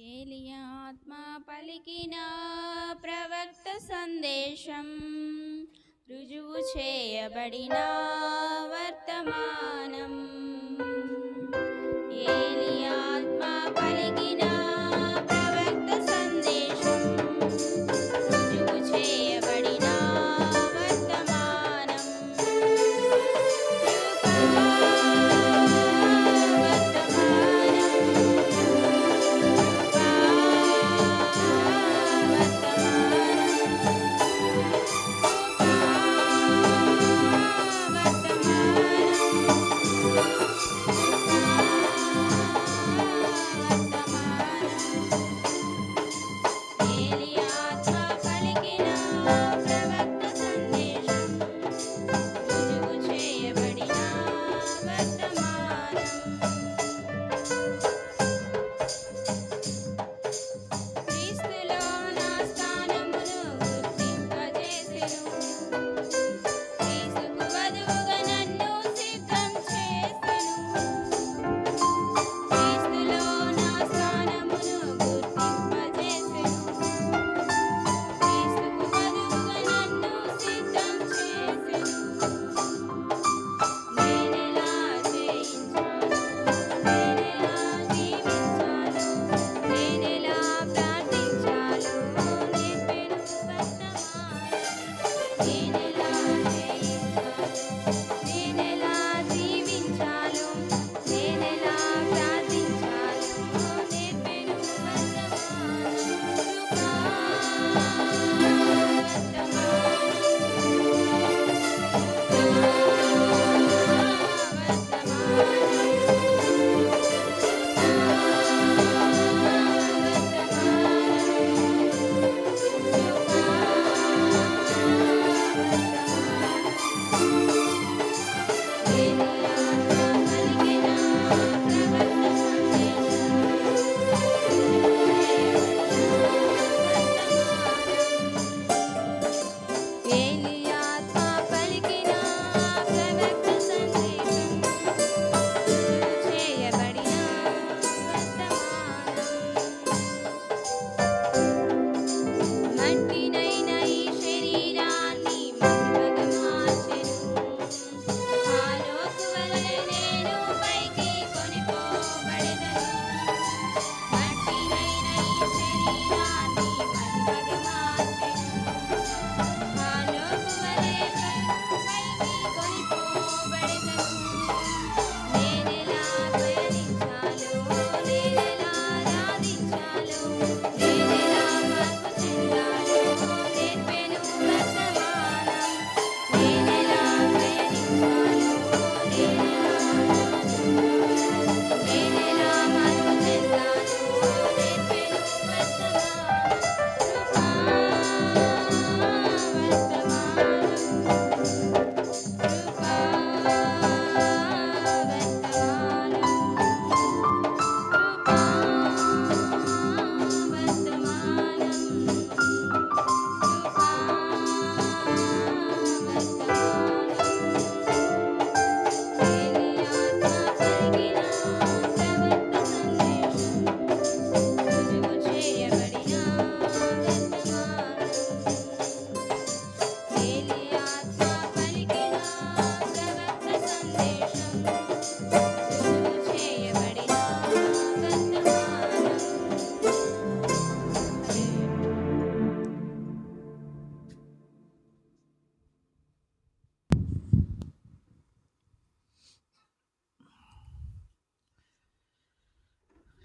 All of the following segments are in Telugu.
ఏలియా ఆత్మ పలికిన ప్రవక్త సందేశం రుజువు చేయబడిన వర్తమానం. ఏలియా ఆత్మ పలికిన ప్రవక్త సందేశం రుజువు చేయబడిన వర్తమానం.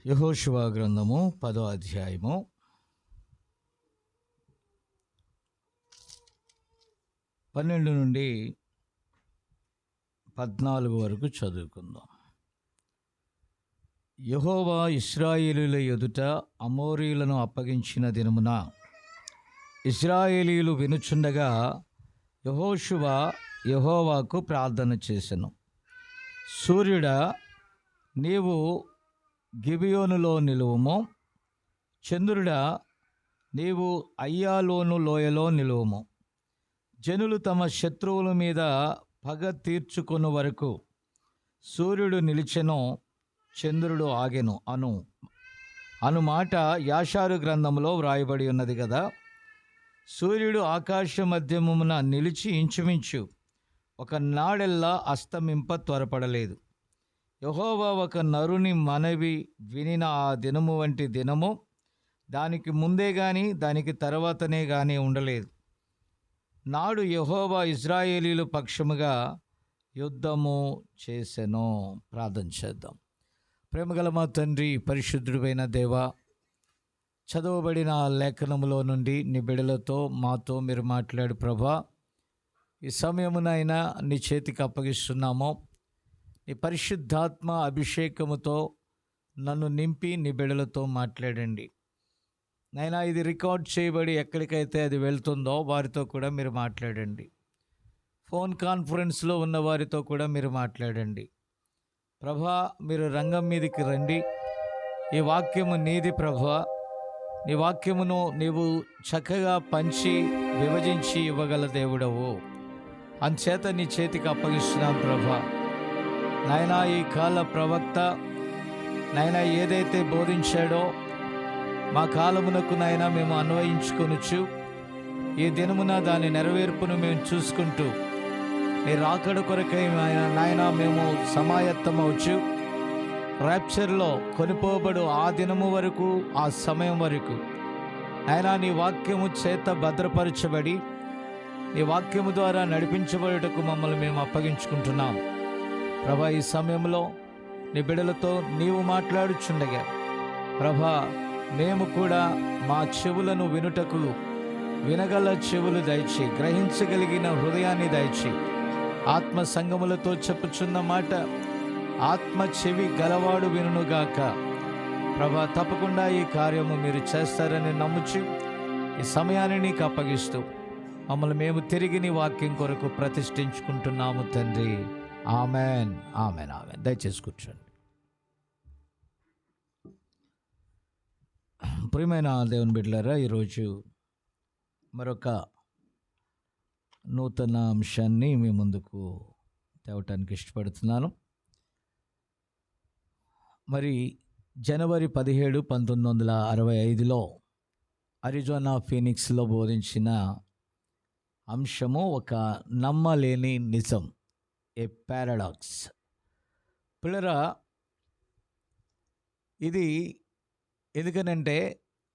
యెహోషువ గ్రంథము 10వ అధ్యాయము 12 నుండి 14 వరకు చదువుకుందాం. యెహోవా ఇశ్రాయేలీయుల ఎదుట అమోరీయులను అప్పగించిన దినమున ఇశ్రాయేలీయులు వినుచుండగా యెహోషువ యెహోవాకు ప్రార్థన చేసెను. సూర్యుడా, నీవు గిబియోనులో నిలువుము. చంద్రుడా, నీవు అయ్యాలోను లోయలో నిలువుము. జనులు తమ శత్రువుల మీద పగ తీర్చుకొను వరకు సూర్యుడు నిలిచెను, చంద్రుడు ఆగెను అను అను మాట యాషారు గ్రంథంలో వ్రాయబడి ఉన్నది కదా. సూర్యుడు ఆకాశ మధ్యమున నిలిచి ఇంచుమించు ఒక నాడెల్లా అస్తమింప త్వరపడలేదు. యెహోవా ఒక నరుని మనవి వినిన ఆ దినము వంటి దినము దానికి ముందే గాని దానికి తర్వాతనే గాని ఉండలేదు. నాడు యెహోవా ఇశ్రాయేలీయుల పక్షముగా యుద్ధము చేసెను. ప్రార్థన చేద్దాం. ప్రేమగల మా తండ్రి, పరిశుద్ధుడైన దేవా, చదవబడిన లేఖనములో నుండి నీ బిడలతో మాతో మీరు మాట్లాడు ప్రభా. ఈ సమయమునైనా నీ చేతికి అప్పగిస్తున్నాము. నీ పరిశుద్ధాత్మ అభిషేకముతో నన్ను నింపి నీ బిడలతో మాట్లాడండి నైనా. ఇది రికార్డ్ చేయబడి ఎక్కడికైతే అది వెళ్తుందో వారితో కూడా మీరు మాట్లాడండి. ఫోన్ కాన్ఫరెన్స్లో ఉన్న వారితో కూడా మీరు మాట్లాడండి ప్రభా. మీరు రంగం మీదకి రండి. ఈ వాక్యము నీది ప్రభా. నీ వాక్యమును నీవు చక్కగా పంచి విభజించి ఇవ్వగల దేవుడవు. అంచేత నీ చేతికి అప్పగిస్తున్నాం ప్రభా. నాయనా, ఈ కాల ప్రవక్త నాయనా ఏదైతే బోధించాడో మా కాలమునకు నాయనా మేము అన్వయించుకొనుచు ఈ దినమున దాని నెరవేర్పును మేము చూసుకుంటూ నీ రాకడ కొరకై నాయనా మేము సమాయత్తమవచ్చు. ర్యాప్చర్లో కొనిపోబడు ఆ దినము వరకు, ఆ సమయం వరకు నాయనా నీ వాక్యము చేత భద్రపరచబడి నీ వాక్యము ద్వారా నడిపించబడుటకు మమ్మల్ని మేము అప్పగించుకుంటున్నాం ప్రభా. ఈ సమయంలో నీ బిడలతో నీవు మాట్లాడుచుండగా ప్రభా, మేము కూడా మా చెవులను వినుటకు వినగల చెవులు దయచి, గ్రహించగలిగిన హృదయాన్ని దయచి, ఆత్మ సంగములతో చెప్పుచున్న మాట ఆత్మ చెవి గలవాడు వినుగాక ప్రభా. తప్పకుండా ఈ కార్యము మీరు చేస్తారని నమ్ముచు ఈ సమయాన్ని నీకు అప్పగిస్తూ మమ్మల్ని మేము తిరిగి నీ వాక్యం కొరకు ప్రతిష్ఠించుకుంటున్నాము తండ్రి. Amen, amen, amen. దయచేసి కూర్చోండి. ప్రియమైన దేవుని బిడ్డలారా, ఈరోజు మరొక నూతన అంశాన్ని మీ ముందుకు తేవటానికి ఇష్టపడుతున్నాను. మరి జనవరి 17, 1965లో అరిజోనా ఫీనిక్స్లో బోధించిన అంశము ఒక నమ్మలేని నిజం, ఏ పారాడాక్స్. పిల్లరా, ఇది ఎందుకనంటే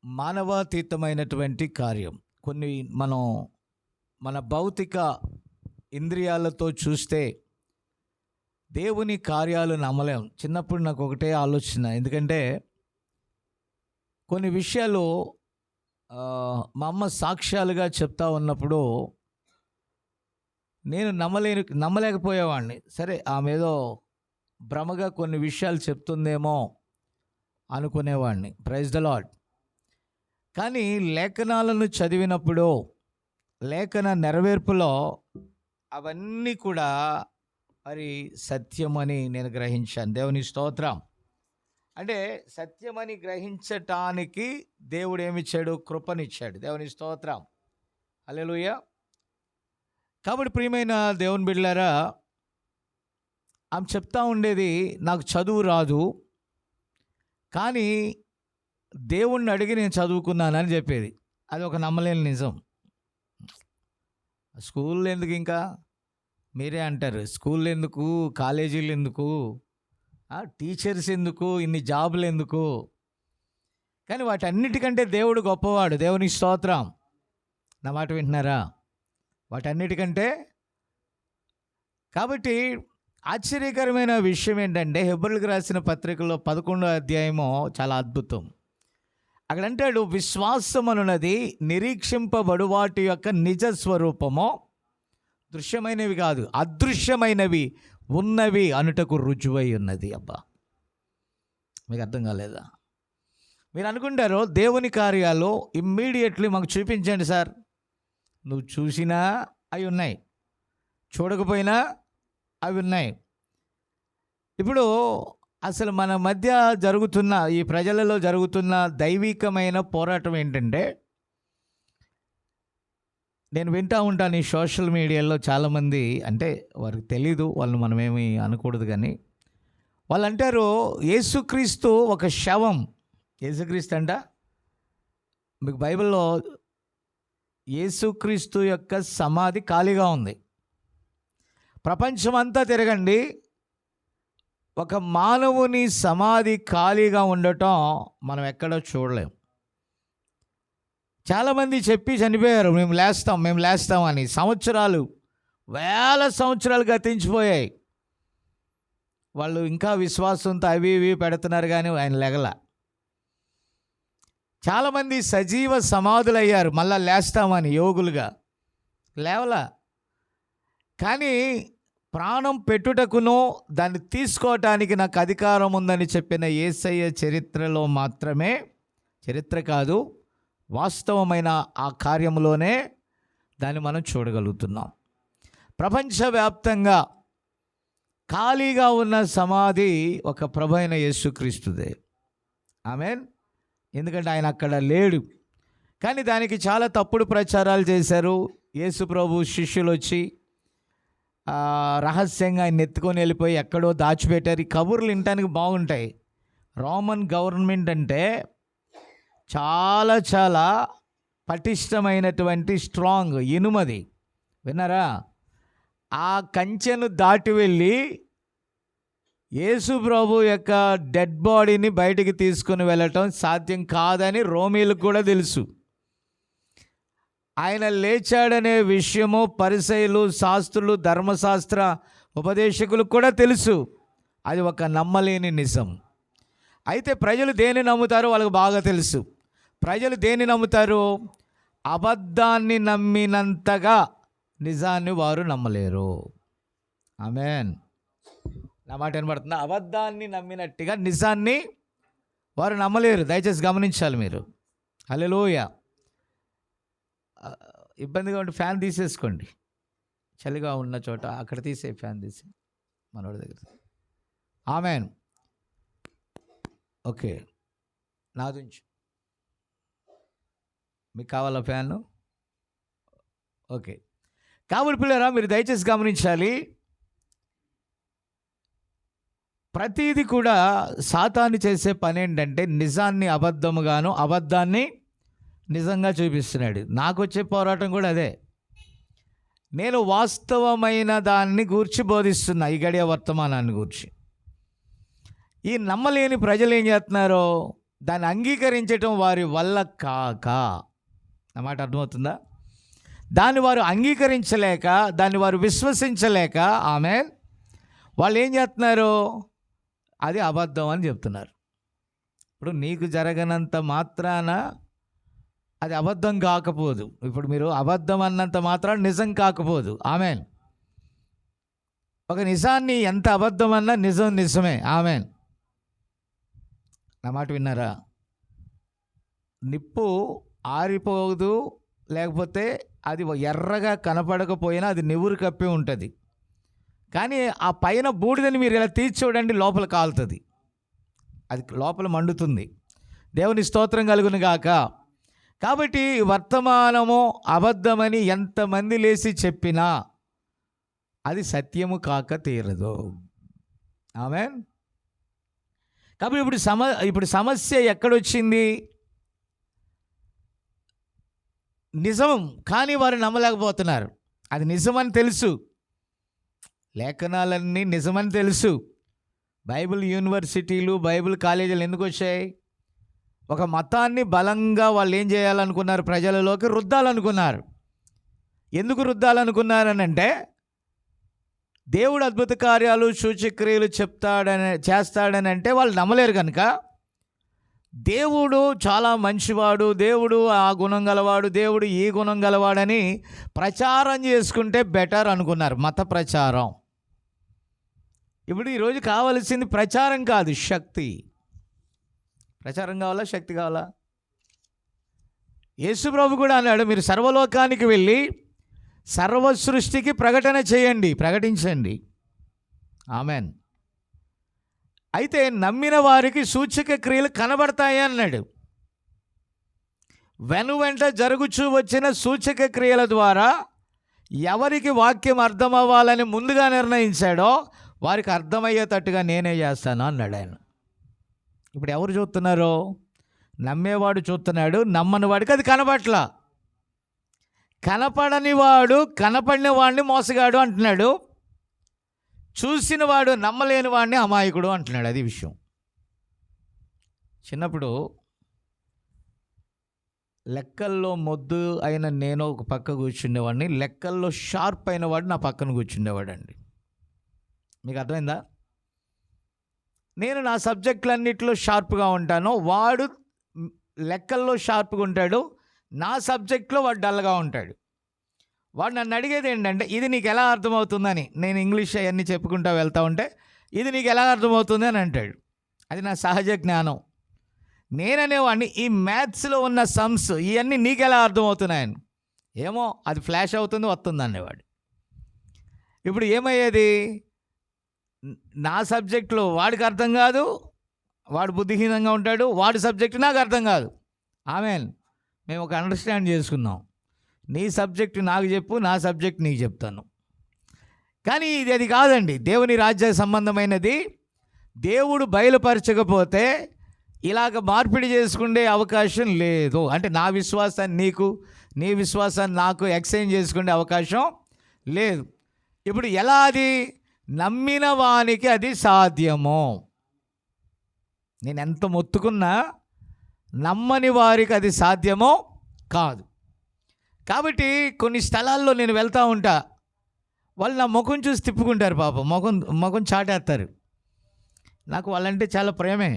మానవాతీతమైనటువంటి కార్యం. కొన్ని మనం మన భౌతిక ఇంద్రియాలతో చూస్తే దేవుని కార్యాలు నమ్మలేం. చిన్నప్పుడు నాకు ఒకటే ఆలోచన, ఎందుకంటే కొన్ని విషయాలు మా అమ్మ సాక్ష్యాలుగా చెప్తా ఉన్నప్పుడు నేను నమ్మలేకపోయేవాడిని. సరే, ఆమె ఏదో భ్రమగా కొన్ని విషయాలు చెప్తుందేమో అనుకునేవాడిని. Praise the Lord. కానీ లేఖనాలను చదివినప్పుడు, లేఖన నెరవేర్పులో అవన్నీ కూడా మరి సత్యమని నేను గ్రహించాను. దేవుని స్తోత్రం. అంటే సత్యమని గ్రహించటానికి దేవుడు ఏమిచ్చాడు? కృపనిచ్చాడు. దేవుని స్తోత్రం. హల్లెలూయా. కాబట్టి ప్రియమైన దేవుని బిడ్డలారా, ఆమె చెప్తా ఉండేది, నాకు చదువు రాదు కానీ దేవుణ్ణి అడిగి నేను చదువుకున్నానని చెప్పేది. అది ఒక నమ్మలేని నిజం. స్కూల్ ఎందుకు, ఇంకా మీరే అంటారు, స్కూల్ ఎందుకు, కాలేజీలు ఎందుకు, టీచర్స్ ఎందుకు, ఇన్ని జాబులు ఎందుకు? కానీ వాటన్నిటికంటే దేవుడు గొప్పవాడు. దేవుని స్తోత్రం. నా మాట వింటున్నారా? వాటన్నిటికంటే. కాబట్టి ఆశ్చర్యకరమైన విషయం ఏంటంటే, హెబ్రీయులకు రాసిన పత్రికలో 11వ అధ్యాయము చాలా అద్భుతం. అక్కడ అంటాడు, విశ్వాసం అనున్నది నిరీక్షింపబడు వాటి యొక్క నిజ స్వరూపము, దృశ్యమైనవి కాదు, అదృశ్యమైనవి ఉన్నవి అనుటకు రుజువై ఉన్నది. అబ్బా, మీకు అర్థం కాలేదా? మీరు అనుకుంటారు దేవుని కార్యాలు ఇమ్మీడియట్లీ మాకు చూపించండి సార్. నువ్వు చూసినా అవి ఉన్నాయి, చూడకపోయినా అవి ఉన్నాయి. ఇప్పుడు అసలు మన మధ్య జరుగుతున్న, ఈ ప్రజలలో జరుగుతున్న దైవికమైన పోరాటం ఏంటంటే, నేను వింటూ ఉంటాను ఈ సోషల్ మీడియాలో చాలామంది, అంటే వారికి తెలీదు, వాళ్ళు మనమేమి అనకూడదు, కానీ వాళ్ళు అంటారు యేసుక్రీస్తు ఒక శవం, యేసుక్రీస్తు అంట, మీకు బైబిల్లో యేసుక్రీస్తు యొక్క సమాధి ఖాళీగా ఉంది. ప్రపంచమంతా తిరగండి, ఒక మానవుని సమాధి ఖాళీగా ఉండటం మనం ఎక్కడో చూడలేం. చాలామంది చెప్పి చనిపోయారు, మేము లేస్తాం అని. సంవత్సరాలు, వేల సంవత్సరాలు గతించిపోయాయి. వాళ్ళు ఇంకా విశ్వాసంతో అవి ఇవి పెడుతున్నారు, కానీ ఆయన లెగల. చాలామంది సజీవ సమాధులు అయ్యారు, మళ్ళా లేస్తామని యోగులుగా, లేవలా. కానీ ప్రాణం పెట్టుటకునో దాన్ని తీసుకోవటానికి నాకు అధికారం ఉందని చెప్పిన యేసయ్య చరిత్రలో మాత్రమే, చరిత్ర కాదు, వాస్తవమైన ఆ కార్యంలోనే దాన్ని మనం చూడగలుగుతున్నాం. ప్రపంచవ్యాప్తంగా ఖాళీగా ఉన్న సమాధి ఒక ప్రభు అయిన యేసుక్రీస్తుదే. ఆమేన్. ఎందుకంటే ఆయన అక్కడ లేడు. కానీ దానికి చాలా తప్పుడు ప్రచారాలు చేశారు. యేసు ప్రభు శిష్యులు వచ్చి రహస్యంగా ఆయన ఎత్తుకొని వెళ్ళిపోయి ఎక్కడో దాచిపెట్టారు. ఈ కబుర్లు వినటానికి బాగుంటాయి. రోమన్ గవర్నమెంట్ అంటే చాలా చాలా పటిష్టమైనటువంటి స్ట్రాంగ్ ఇనుమది. విన్నారా? ఆ కంచెను దాటి వెళ్ళి యేసు ప్రభు యొక్క డెడ్ బాడీని బయటికి తీసుకుని వెళ్ళటం సాధ్యం కాదని రోమీలకు కూడా తెలుసు. ఆయన లేచాడనే విషయము పరిసయ్యులు, శాస్త్రులు, ధర్మశాస్త్ర ఉపదేశకులకు కూడా తెలుసు. అది ఒక నమ్మలేని నిజం. అయితే ప్రజలు దేన్ని నమ్ముతారో వాళ్ళకి బాగా తెలుసు. ప్రజలు దేన్ని నమ్ముతారు? అబద్ధాన్ని నమ్మినంతగా నిజాన్ని వారు నమ్మలేరు. ఆమేన్. నా మాట వినబడుతుందా? అబద్ధాన్ని నమ్మినట్టుగా నిజాన్ని వారు నమ్మలేరు. దయచేసి గమనించాలి మీరు. హల్లెలూయా. ఇబ్బందిగా ఉంటే ఫ్యాన్ తీసేసుకోండి. చలిగా ఉన్న చోట అక్కడ తీసే, ఫ్యాన్ తీసే మనోడి దగ్గర. ఆమేన్. ఓకే, నాదుంచు. మీకు కావాలా ఫ్యాను? ఓకే. కాబట్టి పిల్లరా, మీరు దయచేసి గమనించాలి. ప్రతిదీ కూడా సాతాను చేసే పని ఏంటంటే నిజాన్ని అబద్ధముగాను, అబద్ధాన్ని నిజంగా చూపిస్తున్నాడు. నాకు వచ్చే పోరాటం కూడా అదే. నేను వాస్తవమైన దాన్ని గూర్చి బోధిస్తున్నా, ఈ గడియ వర్తమానాన్ని గూర్చి. ఈ నమ్మలేని ప్రజలు ఏం చేస్తున్నారో దాన్ని అంగీకరించటం వారి వల్ల కాక, అన్నమాట అర్థమవుతుందా? దాన్ని వారు అంగీకరించలేక, దాన్ని వారు విశ్వసించలేక, ఆమేన్, వాళ్ళు ఏం చేస్తున్నారు? అది అబద్ధం అని చెప్తున్నారు. ఇప్పుడు నీకు జరగనంత మాత్రాన అది అబద్ధం కాకపోదు. ఇప్పుడు మీరు అబద్ధం అన్నంత మాత్రాన నిజం కాకపోదు. ఆమేన్. ఒక నిజాన్ని ఎంత అబద్ధం అన్నా నిజం నిజమే. ఆమేన్. నా మాట విన్నారా? నిప్పు ఆరిపోదు, లేకపోతే అది ఎర్రగా కనపడకపోయినా అది నివురు కప్పి ఉంటుంది. కానీ ఆ పైన బూడిదని మీరు ఇలా తీసి చూడండి, లోపల కాలుతుంది, అది లోపల మండుతుంది. దేవుని స్తోత్రం కలుగును గాక. కాబట్టి వర్తమానము అబద్ధమని ఎంతమంది లేచి చెప్పినా అది సత్యము కాక తీరదు. ఆమేన్. కాబట్టి ఇప్పుడు సమస్య ఎక్కడొచ్చింది? నిజం కానీ వారు నమ్మలేకపోతున్నారు. అది నిజమని తెలుసు, లేఖనాలన్నీ నిజమని తెలుసు. బైబిల్ యూనివర్సిటీలు, బైబిల్ కాలేజీలు ఎందుకు వచ్చాయి? ఒక మతాన్ని బలంగా వాళ్ళు ఏం చేయాలనుకున్నారు? ప్రజలలోకి రుద్దాలనుకున్నారు. ఎందుకు రుద్దాలనుకున్నారనంటే, దేవుడు అద్భుత కార్యాలు, సూచక్రియలు చేస్తాడని అంటే వాళ్ళు నమ్మలేరు కనుక, దేవుడు చాలా మంచివాడు, దేవుడు ఆ గుణం గలవాడు, దేవుడు ఈ గుణం గలవాడని ప్రచారం చేసుకుంటే బెటర్ అనుకున్నారు. మత ప్రచారం. ఇప్పుడు ఈరోజు కావలసింది ప్రచారం కాదు, శక్తి. ప్రచారం కావాలా, శక్తి కావాలా? యేసు ప్రభు కూడా అన్నాడు, మీరు సర్వలోకానికి వెళ్ళి సర్వ సృష్టికి ప్రకటన చేయండి, ప్రకటించండి. ఆమెన్. అయితే నమ్మిన వారికి సూచక క్రియలు కనబడతాయి అన్నాడు. వెనువెంట జరుగుచూ వచ్చిన సూచక క్రియల ద్వారా ఎవరికి వాక్యం అర్థమవ్వాలని ముందుగా నిర్ణయించాడో వారికి అర్థమయ్యేటట్టుగా నేనే చేస్తాను అన్నాడు ఆయన. ఇప్పుడు ఎవరు చూస్తున్నారో? నమ్మేవాడు చూస్తున్నాడు, నమ్మని వాడికి అది కనపట్ల. కనపడని వాడు కనపడిన వాడిని మోసగాడు అంటున్నాడు, చూసిన వాడు నమ్మలేని వాడిని అమాయకుడు అంటున్నాడు. అది విషయం. చిన్నప్పుడు లెక్కల్లో మొద్దు అయిన నేను ఒక పక్క కూర్చుండేవాడిని, లెక్కల్లో షార్ప్ అయిన వాడు నా పక్కన కూర్చుండేవాడు అండి. మీకు అర్థమైందా? నేను నా సబ్జెక్టులన్నిటిలో షార్ప్గా ఉంటాను, వాడు లెక్కల్లో షార్ప్గా ఉంటాడు, నా సబ్జెక్ట్లో వాడు డల్గా ఉంటాడు. వాడు నన్ను అడిగేది ఏంటంటే, ఇది నీకు ఎలా అర్థమవుతుందని. నేను ఇంగ్లీష్ అవన్నీ చెప్పుకుంటూ వెళ్తూ ఉంటే, ఇది నీకు ఎలా అర్థమవుతుంది అని అంటాడు. అది నా సహజ జ్ఞానం. నేననేవాడిని, ఈ మ్యాథ్స్లో ఉన్న సమ్స్ ఇవన్నీ నీకు ఎలా అర్థమవుతున్నాయని. ఏమో అది ఫ్లాష్ అవుతుంది వస్తుంది అనేవాడు. ఇప్పుడు ఏమయ్యేది, నా సబ్జెక్టులో వాడికి అర్థం కాదు, వాడు బుద్ధిహీనంగా ఉంటాడు, వాడి సబ్జెక్టు నాకు అర్థం కాదు. ఆమెన్. మేము ఒక అండర్స్టాండ్ చేసుకున్నాం, నీ సబ్జెక్టు నాకు చెప్పు, నా సబ్జెక్ట్ నీకు చెప్తాను. కానీ ఇది అది కాదండి. దేవుని రాజ్య సంబంధమైనది దేవుడు బయలుపరచకపోతే ఇలాగ మార్పిడి చేసుకునే అవకాశం లేదు. అంటే నా విశ్వాసాన్ని నీకు, నీ విశ్వాసాన్ని నాకు ఎక్స్చేంజ్ చేసుకునే అవకాశం లేదు. ఇప్పుడు ఎలా అది? నమ్మిన వానికి అది సాధ్యము. నేను ఎంత మొత్తుకున్నా నమ్మని వారికి అది సాధ్యమో కాదు. కాబట్టి కొన్ని స్థలాల్లో నేను వెళ్తూ ఉంటా, వాళ్ళు నా ముఖం చూసి తిప్పుకుంటారు, పాపం ముఖం చాటేస్తారు. నాకు వాళ్ళంటే చాలా ప్రేమే.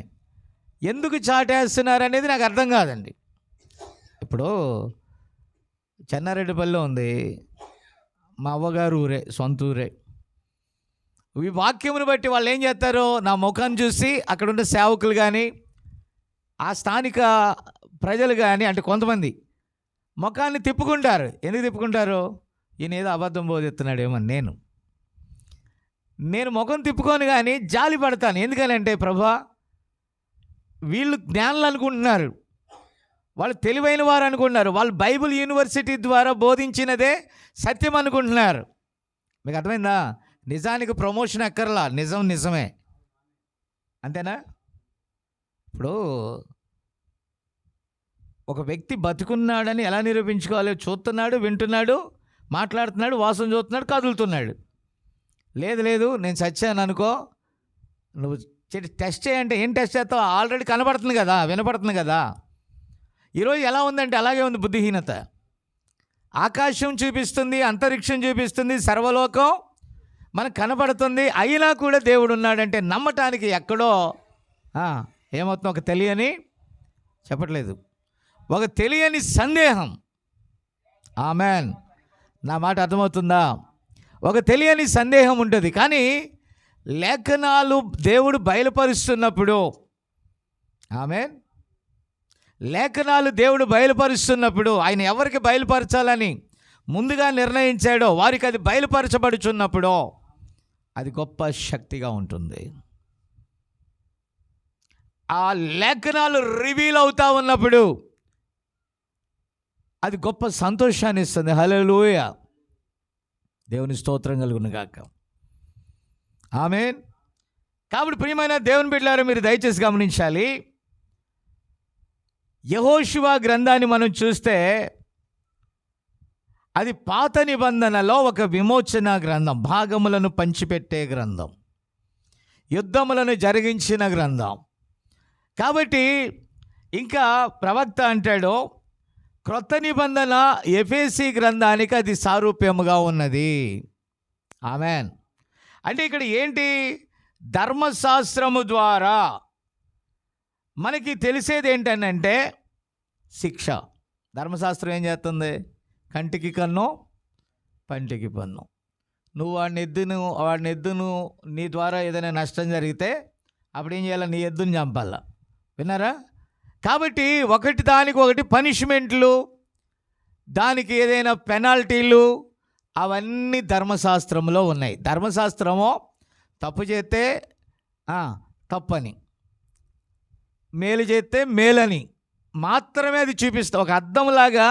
ఎందుకు చాటేస్తున్నారు అనేది నాకు అర్థం కాదండి. ఇప్పుడు చెన్నారెడ్డిపల్లిలో ఉంది, మా అవ్వగారు ఊరే, సొంత ఊరే. ఈ వాక్యమును బట్టి వాళ్ళు ఏం చేస్తారు, నా ముఖాన్ని చూసి అక్కడున్న సేవకులు కానీ ఆ స్థానిక ప్రజలు కానీ, అంటే కొంతమంది ముఖాన్ని తిప్పుకుంటారు. ఎందుకు తిప్పుకుంటారు? ఈయన ఏదో అబద్ధం బోధిస్తున్నాడేమో. నేను ముఖం తిప్పుకొని కానీ జాలి పడతాను. ఎందుకనంటే, ప్రభా వీళ్ళు జ్ఞానులు అనుకుంటున్నారు, వాళ్ళు తెలివైన వారు అనుకుంటున్నారు, వాళ్ళు బైబిల్ యూనివర్సిటీ ద్వారా బోధించినదే సత్యం అనుకుంటున్నారు. మీకు అర్థమైందా? నిజానికి ప్రమోషన్ ఎక్కర్లా, నిజమే. అంతేనా? ఇప్పుడు ఒక వ్యక్తి బతుకున్నాడని ఎలా నిరూపించుకోవాలి? చూస్తున్నాడు, వింటున్నాడు, మాట్లాడుతున్నాడు, వాసన చూస్తున్నాడు, కదులుతున్నాడు. లేదు నేను చచ్చాను అనుకో, నువ్వు టెస్ట్ చేయంటే ఏం టెస్ట్ చేస్తావు? ఆల్రెడీ కనపడుతుంది కదా, వినపడుతుంది కదా. ఈరోజు ఎలా ఉందంటే అలాగే ఉంది బుద్ధిహీనత. ఆకాశం చూపిస్తుంది, అంతరిక్షం చూపిస్తుంది, సర్వలోకం మనకు కనపడుతుంది, అయినా కూడా దేవుడు ఉన్నాడంటే నమ్మటానికి ఎక్కడో ఏమవుతుంది? ఒక తెలియని, చెప్పట్లేదు, ఒక తెలియని సందేహం. ఆమెన్. నా మాట అర్థమవుతుందా? ఒక తెలియని సందేహం ఉంటుంది. కానీ లేఖనాలు దేవుడు బయలుపరుస్తున్నప్పుడు, ఆమెన్, లేఖనాలు దేవుడు బయలుపరుస్తున్నప్పుడు, ఆయన ఎవరికి బయలుపరచాలని ముందుగా నిర్ణయించాడో వారికి అది బయలుపరచబడుచున్నప్పుడు అది గొప్ప శక్తిగా ఉంటుంది. ఆ లేఖనాలు రివీల్ అవుతా ఉన్నప్పుడు అది గొప్ప సంతోషాన్ని ఇస్తుంది. హల్లెలూయా, దేవుని స్తోత్రం కలుగును గాక. ఆమేన్. కాబట్టి ప్రియమైన దేవుని బిడ్డలారా, మీరు దయచేసి గమనించాలి. యెహోషువ గ్రంథాన్ని మనం చూస్తే అది పాత నిబంధనలో ఒక విమోచన గ్రంథం, భాగములను పంచిపెట్టే గ్రంథం, యుద్ధములను జరిగించిన గ్రంథం. కాబట్టి ఇంకా ప్రవక్త అంటాడు, క్రొత్త నిబంధన ఎఫెసీ గ్రంథానికి అది సారూప్యముగా ఉన్నది. ఆమెన్. అంటే ఇక్కడ ఏంటి? ధర్మశాస్త్రము ద్వారా మనకి తెలిసేది ఏంటంటే శిక్ష. ధర్మశాస్త్రం ఏం చేస్తుంది? కంటికి కన్ను, పంటికి పన్ను. నువ్వు వాడిని ఎద్దును నీ ద్వారా ఏదైనా నష్టం జరిగితే అప్పుడు ఏం చేయాలి? నీ ఎద్దుని చంపాలా. విన్నారా? కాబట్టి దానికి ఒకటి పనిష్మెంట్లు, దానికి ఏదైనా పెనాల్టీలు, అవన్నీ ధర్మశాస్త్రంలో ఉన్నాయి. ధర్మశాస్త్రము తప్పు చేస్తే తప్పని, మేలు చేస్తే మేలని మాత్రమే అది చూపిస్తుంది. ఒక అద్దంలాగా,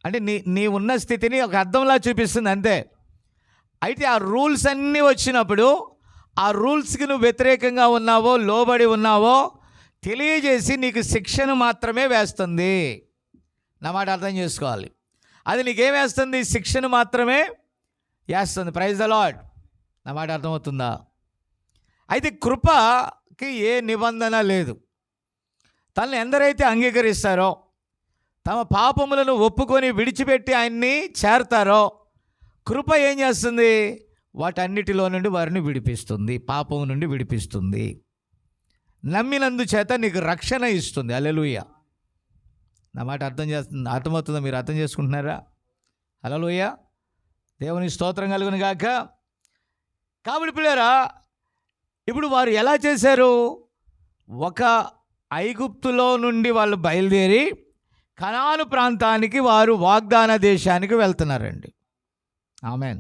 అంటే నీ ఉన్న స్థితిని ఒక అద్దంలా చూపిస్తుంది అంతే. అయితే ఆ రూల్స్ అన్నీ వచ్చినప్పుడు, ఆ రూల్స్కి నువ్వు వ్యతిరేకంగా ఉన్నావో, లోబడి ఉన్నావో, తెలియజేసి నీకు శిక్షను మాత్రమే వేస్తుంది. నా మాట అర్థం చేసుకోవాలి. అది నీకేం వేస్తుంది? శిక్షను మాత్రమే వేస్తుంది. Praise the Lord. నా మాట అర్థమవుతుందా? అయితే కృపకి ఏ నిబంధన లేదు. తనని ఎందరైతే అంగీకరిస్తారో, తమ పాపములను ఒప్పుకొని విడిచిపెట్టి ఆయన్ని చేరతారో, కృప ఏం చేస్తుంది? వాటన్నిటిలో నుండి వారిని విడిపిస్తుంది, పాపం నుండి విడిపిస్తుంది. నమ్మినందు చేత నీకు రక్షణ ఇస్తుంది. హల్లెలూయా. నా మాట అర్థమవుతుందా? మీరు అర్థం చేసుకుంటున్నారా? హల్లెలూయా. దేవుని స్తోత్రం కలుగును గాక. కాబట్టి పిల్లరా, ఇప్పుడు వారు ఎలా చేశారు? ఒక ఐగుప్తులో నుండి వాళ్ళు బయలుదేరి కనాను ప్రాంతానికి, వారు వాగ్దాన దేశానికి వెళ్తున్నారండి. ఆమెన్.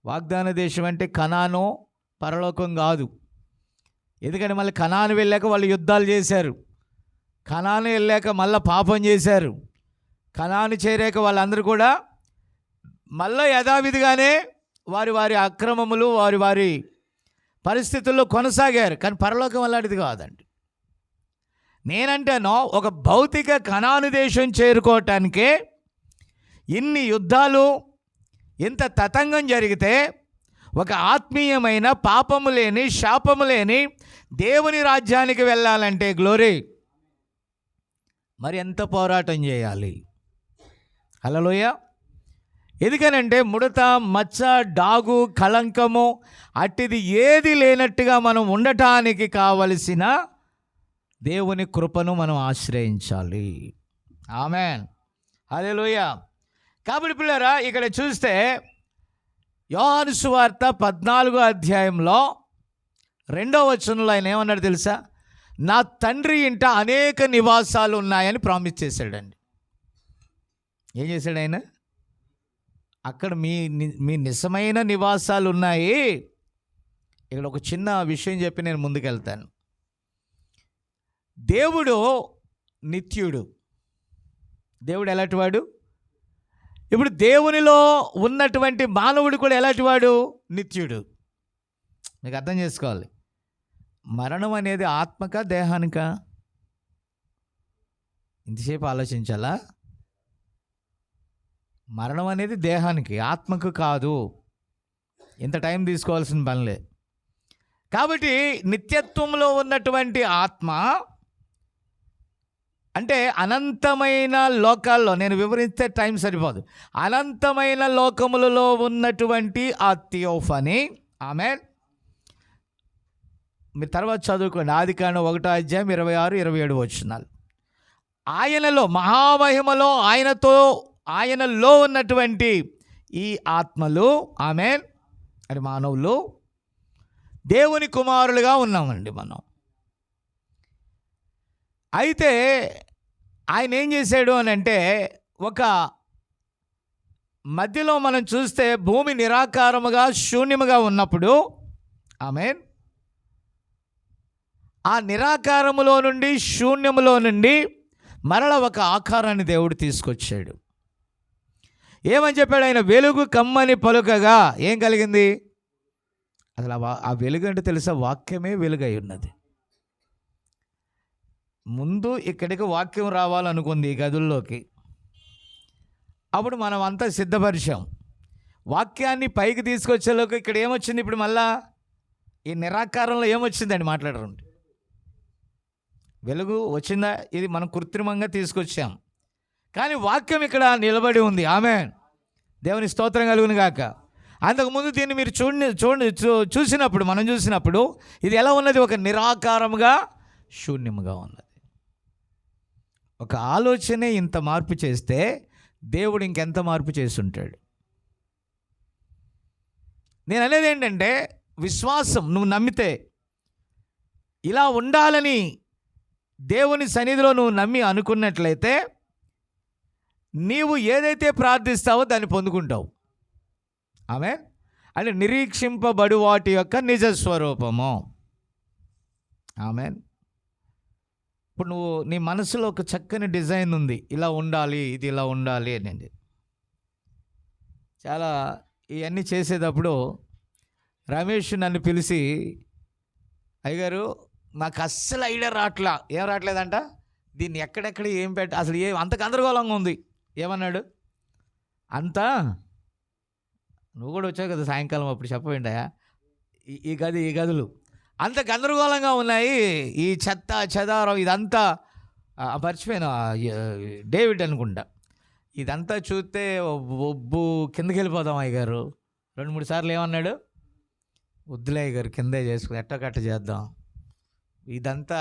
వాగ్దాన దేశం అంటే కనాను, పరలోకం కాదు. ఎందుకంటే మళ్ళీ కనాను వెళ్ళాక వాళ్ళు యుద్ధాలు చేశారు. కనాను వెళ్ళాక మళ్ళీ పాపం చేశారు. కనాను చేరాక వాళ్ళందరూ కూడా మళ్ళీ యథావిధిగానే వారి వారి అక్రమములు, వారి వారి పరిస్థితుల్లో కొనసాగారు. కానీ పరలోకం అలాంటిది కాదండి. నేనంటేనో ఒక భౌతిక కనాను దేశం చేరుకోవటానికే ఇన్ని యుద్ధాలు, ఇంత తతంగం జరిగితే, ఒక ఆత్మీయమైన పాపము లేని, శాపము లేని దేవుని రాజ్యానికి వెళ్ళాలంటే గ్లోరీ, మరి ఎంత పోరాటం చేయాలి? హల్లెలూయా. ఎందుకనంటే ముడత, మచ్చ, డాగు, కళంకము అట్టిది ఏది లేనట్టుగా మనం ఉండటానికి కావలసిన దేవుని కృపను మనం ఆశ్రయించాలి. ఆమెన్. హల్లెలూయా. కాబట్టి పిల్లరా, ఇక్కడ చూస్తే యోహాను సువార్త 14వ అధ్యాయంలో 2వ వచనంలో ఆయన ఏమన్నాడు తెలుసా? నా తండ్రి ఇంట అనేక నివాసాలు ఉన్నాయని ప్రామిస్ చేశాడండి. ఏం చేశాడు ఆయన? అక్కడ మీ నిజమైన నివాసాలు ఉన్నాయి. ఇక్కడ ఒక చిన్న విషయం చెప్పి నేను ముందుకెళ్తాను. దేవుడు నిత్యుడు. దేవుడు ఎలాంటివాడు? ఇప్పుడు దేవునిలో ఉన్నటువంటి మానవుడు కూడా ఎలాంటివాడు? నిత్యుడు. మీకు అర్థం చేసుకోవాలి. మరణం అనేది ఆత్మక, దేహానిక? ఇంతసేపు ఆలోచించాలా? మరణం అనేది దేహానికి, ఆత్మకు కాదు. ఇంత టైం తీసుకోవాల్సిన పనిలే. కాబట్టి నిత్యత్వంలో ఉన్నటువంటి ఆత్మ అంటే అనంతమైన లోకాల్లో, నేను వివరిస్తే టైం సరిపోదు, అనంతమైన లోకములలో ఉన్నటువంటి ఆ థియోఫనీ. ఆమేన్. మీరు తర్వాత చదువుకోండి, ఆదికాండం 1వ అధ్యాయం 26, 27 వచనాలు. ఆయనలో మహామహిమలో ఆయనలో ఉన్నటువంటి ఈ ఆత్మలు, ఆమేన్, అది మానవులు, దేవుని కుమారులుగా ఉన్నామండి మనం. అయితే ఆయన ఏం చేశాడు అని అంటే, ఒక మధ్యలో మనం చూస్తే భూమి నిరాకారముగా, శూన్యముగా ఉన్నప్పుడు, ఆమేన్, ఆ నిరాకారములో నుండి, శూన్యములో నుండి మరల ఒక ఆకారాన్ని దేవుడు తీసుకొచ్చాడు. ఏమని చెప్పాడు ఆయన? వెలుగు కమ్మని పలుకగా ఏం కలిగింది? అసలు ఆ వెలుగు అంటే తెలుసా? వాక్యమే వెలుగై ఉన్నది. ముందు ఇక్కడికి వాక్యం రావాలనుకుంది ఈ గదుల్లోకి. అప్పుడు మనం అంతా సిద్ధపరిచాం. వాక్యాన్ని పైకి తీసుకొచ్చేలోకి ఇక్కడ ఏమొచ్చింది? ఇప్పుడు మళ్ళా ఈ నిరాకారంలో ఏమొచ్చిందండి? మాట్లాడరండి. వెలుగు వచ్చిందా? ఇది మనం కృత్రిమంగా తీసుకొచ్చాం. కానీ వాక్యం ఇక్కడ నిలబడి ఉంది. ఆమేన్. దేవుని స్తోత్రం కలుగును గాక. అంతకుముందు దీన్ని మీరు చూసినప్పుడు, మనం చూసినప్పుడు ఇది ఎలా ఉన్నది? ఒక నిరాకారముగా, శూన్యముగా ఉన్నది. ఒక ఆలోచనే ఇంత మార్పు చేస్తే దేవుడు ఇంకెంత మార్పు చేసి ఉంటాడు. నేను అనేది ఏంటంటే, విశ్వాసం, నువ్వు నమ్మితే ఇలా ఉండాలని దేవుని సన్నిధిలో నువ్వు నమ్మి అనుకున్నట్లయితే, నీవు ఏదైతే ప్రార్థిస్తావో దాన్ని పొందుకుంటావు. ఆమేన్. అంటే నిరీక్షింపబడు వాటి యొక్క నిజస్వరూపము. ఆమేన్. ఇప్పుడు నువ్వు నీ మనసులో ఒక చక్కని డిజైన్ ఉంది, ఇలా ఉండాలి, ఇది ఇలా ఉండాలి అనేది. చాలా ఇవన్నీ చేసేటప్పుడు రమేష్ నన్ను పిలిచి, అయ్యగారు నాకు అస్సలు ఐడియా రావట్లా. ఏం రావట్లేదంట, దీన్ని ఎక్కడెక్కడ ఏం అసలు అంత గందరగోళంగా ఉంది. ఏమన్నాడు? అంతా నువ్వు కూడా వచ్చావు కదా సాయంకాలం, అప్పుడు చెప్పవేంటయా, ఈ గదులు అంత గందరగోళంగా ఉన్నాయి, ఈ చెత్త చెదారం ఇదంతా. మర్చిపోయాను, డేవిడ్ అనుకుంటా. ఇదంతా చూస్తే ఒబ్బు కిందకి వెళ్ళిపోదాం అయ్యగారు. 2-3 సార్లు ఏమన్నాడు? వద్దులే అయ్యగారు, కిందే చేసుకుని ఎట్టకట్ట చేద్దాం. ఇదంతా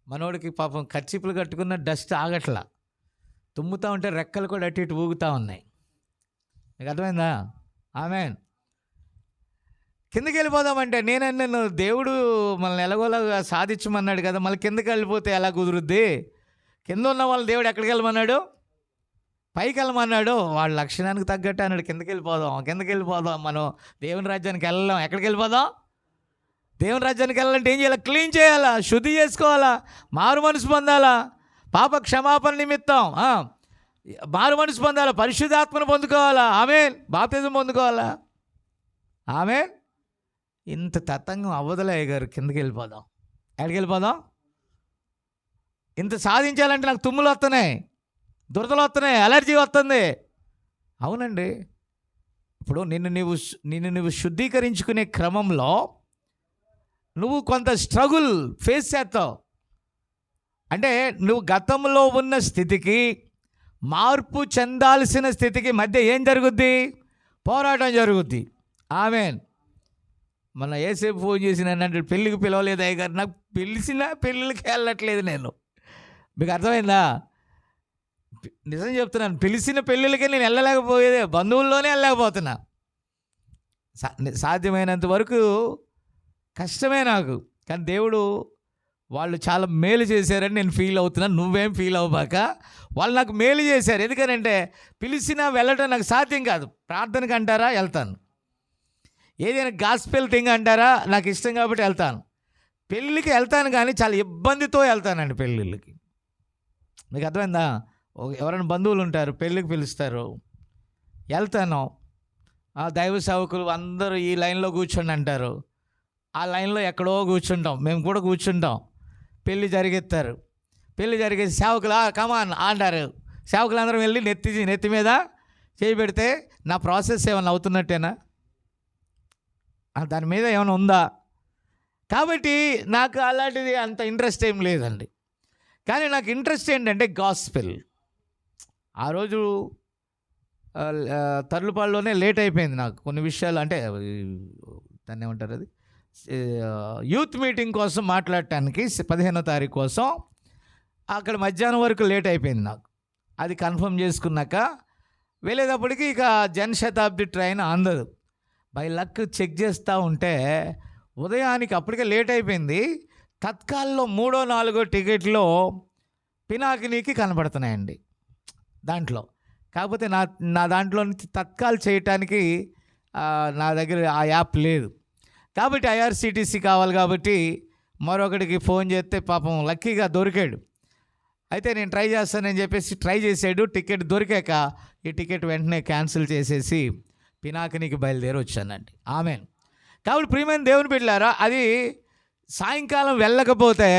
మనోడికి పాపం కర్చీపులు కట్టుకున్న డస్ట్ ఆగట్లా, తుమ్ముతూ ఉంటే రెక్కలు కూడా అటు ఇటు ఊగుతూ ఉన్నాయి. నీకు అర్థమైందా? ఆమేన్. కిందకి వెళ్ళిపోదామంటే నేనన్ను దేవుడు మనల్ని ఎలాగోలాగా సాధించమన్నాడు కదా, మళ్ళీ కిందకి వెళ్ళిపోతే ఎలా కుదురుద్ది? కింద ఉన్న వాళ్ళు దేవుడు ఎక్కడికి వెళ్ళమన్నాడు? పైకి వెళ్ళమన్నాడు. వాళ్ళ లక్షణానికి తగ్గట్టు అన్నాడు కిందకి వెళ్ళిపోదాం. మనం దేవుని రాజ్యానికి వెళ్ళాం. ఎక్కడికి వెళ్ళిపోదాం? దేవుని రాజ్యానికి వెళ్ళాలంటే ఏం చేయాలి? క్లీన్ చేయాలా, శుద్ధి చేసుకోవాలా, మారు మనసు పొందాలా, పాప క్షమాపణ నిమిత్తం మారు మనసు పొందాలా, పరిశుద్ధాత్మను పొందుకోవాలా, ఆమేన్, బాప్తిజం పొందుకోవాలా, ఆమేన్. ఇంత తతంగం అవ్వదులే గారు, కిందకి వెళ్ళిపోదాం. ఎక్కడికి వెళ్ళిపోదాం? ఇంత సాధించాలంటే నాకు తుమ్ములు వస్తున్నాయి, దురదలు వస్తున్నాయి, అలర్జీ వస్తుంది. అవునండి. ఇప్పుడు నిన్ను నువ్వు శుద్ధీకరించుకునే క్రమంలో నువ్వు కొంత స్ట్రగుల్ ఫేస్ చేస్తావు. అంటే నువ్వు గతంలో ఉన్న స్థితికి, మార్పు చెందాల్సిన స్థితికి మధ్య ఏం జరుగుద్ది? పోరాటం జరుగుద్ది. ఆమేన్. మన ఏసేపు ఫోన్ చేసి నన్ను అంటే పెళ్ళికి పిలవలేదు అయ్యగారు. నాకు పిలిచిన పెళ్ళిళ్ళకి వెళ్ళట్లేదు నేను. మీకు అర్థమైందా? నిజం చెప్తున్నాను, పిలిచిన పెళ్ళిళ్ళకే నేను వెళ్ళలేకపోయేదే, బంధువుల్లోనే వెళ్ళలేకపోతున్నా. సాధ్యమైనంత వరకు కష్టమే నాకు. కానీ దేవుడు వాళ్ళు చాలా మేలు చేశారని నేను ఫీల్ అవుతున్నాను. నువ్వేం ఫీల్ అవ్వబాక. వాళ్ళు నాకు మేలు చేశారు. ఎందుకనంటే పిలిచినా వెళ్ళటం నాకు సాధ్యం కాదు. ప్రార్థనకు అంటారా, వెళ్తాను. ఏదైనా గాస్పెల్ థింగ్ అంటారా, నాకు ఇష్టం కాబట్టి వెళ్తాను. పెళ్ళికి వెళ్తాను కానీ చాలా ఇబ్బందితో వెళ్తానండి పెళ్ళిళ్ళకి. మీకు అర్థమైందా? ఎవరైనా బంధువులు ఉంటారు, పెళ్ళికి పిలుస్తారు, వెళ్తాను. ఆ దైవ సేవకులు అందరూ ఈ లైన్లో కూర్చోండి అంటారు. ఆ లైన్లో ఎక్కడో కూర్చుంటాం, మేము కూడా కూర్చుంటాం. పెళ్ళి జరిగేస్తారు. పెళ్ళి జరిగేసి సేవకులు కమాన్ అంటారు. సేవకులు అందరం వెళ్ళి నెత్తి మీద చేయి పెడితే నా ప్రాసెస్ ఏమైనా అవుతున్నట్టేనా? దాని మీద ఏమైనా ఉందా? కాబట్టి నాకు అలాంటిది అంత ఇంట్రెస్ట్ ఏం లేదండి. కానీ నాకు ఇంట్రెస్ట్ ఏంటంటే గాస్పెల్. ఆ రోజు తర్లుపాడులోనే లేట్ అయిపోయింది నాకు కొన్ని విషయాలు. అంటే దాన్ని ఏమంటారు, అది యూత్ మీటింగ్ కోసం మాట్లాడటానికి 15వ తారీఖు కోసం అక్కడ మధ్యాహ్నం వరకు లేట్ అయిపోయింది నాకు. అది కన్ఫర్మ్ చేసుకున్నాక వెళ్ళేటప్పటికి ఇక జనశతాబ్ది ట్రైన్ అందదు. బై లక్ చెక్ చేస్తూ ఉంటే ఉదయానికి అప్పటికే లేట్ అయిపోయింది. తత్కాల్లో 3, 4 టికెట్లో పినాకినీకి కనబడుతున్నాయండి దాంట్లో. కాకపోతే నా దాంట్లో నుంచి తత్కాల్ చేయటానికి నా దగ్గర ఆ యాప్ లేదు. కాబట్టి ఐఆర్సిటీసీ కావాలి కాబట్టి మరొకటికి ఫోన్ చేస్తే పాపం లక్కీగా దొరికాడు. అయితే నేను ట్రై చేస్తానని చెప్పేసి ట్రై చేసాడు. టికెట్ దొరికాక ఈ టికెట్ వెంటనే క్యాన్సిల్ చేసేసి పినాకినికి బయలుదేరి వచ్చానండి. ఆమేన్. కాబట్టి ప్రియమైన దేవుని బిడ్డలారా, అది సాయంకాలం వెళ్ళకపోతే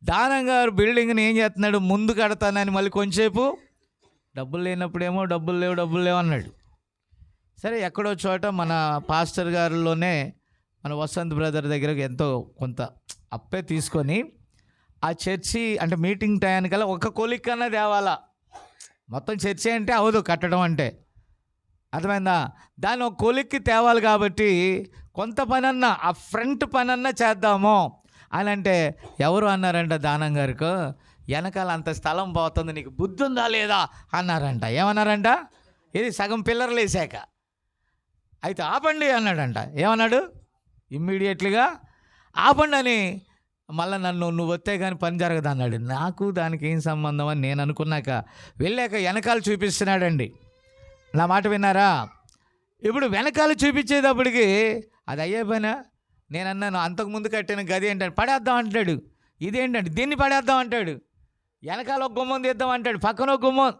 దానం గారు బిల్డింగ్ని ఏం చేస్తున్నాడు, ముందు కడతానని మళ్ళీ కొంచెంసేపు డబ్బులు లేనప్పుడేమో డబ్బులు లేవు అన్నాడు. సరే, ఎక్కడో చోట మన పాస్టర్ గారిలోనే మన వసంత్ బ్రదర్ దగ్గర ఎంతో కొంత అప్పే తీసుకొని ఆ చర్చి అంటే మీటింగ్ టయానికల్లా ఒక కొలిక్కన్నా తేవాలా. మొత్తం చర్చి అంటే అవదు కట్టడం అంటే, అర్థమైందా? దాన్ని ఒక కొలిక్కి తేవాలి. కాబట్టి కొంత పనన్నా ఆ ఫ్రంట్ పనన్నా చేద్దాము అని అంటే ఎవరు అన్నారంట, దానం గారికి వెనకాల అంత స్థలం పోతుంది, నీకు బుద్ధి ఉందా లేదా అన్నారంట. ఏమన్నారంట? ఇది సగం పిల్లర్లు వేసాక. అయితే ఆపండి అన్నాడంట. ఏమన్నాడు? ఇమ్మీడియట్లీగా ఆపండి అని. మళ్ళీ నువ్వు వస్తే కానీ పని జరగదు అన్నాడు. నాకు దానికి ఏం సంబంధం అని నేను అనుకున్నాక వెళ్ళాక వెనకాల చూపిస్తున్నాడండి. నా మాట విన్నారా? ఇప్పుడు వెనకాల చూపించేటప్పటికి అది అయ్యే పైన నేను అన్నాను, అంతకుముందు కట్టిన గది ఏంటంటే పడేద్దాం అంటాడు. ఇదేంటంటే దీన్ని పడేద్దాం అంటాడు. వెనకాల ఒక గుమ్మం తీద్దాం అంటాడు, పక్కన ఒక గుమ్మం.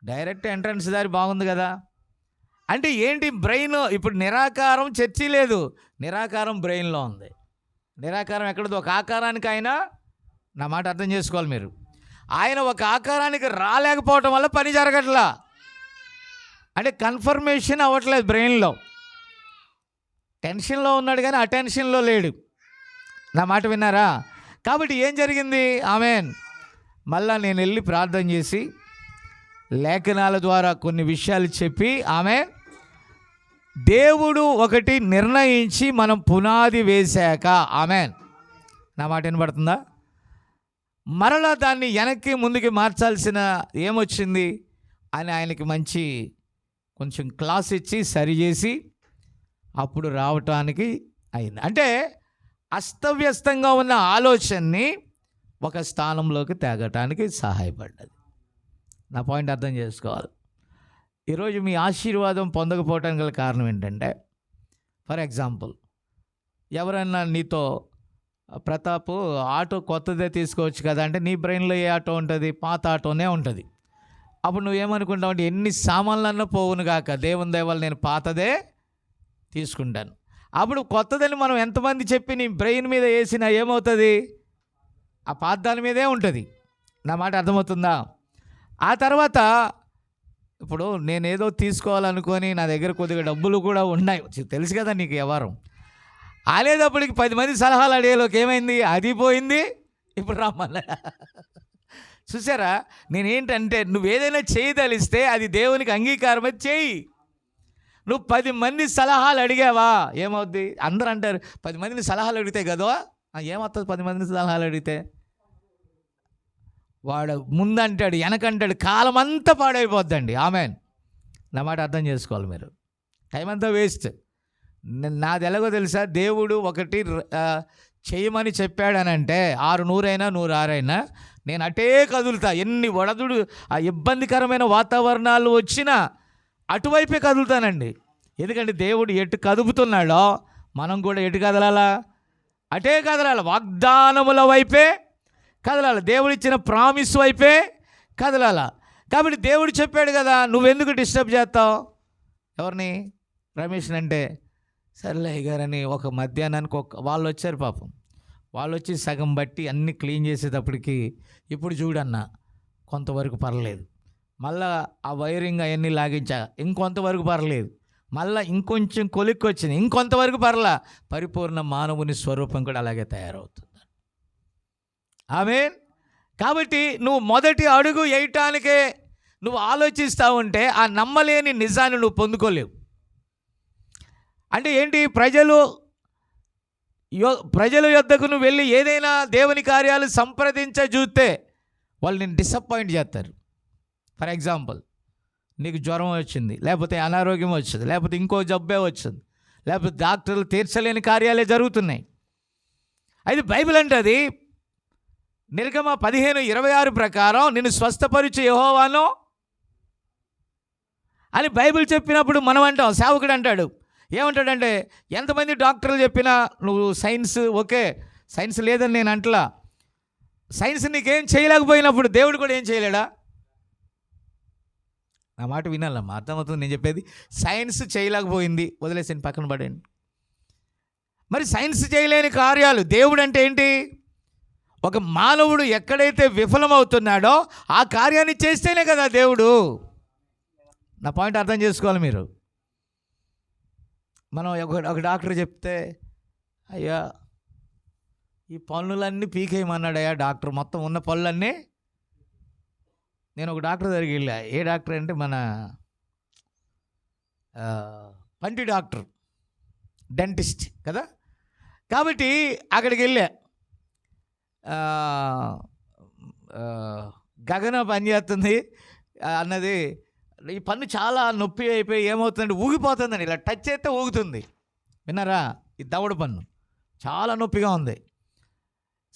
డైరెక్ట్ ఎంట్రన్స్ దారి బాగుంది కదా. అంటే ఏంటి, బ్రెయిన్ ఇప్పుడు నిరాకారం చర్చి లేదు, నిరాకారం బ్రెయిన్లో ఉంది. నిరాకారం ఎక్కడదో ఒక ఆకారానికి ఆయన, నా మాట అర్థం చేసుకోవాలి మీరు, ఆయన ఒక ఆకారానికి రాలేకపోవటం వల్ల పని జరగట్లా, అంటే కన్ఫర్మేషన్ అవ్వట్లేదు బ్రెయిన్లో. టెన్షన్లో ఉన్నాడు కానీ అటెన్షన్లో లేడు. నా మాట విన్నారా? కాబట్టి ఏం జరిగింది? ఆమేన్. మళ్ళా నేను వెళ్ళి ప్రార్థన చేసి లేఖనాల ద్వారా కొన్ని విషయాలు చెప్పి, ఆమేన్, దేవుడు ఒకటి నిర్ణయించి మనం పునాది వేశాక, ఆమేన్, నా మాట వినబడుతుందా, మరలా దాన్ని వెనక్కి ముందుకి మార్చాల్సిన ఏమొచ్చింది అని ఆయనకి మంచి కొంచెం క్లాస్ ఇచ్చి సరిచేసి అప్పుడు రావటానికి అయింది. అంటే అస్తవ్యస్తంగా ఉన్న ఆలోచనని ఒక స్థానంలోకి తేగటానికి సహాయపడ్డది. నా పాయింట్ అర్థం చేసుకోవాలి. ఈరోజు మీ ఆశీర్వాదం పొందకపోవటానికి గల కారణం ఏంటంటే, ఫర్ ఎగ్జాంపుల్, ఎవరన్నా నీతో ప్రతాపు ఆటో కొత్తదే తీసుకోవచ్చు కదా అంటే, నీ బ్రెయిన్లో ఏ ఆటో ఉంటుంది? పాత ఆటోనే ఉంటుంది. అప్పుడు నువ్వేమనుకుంటావు అంటే, ఎన్ని సామాన్లన్నా పోవును గాక, దేవుని దయ వల్ల నేను పాతదే తీసుకుంటాను. అప్పుడు కొత్తదని మనం ఎంతమంది చెప్పి నీ బ్రెయిన్ మీద వేసినా ఏమవుతుంది? ఆ పాత దాని మీదే ఉంటుంది. నా మాట అర్థమవుతుందా? ఆ తర్వాత ఇప్పుడు నేనేదో తీసుకోవాలనుకొని నా దగ్గర కొద్దిగా డబ్బులు కూడా ఉన్నాయి, తెలుసు కదా నీకు వ్యవహారం. ఆలేటప్పటికి 10 మంది సలహాలు అడిగేలోకి ఏమైంది? అది పోయింది. ఇప్పుడు రమ్మన్నా. చూసారా? నేనేంటంటే, నువ్వేదైనా చేయదలిస్తే అది దేవునికి అంగీకారమే చేయి. నువ్వు 10 మంది సలహాలు అడిగావా ఏమవుద్ది? అందరూ అంటారు 10 మందిని సలహాలు అడిగితే కదా ఏమవుతుంది? 10 మందిని సలహాలు అడిగితే వాడు ముందంటాడు, వెనకంటాడు, కాలం అంతా పాడైపోద్దండి. ఆమెన్. నా మాట అర్థం చేసుకోవాలి మీరు. టైం అంతా వేస్ట్. నాది ఎలాగో తెలుసా? దేవుడు ఒకటి చేయమని చెప్పాడనంటే 6 100 106 నేను అటే కదులుతా. ఎన్ని వడదుడు ఆ ఇబ్బందికరమైన వాతావరణాలు వచ్చినా అటువైపే కదులుతానండి. ఎందుకంటే దేవుడు ఎటు కదుపుతున్నాడో మనం కూడా ఎటు కదలాలా? అటే కదలాలి. వాగ్దానముల వైపే కదలాలి. దేవుడిచ్చిన ప్రామిస్ వైపే కదలాల. కాబట్టి దేవుడు చెప్పాడు కదా, నువ్వెందుకు డిస్టర్బ్ చేస్తావు? ఎవరిని? రమేష్ని. అంటే సర్లే గారని ఒక మధ్యాహ్నానికి వాళ్ళు వచ్చారు పాపం. వాళ్ళు వచ్చి సగం బట్టి అన్నీ క్లీన్ చేసేటప్పటికి ఇప్పుడు చూడన్నా కొంతవరకు పర్లేదు. మళ్ళా ఆ వైరింగ్ అవన్నీ లాగించా, ఇంకొంతవరకు పర్లేదు. మళ్ళీ ఇంకొంచెం కొలిక్కి వచ్చింది, ఇంకొంతవరకు పర్లా. పరిపూర్ణ మానవుని స్వరూపం కూడా అలాగే తయారవుతుంది. ఆమేన్. కాబట్టి నువ్వు మొదటి అడుగు వేయటానికే నువ్వు ఆలోచిస్తూ ఉంటే ఆ నమ్మలేని నిజాన్ని నువ్వు పొందుకోలేవు. అంటే ఏంటి? ప్రజల యొద్దకు నువ్వు వెళ్ళి ఏదైనా దేవుని కార్యాలు సంప్రదించ చూస్తే వాళ్ళు నేను డిసప్పాయింట్ చేస్తారు. ఫర్ ఎగ్జాంపుల్, నీకు జ్వరం వచ్చింది, లేకపోతే అనారోగ్యం వచ్చింది, లేకపోతే ఇంకో జబ్బే వచ్చింది, లేకపోతే డాక్టర్లు తీర్చలేని కార్యాలే జరుగుతున్నాయి. అయితే బైబిల్ అంటది నిర్గమ 15:26 ప్రకారం నిన్ను స్వస్థపరిచే యెహోవాను అని బైబిల్ చెప్పినప్పుడు మనం అంటాం, సేవకుడు అంటాడు ఏమంటాడంటే, ఎంతమంది డాక్టర్లు చెప్పినా నువ్వు సైన్స్ ఓకే, సైన్స్ లేదని నేను అంటలా. సైన్స్ నీకేం చేయలేకపోయినప్పుడు దేవుడు కూడా ఏం చేయలేడా? నా మాట వినాలమ్మా, అర్థమవుతుంది నేను చెప్పేది. సైన్స్ చేయలేకపోయింది, వదిలేసాను, పక్కన పడండి. మరి సైన్స్ చేయలేని కార్యాలు దేవుడు అంటే ఏంటి? ఒక మానవుడు ఎక్కడైతే విఫలమవుతున్నాడో ఆ కార్యాన్ని చేస్తేనే కదా దేవుడు. నా పాయింట్ అర్థం చేసుకోవాలి మీరు. మనం ఒక డాక్టర్ చెప్తే, అయ్యా ఈ పనులన్నీ పీకేయమన్నాడయ్యా డాక్టర్, మొత్తం ఉన్న పనులన్నీ. నేను ఒక డాక్టర్ దగ్గరికి వెళ్ళా. ఏ డాక్టర్ అంటే మన పంటి డాక్టర్, డెంటిస్ట్ కదా. కాబట్టి అక్కడికి వెళ్ళా. గగన పని చేస్తుంది అన్నది, ఈ పన్ను చాలా నొప్పి అయిపోయి ఏమవుతుందంటే ఊగిపోతుందండి, ఇలా టచ్ చేస్తే ఊగుతుంది. విన్నారా? ఈ దవడ పన్ను చాలా నొప్పిగా ఉంది.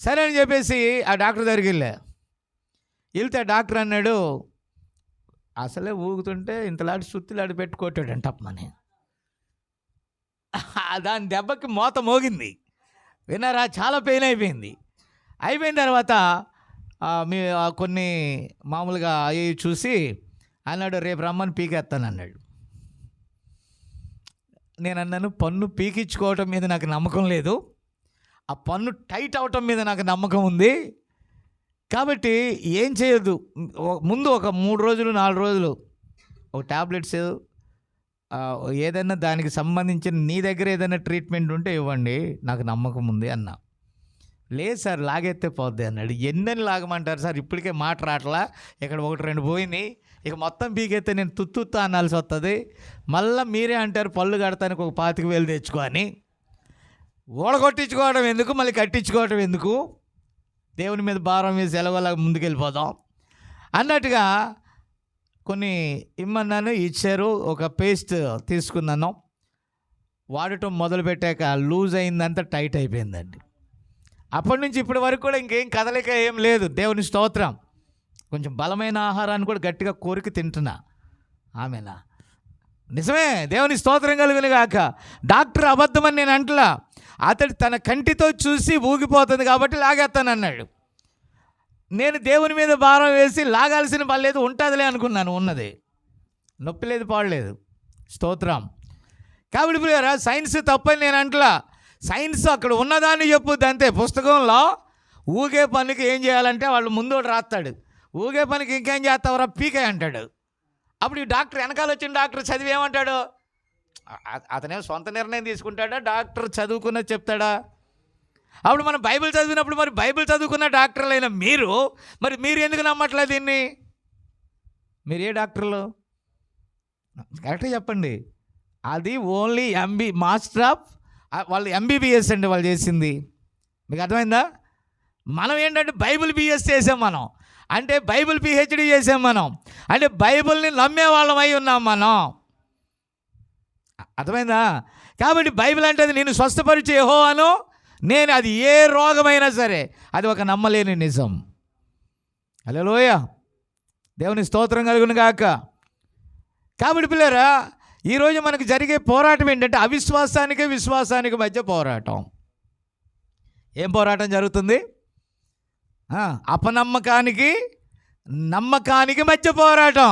సరే అని చెప్పేసి ఆ డాక్టర్ దగ్గరికి వెళ్తే డాక్టర్ అన్నాడు, అసలే ఊగుతుంటే ఇంతలాంటి సుత్తిలాడి పెట్టుకోటాడంట అప్పమని. దాని దెబ్బకి మోత మోగింది. విన్నారా? చాలా పెయిన్ అయిపోయింది. అయిపోయిన తర్వాత కొన్ని మామూలుగా అవి చూసి అన్నాడు, రేపు రమ్మని పీకేస్తాను అన్నాడు. నేను అన్నాను, పన్ను పీకించుకోవటం మీద నాకు నమ్మకం లేదు, ఆ పన్ను టైట్ అవటం మీద నాకు నమ్మకం ఉంది. కాబట్టి ఏం చేయొద్దు, ముందు ఒక 3 రోజులు 4 రోజులు ఒక టాబ్లెట్స్ ఏదైనా దానికి సంబంధించిన నీ దగ్గర ఏదైనా ట్రీట్మెంట్ ఉంటే ఇవ్వండి, నాకు నమ్మకం ఉంది అన్నా. లేదు సార్ లాగెత్తే పోద్ది అన్నాడు. ఎన్నని లాగమంటారు సార్, ఇప్పటికే మాట రాట్లా, ఇక్కడ 1-2 పోయినాయి, ఇక మొత్తం పీకెత్తే నేను తుత్తుత్తా అనాల్సి వస్తుంది, మళ్ళీ మీరే అంటారు పళ్ళు కడతానికి ఒక 25,000 తెచ్చుకో అని. ఓడగొట్టించుకోవడం ఎందుకు, మళ్ళీ కట్టించుకోవడం ఎందుకు, దేవుని మీద భారం వేసి ఎలవలా ముందుకెళ్ళిపోదాం అన్నట్టుగా కొన్ని ఇమ్మన్నాను, ఇచ్చారు. ఒక పేస్ట్ తీసుకున్నాను, వాడటం మొదలుపెట్టాక లూజ్ అయిందంతా టైట్ అయిపోయిందండి. అప్పటి నుంచి ఇప్పటి వరకు కూడా ఇంకేం కదలిక ఏం లేదు. దేవుని స్తోత్రం. కొంచెం బలమైన ఆహారాన్ని కూడా గట్టిగా కోరిక తింటున్నా. ఆమెనా నిజమే, దేవుని స్తోత్రం కలుగును గాక. డాక్టర్ అబద్ధమని నేను అంటలా, అతడు తన కంటితో చూసి ఊగిపోతుంది కాబట్టి లాగేస్తానన్నాడు. నేను దేవుని మీద భారం వేసి లాగాల్సిన పని లేదు, ఉంటుందిలే అనుకున్నాను. ఉన్నది, నొప్పి లేదు, పాడలేదు. స్తోత్రం. కాబట్టి ఇప్పుడు సైన్స్ తప్పని నేను అంటలా, సైన్స్ అక్కడ ఉన్నదాన్ని చెప్పుద్ది అంతే. పుస్తకంలో ఊగే పనికి ఏం చేయాలంటే వాళ్ళు ముందు రాస్తాడు, ఊగే పనికి ఇంకేం చేస్తావురా పీకే అంటాడు. అప్పుడు ఈ డాక్టర్ వెనకాల వచ్చిన డాక్టర్ చదివి ఏమంటాడు, అతనే సొంత నిర్ణయం తీసుకుంటాడా, డాక్టర్ చదువుకున్నది చెప్తాడా? అప్పుడు మనం బైబిల్ చదివినప్పుడు మరి బైబిల్ చదువుకున్న డాక్టర్లైన మీరు ఎందుకు నమ్మట్లేదు దీన్ని? మీరు ఏ డాక్టర్లు కరెక్ట్గా చెప్పండి. అది ఓన్లీ మాస్టర్ ఆఫ్ వాళ్ళు ఎంబీబీఎస్ అండి వాళ్ళు చేసింది. మీకు అర్థమైందా? మనం ఏంటంటే బైబిల్ బిఎస్ చేసాం మనం, అంటే బైబిల్ పిహెచ్డి చేసాం మనం, అంటే బైబిల్ని నమ్మే వాళ్ళం అయి ఉన్నాం మనం. అర్థమైందా? కాబట్టి బైబిల్ అంటే అది నేను స్వస్థపరిచే యెహోవాను నేను, అది ఏ రోగమైనా సరే అది ఒక నమ్మలేని నిజం. హల్లెలూయా, దేవుని స్తోత్రం కలుగును గాక. కాబట్టి పిల్లరా, ఈరోజు మనకు జరిగే పోరాటం ఏంటంటే అవిశ్వాసానికి విశ్వాసానికి మధ్య పోరాటం. ఏం పోరాటం జరుగుతుంది? అపనమ్మకానికి నమ్మకానికి మధ్య పోరాటం.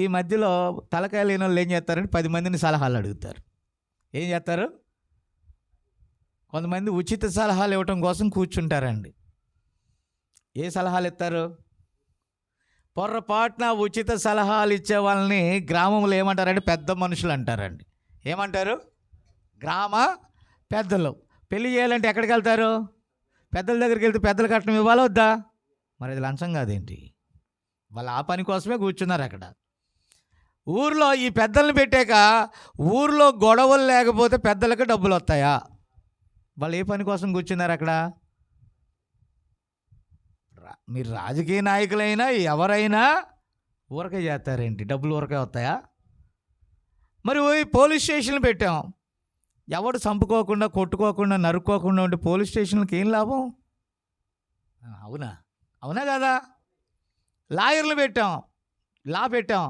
ఈ మధ్యలో తలకాయ లేని వాళ్ళు ఏం చేస్తారంటే 10 మందిని సలహాలు అడుగుతారు. ఏం చేస్తారు? కొంతమంది ఉచిత సలహాలు ఇవ్వటం కోసం కూర్చుంటారండి. ఏ సలహాలు ఇస్తారు? పొర్రపాటున ఉచిత సలహాలు ఇచ్చే వాళ్ళని గ్రామంలో ఏమంటారంటే పెద్ద మనుషులు అంటారండి. ఏమంటారు? గ్రామ పెద్దలు. పెళ్లి చేయాలంటే ఎక్కడికి వెళ్తారు? పెద్దల దగ్గరికి వెళ్తే పెద్దల కట్నం ఇవ్వాలా వద్దా? మరి అది లంచం కాదేంటి? వాళ్ళు ఆ పని కోసమే కూర్చున్నారు అక్కడ. ఊర్లో ఈ పెద్దల్ని పెట్టాక ఊర్లో గొడవలు లేకపోతే పెద్దలకు డబ్బులు వస్తాయా? వాళ్ళు ఏ పని కోసం కూర్చున్నారు అక్కడ? మీరు రాజకీయ నాయకులైనా ఎవరైనా ఊరకే చేస్తారేంటి? డబ్బులు ఊరకే వస్తాయా? మరి పోలీస్ స్టేషన్లు పెట్టాం, ఎవడు చంపుకోకుండా కొట్టుకోకుండా నరుక్కోకుండా ఉంటే పోలీస్ స్టేషన్లకు ఏం లాభం? అవునా కదా? లాయర్లు పెట్టాం, పెట్టాం,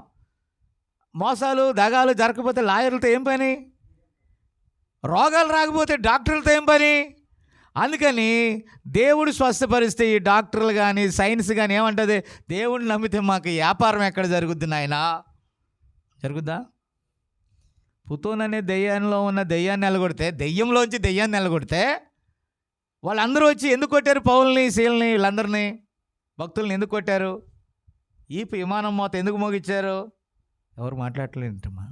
మోసాలు దగాలు జరగకపోతే లాయర్లతో ఏం పని? రోగాలు రాకపోతే డాక్టర్లతో ఏం పని? అందుకని దేవుడు స్వస్థపరిస్తే ఈ డాక్టర్లు కానీ సైన్స్ కానీ ఏమంటుంది? దేవుడిని నమ్మితే మాకు వ్యాపారం ఎక్కడ జరుగుద్ది నాయనా? జరుగుద్దా? పుతోన్ అనే దెయ్యంలో ఉన్న దెయ్యాన్ని నిలగొడితే, దెయ్యంలోంచి దెయ్యాన్ని నిలగొడితే వాళ్ళందరూ వచ్చి ఎందుకు కొట్టారు? పౌల్ని శీల్ని వీళ్ళందరినీ భక్తుల్ని ఎందుకు కొట్టారు? ఈ విమానం మోత ఎందుకు మోగించారు? ఎవరు మాట్లాడలేదమ్మా.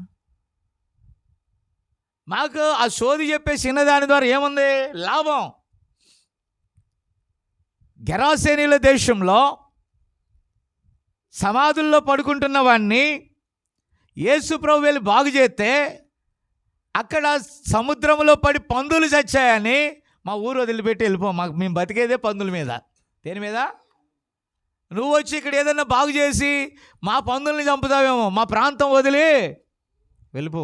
మాకు ఆ సోది చెప్పే చిన్నదాని ద్వారా ఏముంది లాభం? గెరాసేనీల దేశంలో సమాధుల్లో పడుకుంటున్న వాడిని యేసు ప్రభు వెళ్ళి బాగు చేస్తే అక్కడ సముద్రంలో పడి పందులు చచ్చాయని మా ఊరు వదిలిపెట్టి మాకు మేము బతికేదే పందుల మీద. దేని మీద? నువ్వు వచ్చి ఇక్కడ ఏదన్నా బాగు చేసి మా పందుల్ని చంపుతావేమో, మా ప్రాంతం వదిలి వెళ్ళిపో.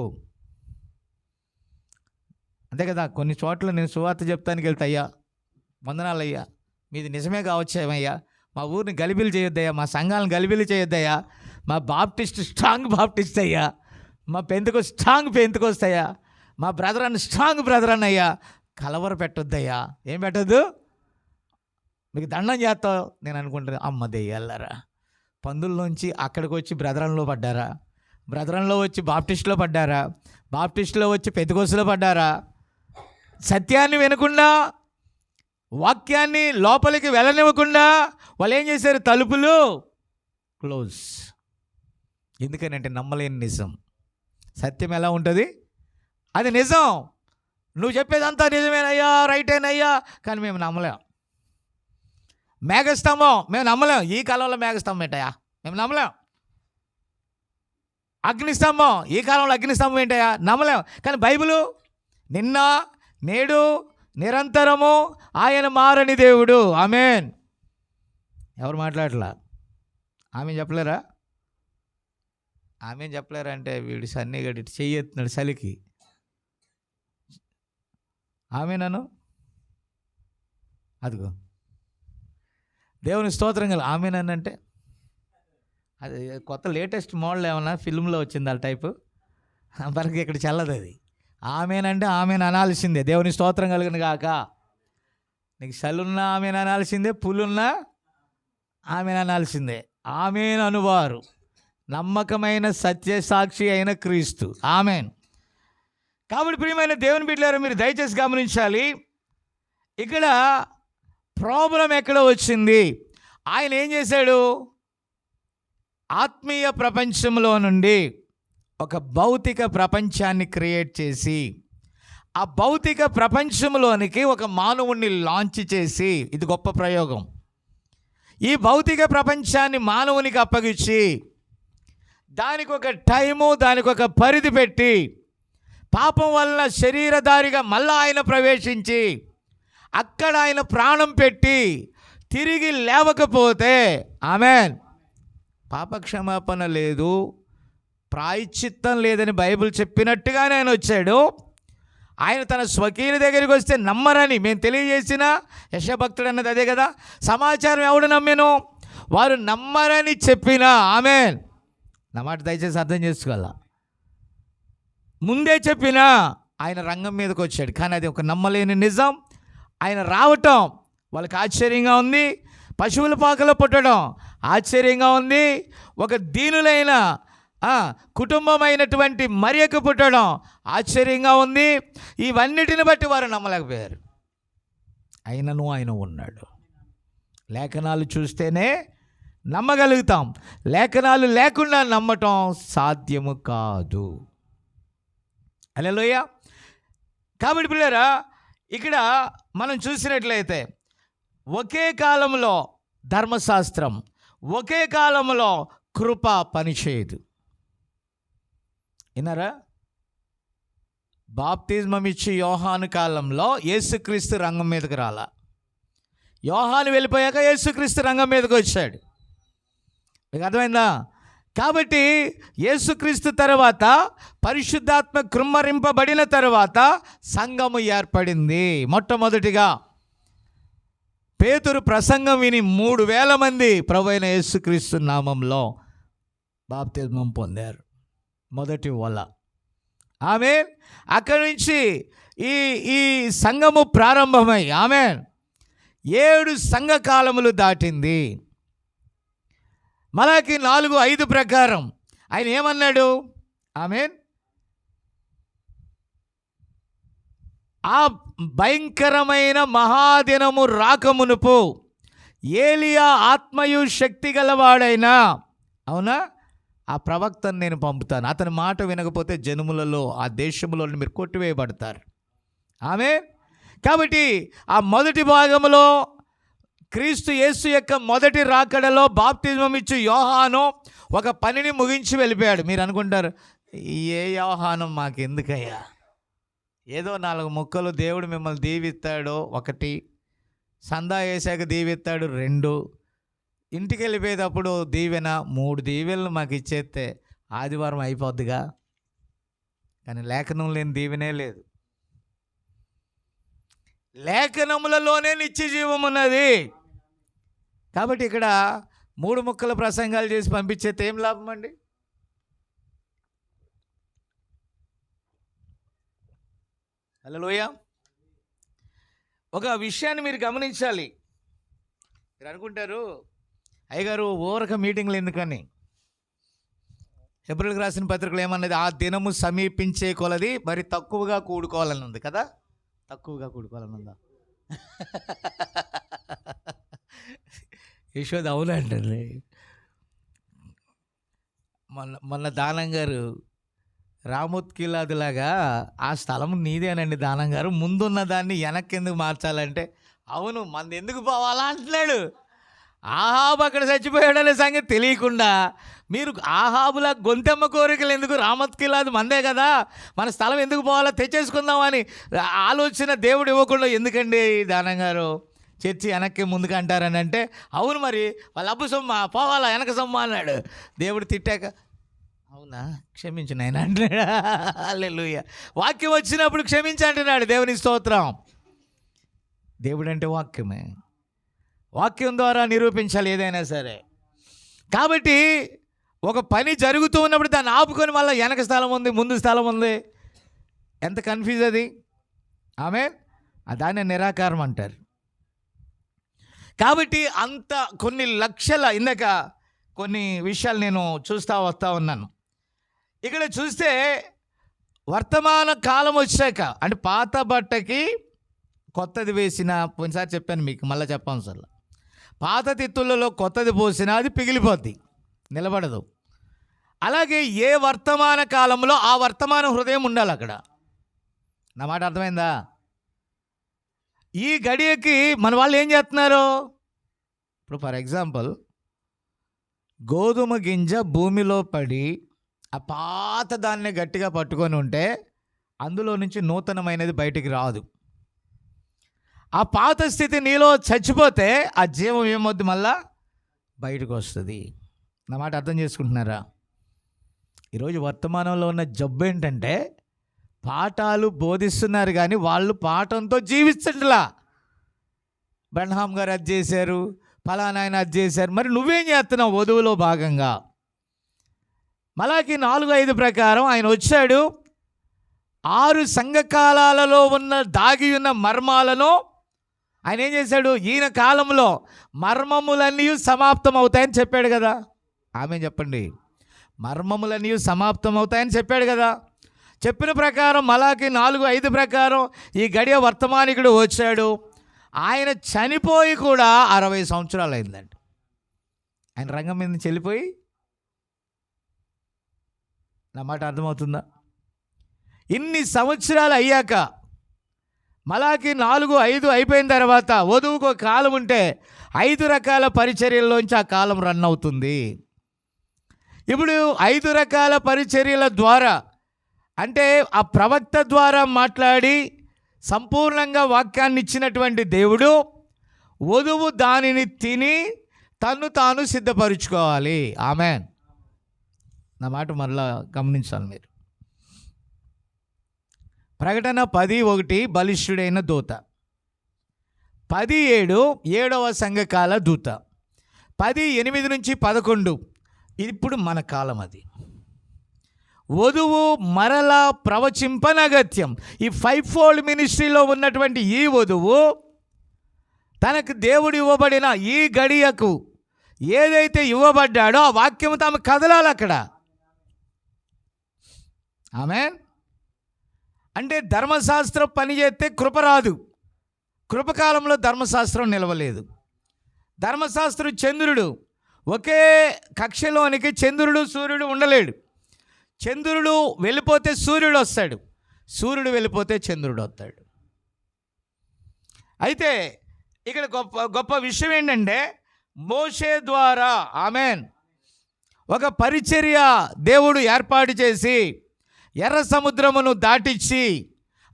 అంతే కదా. కొన్ని చోట్ల నేను సువార్త చెప్తానికి వెళ్తా, అయ్యా వందనాలయ్యా, మీది నిజమే కావచ్చేమయ్యా, మా ఊరిని గలిబిలు చేయొద్దయ్యా, మా సంఘాలను గలిబిలు చేయొద్దయ్యా, మా బాప్టిస్ట్ స్ట్రాంగ్ బాప్టిస్ట్ అయ్యా, మా పెంతుకో స్ట్రాంగ్ పెంతుకొస్తాయా, మా బ్రదర్ అన్న స్ట్రాంగ్ బ్రదర్ అన్నయ్యా, కలవర పెట్టొద్దయ్యా. ఏం పెట్టద్దు? మీకు దండం చేస్తావు. నేను అనుకుంటాను, అమ్మ దెయ్యాలరా, పందుల్లోంచి అక్కడికి వచ్చి బ్రదరంలో పడ్డారా, బ్రదరంలో వచ్చి బాప్టిస్ట్లో పడ్డారా, బాప్టిస్ట్లో వచ్చి పెంతుకోసులో పడ్డారా, సత్యాన్ని వినకుండా, వాక్యాన్ని లోపలికి వెళ్ళనివ్వకుండా వాళ్ళు ఏం చేశారు? తలుపులు క్లోజ్. ఎందుకనంటే నమ్మలేని నిజం. సత్యం ఎలా ఉంటుంది? అది నిజం, నువ్వు చెప్పేదంతా నిజమేనయ్యా, రైటేనయ్యా, కానీ మేము నమ్మలేం. మేఘస్తంభం మేము నమ్మలేం. ఈ కాలంలో మేఘస్తంభం ఏంటయ్యా, మేము నమ్మలేం. అగ్నిస్తంభం, ఈ కాలంలో అగ్నిస్తంభం ఏంటయ్యా, నమ్మలేం. కానీ బైబిలు నిన్న నేడు నిరంతరము ఆయన మారని దేవుడు. ఆమేన్. ఎవరు మాట్లాడలా? ఆమె చెప్పలేరా? ఆమె చెప్పలేరా అంటే వీడు సన్నీ గడి చెయ్యెత్తున్నాడు చలికి. ఆమె నన్ను అదిగో దేవుని స్తోత్రం కల ఆమె నన్ను అంటే అది కొత్త లేటెస్ట్ మోడల్ ఏమన్నా ఫిల్మ్లో వచ్చింది ఆ టైపు. మనకి ఇక్కడ చల్లదు అది. ఆమెనంటే ఆమెను అనాల్సిందే. దేవుని స్తోత్రం కలిగిన గాక. నీకు చలున్నా ఆమెను అనాల్సిందే, పులున్నా ఆమెను అనాల్సిందే. ఆమెను అనువారు నమ్మకమైన సత్యసాక్షి అయిన క్రీస్తు. ఆమెన్. కాబట్టి ప్రియమైన దేవుని బిడ్డలారా, మీరు దయచేసి గమనించాలి. ఇక్కడ ప్రాబ్లం ఎక్కడ వచ్చింది? ఆయన ఏం చేశాడు? ఆత్మీయ ప్రపంచంలో నుండి ఒక భౌతిక ప్రపంచాన్ని క్రియేట్ చేసి ఆ భౌతిక ప్రపంచంలోనికి ఒక మానవుణ్ణి లాంచ్ చేసి, ఇది గొప్ప ప్రయోగం. ఈ భౌతిక ప్రపంచాన్ని మానవునికి అప్పగించి దానికి ఒక టైము, దానికి ఒక పరిధి పెట్టి పాపం వలన శరీరధారిగా మళ్ళా ఆయన ప్రవేశించి అక్కడ ఆయన ప్రాణం పెట్టి తిరిగి లేవకపోతే ఆమేన్ పాపక్షమాపణ లేదు, ప్రాయశ్చిత్తం లేదని బైబిల్ చెప్పినట్టుగానే ఆయన వచ్చాడు. ఆయన తన స్వకీయుల దగ్గరికి వస్తే నమ్మరని మేము తెలియజేసిన యశభక్తుడు అన్నది అదే కదా. సమాచారం ఎవడు నమ్మెను? వారు నమ్మరని చెప్పినా. ఆమేన్. నా మాట దయచేసి అర్థం చేసుకోవాలా. ముందే చెప్పినా ఆయన రంగం మీదకి వచ్చాడు. కానీ అది ఒక నమ్మలేని నిజం. ఆయన రావటం వాళ్ళకి ఆశ్చర్యంగా ఉంది. పశువుల పాకలో పుట్టడం ఆశ్చర్యంగా ఉంది. ఒక దీనులైన కుటుంబమైనటువంటి మరియకు పుట్టడం ఆశ్చర్యంగా ఉంది. ఇవన్నిటిని బట్టి వారు నమ్మలేకపోయారు. అయినను ఆయన ఉన్నాడు. లేఖనాలు చూస్తేనే నమ్మగలుగుతాం, లేఖనాలు లేకుండా నమ్మటం సాధ్యము కాదు. హల్లెలూయా. కాబట్టి పిల్లరా, ఇక్కడ మనం చూసినట్లయితే ఒకే కాలంలో ధర్మశాస్త్రం, ఒకే కాలంలో కృప పనిచేయదు. విన్నారా? బాప్తిజమం ఇచ్చి యోహాను కాలంలో యేసుక్రీస్తు రంగం మీదకి రాలా. యోహాను వెళ్ళిపోయాక యేసుక్రీస్తు రంగం మీదకి వచ్చాడు. మీకు అర్థమైందా? కాబట్టి యేసుక్రీస్తు తర్వాత పరిశుద్ధాత్మ కృమ్మరింపబడిన తర్వాత సంఘము ఏర్పడింది. మొట్టమొదటిగా పేతురు ప్రసంగం విని 3,000 మంది ప్రభువైన యేసుక్రీస్తు నామంలో బాప్తిజమం పొందారు. మొదటి వల. ఆమేన్. అక్కడి నుంచి ఈ సంఘము ప్రారంభమై ఆమేన్ 7 సంఘకాలములు దాటింది. మలాకి 4:5 ప్రకారం ఆయన ఏమన్నాడు? ఆమేన్. ఆ భయంకరమైన మహాదినము రాకమునుపు ఏలియా ఆత్మయు శక్తి గలవాడైనా, అవునా, ఆ ప్రవక్తను నేను పంపుతాను. అతని మాట వినకపోతే జనములలో ఆ దేశంలో మీరు కొట్టివేయబడతారు. ఆమేన్. కాబట్టి ఆ మొదటి భాగంలో క్రీస్తు యేసు యొక్క మొదటి రాకడలో బాప్తిజమం ఇచ్చి యోహాను ఒక పనిని ముగించి వెళ్ళిపోయాడు. మీరు అనుకుంటారు, ఏ యోహాను మాకెందుకయ్యా, ఏదో 4 ముక్కలు దేవుడు మిమ్మల్ని దీవిస్తాడు, 1 సందా వేసాక దీవిస్తాడు, 2 ఇంటికి వెళ్ళిపోయేటప్పుడు దీవెన, 3 దీవెనలు మాకు ఇచ్చేస్తే ఆదివారం అయిపోద్దిగా. కానీ లేఖనం లేని దీవెనే లేదు. లేఖనములలోనే నిత్య జీవం ఉన్నది. కాబట్టి ఇక్కడ 3 ముక్కల ప్రసంగాలు చేసి పంపించేస్తే ఏం లాభం అండి? హల్లెలూయా. ఒక విషయాన్ని మీరు గమనించాలి. మీరు అనుకుంటారు, అయ్యగారు ఊరక మీటింగ్లు ఎందుకని. హెబ్రీయులకు రాసిన పత్రికలు ఏమన్నది? ఆ దినము సమీపించే కొలది మరి తక్కువగా కూడుకోవాలని ఉంది కదా. తక్కువగా కూడుకోవాలని ఉందా? యశోద అవునంటండి. మొన్న మొన్న దానం గారు రామోత్కిలాదిలాగా ఆ స్థలం నీదేనండి దానం గారు, ముందున్న దాన్ని వెనక్కి ఎందుకు మార్చాలంటే, అవును మంది ఎందుకు పోవాలా అంటున్నాడు. ఆహాబు అక్కడ చచ్చిపోయాడనే సంగతి తెలియకుండా మీరు ఆహాబులా గొంతెమ్మ కోరికలు ఎందుకు, రామత్కిలాది మందే కదా, మన స్థలం ఎందుకు పోవాలా, తెచ్చేసుకుందామని ఆలోచన దేవుడు ఇవ్వకుండా ఎందుకండి దానం గారు చర్చి వెనక్కి ముందుకు అంటారని అంటే, అవును మరి వాళ్ళ అబ్బు సొమ్మ పోవాలా వెనక సొమ్మ అన్నాడు. దేవుడు తిట్టాక అవునా క్షమించు నాయన అంటున్నాడు. హల్లెలూయా. వాక్యం వచ్చినప్పుడు క్షమించి అంటున్నాడు. దేవుని స్తోత్రం. దేవుడు అంటే వాక్యమే, వాక్యం ద్వారా నిరూపించాలి ఏదైనా సరే. కాబట్టి ఒక పని జరుగుతూ ఉన్నప్పుడు దాన్ని ఆపుకొని మళ్ళీ వెనక స్థలం ఉంది ముందు స్థలం ఉంది, ఎంత కన్ఫ్యూజ్ అది. ఆమెన్. దాన్ని నిరాకారం అంటారు. కాబట్టి అంత కొన్ని లక్షల, ఇందాక కొన్ని విషయాలు నేను వస్తూ ఉన్నాను. ఇక్కడ చూస్తే వర్తమాన కాలం వచ్చాక, అంటే పాత బట్టకి కొత్తది వేసిన, కొన్నిసారి చెప్పాను మీకు, మళ్ళీ చెప్పాను సార్, పాత తిత్తులలో కొత్తది పోసినా అది పిగిలిపోద్ది, నిలబడదు. అలాగే ఏ వర్తమాన కాలంలో ఆ వర్తమాన హృదయం ఉండాలి అక్కడ. నా మాట అర్థమైందా? ఈ గడియకి మన వాళ్ళు ఏం చేస్తున్నారు? ఇప్పుడు ఫర్ ఎగ్జాంపుల్ గోధుమ గింజ భూమిలో పడి ఆ పాత దాన్ని గట్టిగా పట్టుకొని ఉంటే అందులో నుంచి నూతనమైనది బయటికి రాదు. ఆ పాత స్థితి నీలో చచ్చిపోతే ఆ జీవం ఏమవుద్ది, మళ్ళా బయటకు వస్తుంది. నా మాట అర్థం చేసుకుంటున్నారా? ఈరోజు వర్తమానంలో ఉన్న జబ్బు ఏంటంటే, పాఠాలు బోధిస్తున్నారు కానీ వాళ్ళు పాఠంతో జీవించట్లా. బ్రహ్మాం గారు అది చేశారు, ఫలానా ఆయన అది చేశారు, మరి నువ్వేం చేస్తున్నావు వధువులో భాగంగా? మలాకి 4:5 ప్రకారం ఆయన వచ్చాడు, 6 సంఘకాలాలలో ఉన్న దాగి ఉన్న మర్మాలను ఆయన ఏం చేశాడు? ఈయన కాలంలో మర్మములన్నీ సమాప్తం అవుతాయని చెప్పాడు కదా. ఆమె చెప్పండి. మర్మములన్నీ సమాప్తం అవుతాయని చెప్పాడు కదా. చెప్పిన ప్రకారం మలాకి 4:5 ప్రకారం ఈ గడియ వర్తమానికుడు వచ్చాడు. ఆయన చనిపోయి కూడా 60 సంవత్సరాలు అయిందండి. ఆయన రంగం మీద నుంచి వెళ్ళిపోయి. నా మాట అర్థమవుతుందా? ఇన్ని సంవత్సరాలు అయ్యాక మలాకి 4:5 అయిపోయిన తర్వాత వధువుకు ఒక కాలం ఉంటే 5 రకాల పరిచర్యల్లోంచి ఆ కాలం రన్ అవుతుంది. ఇప్పుడు 5 రకాల పరిచర్యల ద్వారా, అంటే ఆ ప్రవక్త ద్వారా మాట్లాడి సంపూర్ణంగా వాక్యాన్ని ఇచ్చినటువంటి దేవుడు, వధువు దానిని తిని తన్ను తాను సిద్ధపరుచుకోవాలి. ఆమెన్. నా మాట మరలా గమనించాలి మీరు. ప్రకటన 10:1 బలిష్ఠుడైన దూత, 10:7 7వ సంఘకాల దూత, 10:8 నుంచి 11 ఇప్పుడు మన కాలం. అది వధువు మరలా ప్రవచింపనగత్యం. ఈ 5-fold మినిస్ట్రీలో ఉన్నటువంటి ఈ వధువు తనకు దేవుడు ఇవ్వబడిన ఈ గడియకు ఏదైతే ఇవ్వబడ్డాడో ఆ వాక్యం తాము కదలాలి అక్కడ. ఆమేన్. అంటే ధర్మశాస్త్రం పనిచేస్తే కృప రాదు. కృపకాలంలో ధర్మశాస్త్రం నిలవలేదు. ధర్మశాస్త్రం చంద్రుడు, ఒకే కక్షలోనికి చంద్రుడు సూర్యుడు ఉండలేడు. చంద్రుడు వెళ్ళిపోతే సూర్యుడు వస్తాడు, సూర్యుడు వెళ్ళిపోతే చంద్రుడు వస్తాడు. అయితే ఇక్కడ గొప్ప విషయం ఏంటంటే, మోషే ద్వారా ఆమెన్ ఒక పరిచర్య దేవుడు ఏర్పాటు చేసి ఎర్ర సముద్రమును దాటించి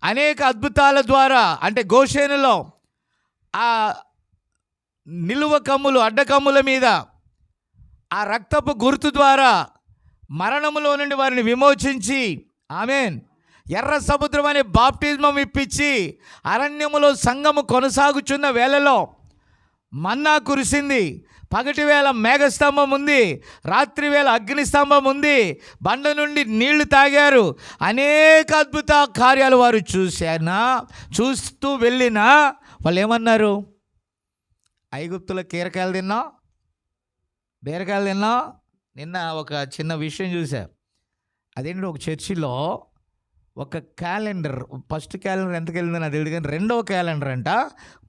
అనేక అద్భుతాల ద్వారా, అంటే గోషేనులో ఆ నిలువ కమ్ములు అడ్డకమ్ముల మీద ఆ రక్తపు గుర్తు ద్వారా మరణములో నుండి వారిని విమోచించి, ఆమెన్, ఎర్ర సముద్రం అనే బాప్టిజమం ఇప్పించి అరణ్యములో సంఘము కొనసాగుచున్న వేళలో మన్నా కురిసింది. పగటి వేళ మేఘస్తంభం ఉంది, రాత్రి వేళ అగ్నిస్తంభం ఉంది, బండ నుండి నీళ్లు తాగారు. అనేక అద్భుత కార్యాలు వారు చూస్తూ వెళ్ళినా వాళ్ళు ఏమన్నారు? ఐగుప్తుల కీరకాయలు తిన్నాం, బీరకాయలు తిన్నాం. నిన్న ఒక చిన్న విషయం చూసా. అదేంటి, ఒక చర్చిలో ఒక క్యాలెండర్, ఫస్ట్ క్యాలెండర్ ఎంతకి వెళ్ళిందో నాకు తెలియదు కానీ రెండవ క్యాలెండర్ అంట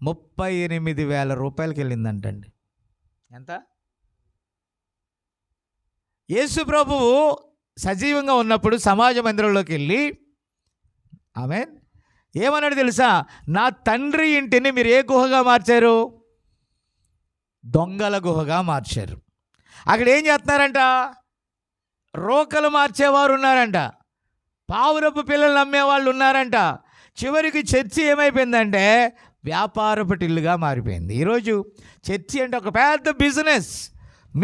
38,000 రూపాయలకి వెళ్ళిందంటండి. ఎంత? యేసు ప్రభువు సజీవంగా ఉన్నప్పుడు సమాజ మందిరంలోకి వెళ్ళి ఆమేన్ ఏమన్నాడు తెలుసా? నా తండ్రి ఇంటిని మీరు ఏ గుహగా మార్చారు? దొంగల గుహగా మార్చారు. అక్కడ ఏం చేస్తున్నారంట? రోకలు మార్చేవారు ఉన్నారంట, పావురపు పిల్లలు నమ్మేవాళ్ళు ఉన్నారంట. చివరికి చర్చి ఏమైపోయిందంటే వ్యాపారపు టిల్లుగా మారిపోయింది. ఈరోజు చర్చి అంటే ఒక పెద్ద బిజినెస్,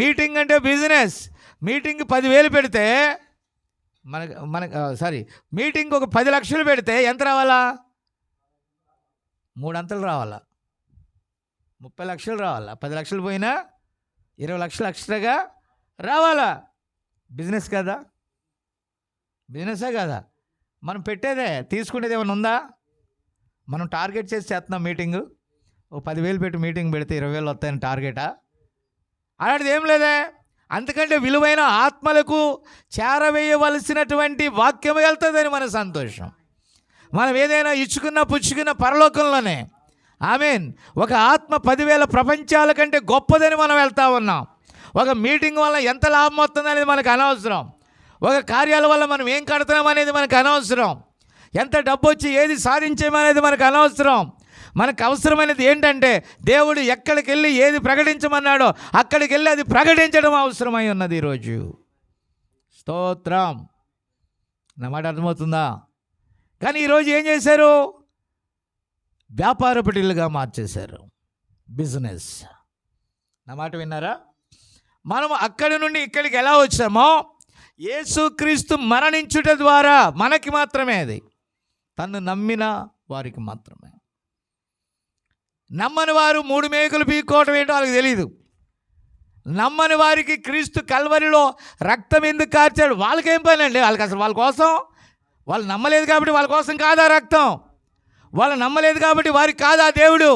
మీటింగ్ అంటే బిజినెస్. మీటింగ్ 10,000 పెడితే మీటింగ్ ఒక 10 లక్షలు పెడితే ఎంత రావాలా? 3 అంతలు రావాలా, 30 లక్షలు రావాలా. 10 లక్షలు పోయినా 20 లక్షలు ఎక్స్ట్రాగా రావాలా. బిజినెస్ కదా? బిజినెసే కదా? మనం పెట్టేదే, తీసుకునేది ఏమైనా ఉందా? మనం టార్గెట్ చేసి చేస్తున్నాం మీటింగు. ఓ 10,000 పెట్టి మీటింగ్ పెడితే 20,000 వస్తాయని టార్గెటా? అలాంటిది ఏం లేదే. అందుకంటే విలువైన ఆత్మలకు చేరవేయవలసినటువంటి వాక్యం వెళ్తుందని మన సంతోషం. మనం ఏదైనా ఇచ్చుకున్న పుచ్చుకున్న పరలోకంలోనే ఆమేన్. ఒక ఆత్మ 10,000 ప్రపంచాల కంటే గొప్పదని మనం వెళ్తా ఉన్నాం. ఒక మీటింగ్ వల్ల ఎంత లాభం వస్తుంది అనేది మనకు అనవసరం. ఒక కార్యాల వల్ల మనం ఏం కడుతున్నాం అనేది మనకు అనవసరం. ఎంత డబ్బు వచ్చి ఏది సాధించామనేది మనకు అనవసరం. మనకు అవసరమైనది ఏంటంటే దేవుడు ఎక్కడికి వెళ్ళి ఏది ప్రకటించమన్నాడో అక్కడికి వెళ్ళి అది ప్రకటించడం అవసరమై ఉన్నది ఈరోజు. స్తోత్రం. నా మాట అర్థమవుతుందా? కానీ ఈరోజు ఏం చేశారు? వ్యాపార పటిలుగా మార్చేశారు, బిజినెస్. నా మాట విన్నారా? మనం అక్కడి నుండి ఇక్కడికి ఎలా వచ్చామో యేసుక్రీస్తు మరణించుట ద్వారా మనకి మాత్రమే, అది తను నమ్మిన వారికి మాత్రమే. నమ్మని వారు 3 మేకులు పీక్కోవటం ఏంటో వాళ్ళకి తెలియదు. నమ్మని వారికి క్రీస్తు కల్వరిలో రక్తం ఎందుకు కార్చాడు వాళ్ళకేం పని అండి? వాళ్ళకి అసలు వాళ్ళ కోసం, వాళ్ళు నమ్మలేదు కాబట్టి వాళ్ళ కోసం కాదా రక్తం? వాళ్ళు నమ్మలేదు కాబట్టి వారికి కాదా దేవుడు?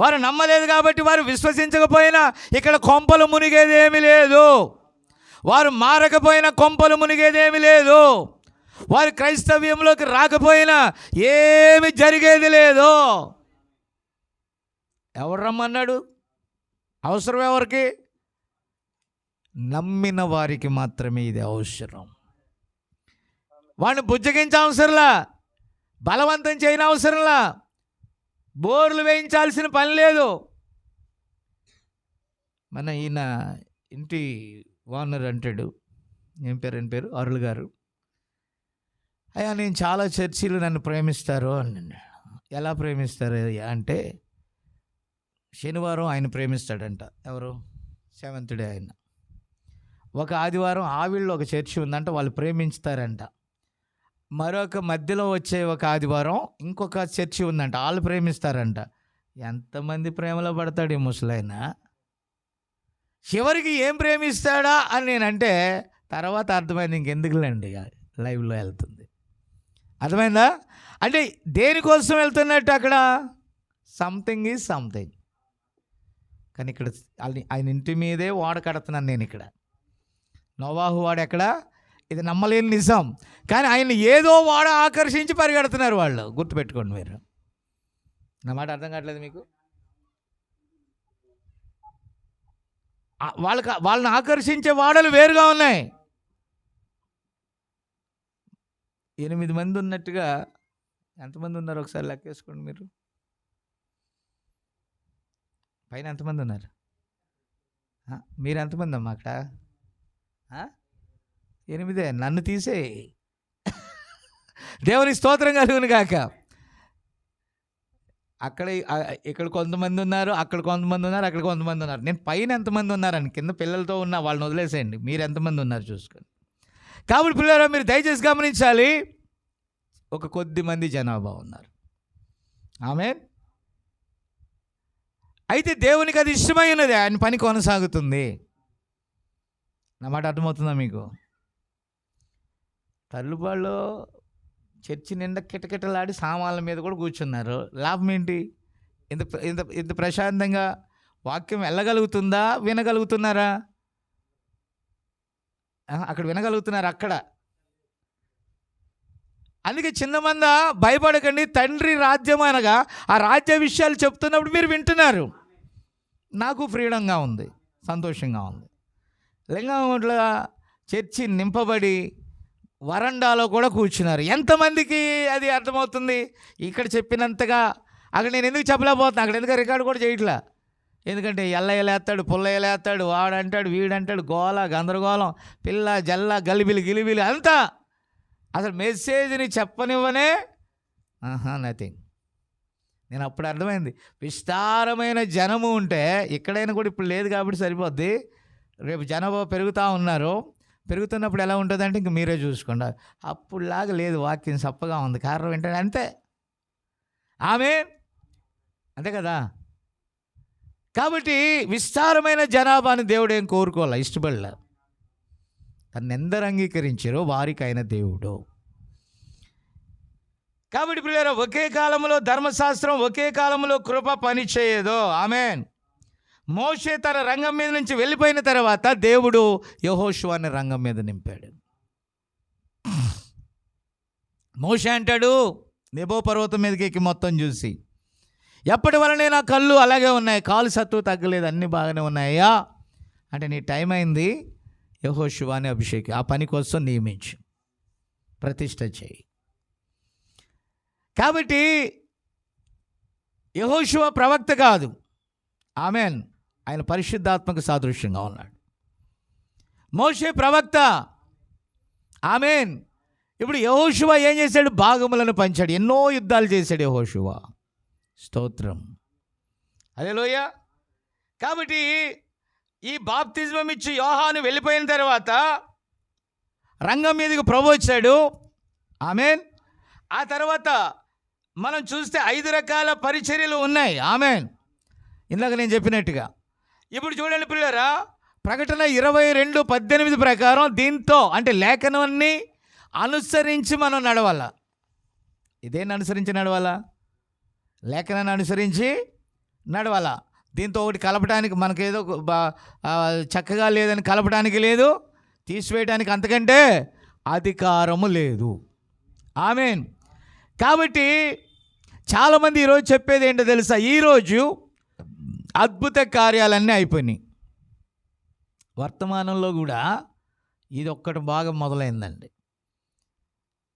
వారు నమ్మలేదు కాబట్టి వారు విశ్వసించకపోయినా ఇక్కడ కొంపలు మునిగేదేమీ లేదు. వారు మారకపోయినా కొంపలు మునిగేదేమీ లేదు. వారు క్రైస్తవ్యంలోకి రాకపోయినా ఏమి జరిగేది లేదు. ఎవరు రమ్మన్నాడు? అవసరం ఎవరికి? నమ్మిన వారికి మాత్రమే ఇది అవసరం. వాడిని బుజ్జగించే అవసరంలా, బలవంతం చేయని అవసరంలా, బోర్లు వేయించాల్సిన పని లేదు. మన ఈయన ఇంటి ఓనర్ అంటాడు, ఏం పేరు అరుళ్ గారు, అయ్యా నేను చాలా చర్చిలు నన్ను ప్రేమిస్తారు అని. ఎలా ప్రేమిస్తారు అంటే శనివారం ఆయన ప్రేమిస్తాడంట. ఎవరు? సెవెంత్ డే ఆయన. ఒక ఆదివారం ఆవిళ్ళలో ఒక చర్చి ఉందంట, వాళ్ళు ప్రేమించుతారంట. మరొక మధ్యలో వచ్చే ఒక ఆదివారం ఇంకొక చర్చి ఉందంట, వాళ్ళు ప్రేమిస్తారంట. ఎంతమంది ప్రేమలో పడతాడు ఈ ముసలాయన? చివరికి ఏం ప్రేమిస్తాడా అని నేనంటే తర్వాత అర్థమైంది, ఇంకెందుకులేండి లైవ్లో వెళ్తుంది. అర్థమైందా? అంటే దేనికోసం వెళ్తున్నట్టు అక్కడ? Something is something. కానీ ఇక్కడ ఆయన ఇంటి మీదే ఓడ కడుతున్నాను నేను. ఇక్కడ నోవాహు వాడు ఎక్కడ? ఇది నమ్మలేని నిజం. కానీ ఆయన ఏదో వాడ ఆకర్షించి పరిగెడుతున్నారు వాళ్ళు. గుర్తుపెట్టుకోండి మీరు. నా మాట అర్థం కావట్లేదు మీకు? వాళ్ళని ఆకర్షించే వాడలు వేరుగా ఉన్నాయి. 8 మంది ఉన్నట్టుగా ఎంతమంది ఉన్నారు ఒకసారి లెక్కేసుకోండి మీరు. పైన ఎంతమంది ఉన్నారు? మీరు ఎంతమంది అమ్మా అక్కడ? 8. నన్ను తీసే దేవుని స్తోత్రం కలుగును గాక. అక్కడ ఇక్కడ కొంతమంది ఉన్నారు, అక్కడ కొంతమంది ఉన్నారు, అక్కడ కొంతమంది ఉన్నారు. నేను పైన ఎంతమంది ఉన్నారని, కింద పిల్లలతో ఉన్న వాళ్ళని వదిలేసేయండి. మీరు ఎంతమంది ఉన్నారు చూసుకోండి. కాబట్టి పిల్లలు మీరు దయచేసి గమనించాలి, ఒక కొద్ది మంది జనాభా ఉన్నారు. ఆమేన్. అయితే దేవునికి అది ఇష్టమై ఉన్నది, ఆయన పని కొనసాగుతుంది. నా మాట అర్థమవుతుందా మీకు? తల్లుబాళ్ళు చర్చి నిండా కిటకిటలాడి సామాన్ల మీద కూడా కూర్చున్నారు. లాభం ఏంటి? ఇంత ఇంత ఇంత ప్రశాంతంగా వాక్యం వెళ్ళగలుగుతుందా? వినగలుగుతున్నారా? అక్కడ వినగలుగుతున్నారు. అక్కడ అందుకే చిన్నమంద భయపడకండి, తండ్రి రాజ్యం అనగా ఆ రాజ్య విషయాలు చెప్తున్నప్పుడు మీరు వింటున్నారు. నాకు ఫ్రీడంగా ఉంది, సంతోషంగా ఉంది. లింగంలో చర్చి నింపబడి వరండాలో కూడా కూర్చున్నారు. ఎంతమందికి అది అర్థమవుతుంది? ఇక్కడ చెప్పినంతగా అక్కడ నేను ఎందుకు చెప్పలేకపోతున్నాను, అక్కడ ఎందుకు రికార్డు కూడా చేయట్లా. ఎందుకంటే ఎల్లయ్యలేస్తాడు, పుల్లయ్యలేస్తాడు, వాడంటాడు, వీడంటాడు, గోల గందరగోళం, పిల్ల జల్ల గలిబిలి గిలిబిలి అంతా. అసలు మెసేజ్ని చెప్పనివ్వనే నథింగ్. నేను అప్పుడు అర్థమైంది, విస్తారమైన జనము ఉంటే ఎక్కడైనా కూడా ఇప్పుడు లేదు కాబట్టి సరిపోద్ది. రేపు జనాభా పెరుగుతూ ఉన్నారు. పెరుగుతున్నప్పుడు ఎలా ఉంటుందంటే ఇంక మీరే చూసుకోండి. అప్పుడులాగా లేదు, వాక్యం సప్పగా ఉంది, కారణం ఏంటంటే అంతే. అంతే కదా. కాబట్టి విస్తారమైన జనాభాని దేవుడు ఏం కోరుకోవాలా, ఇష్టపడలే. తన్నెందరు అంగీకరించారో వారికైన దేవుడు. కాబట్టి పిల్లలు, ఒకే కాలంలో ధర్మశాస్త్రం, ఒకే కాలంలో కృప పని చేయదు. ఆమేన్. మోషే తన రంగం మీద నుంచి వెళ్ళిపోయిన తర్వాత దేవుడు యెహోషువని రంగం మీద నింపాడు. మోషే అంటాడు నెబో పర్వతం మీదకి ఎక్కి మొత్తం చూసి, ఎప్పటి వలనే నా కళ్ళు అలాగే ఉన్నాయి, కాలు సత్తు తగ్గలేదు, అన్నీ బాగానే ఉన్నాయా అంటే, నీ టైం అయింది, యెహోషువని అభిషేకి ఆ పని కోసం నియమించు, ప్రతిష్ఠ చేయి. కాబట్టి యెహోషువ ప్రవక్త కాదు, ఆమేన్, ఆయన పరిశుద్ధాత్మకు సాదృశ్యంగా ఉన్నాడు. మోషే ప్రవక్త, ఆమేన్. ఇప్పుడు యెహోషువ ఏం చేశాడు? భాగములను పంచాడు. ఎన్నో యుద్ధాలు చేశాడు యెహోషువ. స్తోత్రం, హల్లెలూయా. కాబట్టి ఈ బాప్తిజం ఇచ్చి యోహాను వెళ్ళిపోయిన తర్వాత రంగం మీదకి ప్రభు వచ్చాడు. ఆమేన్. ఆ తర్వాత మనం చూస్తే 5 రకాల పరిచర్యలు ఉన్నాయి. ఆమేన్. ఇందాక నేను చెప్పినట్టుగా ఇప్పుడు చూడండి పిల్లరా, ప్రకటన 22:18 ప్రకారం దీంతో అంటే లేఖనాన్ని అనుసరించి మనం నడవాలా. ఇదేని అనుసరించి నడవాలా? లేఖనాన్ని అనుసరించి నడవాలా. దీంతో ఒకటి కలపడానికి మనకేదో చక్కగా లేదని కలపడానికి లేదు, తీసివేయడానికి అంతకంటే అధికారము లేదు. ఆమేన్. కాబట్టి చాలామంది ఈరోజు చెప్పేది ఏంటో తెలుసా? ఈరోజు అద్భుత కార్యాలన్నీ అయిపోయినాయి. వర్తమానంలో కూడా ఇది ఒక్కటి బాగా మొదలైందండి.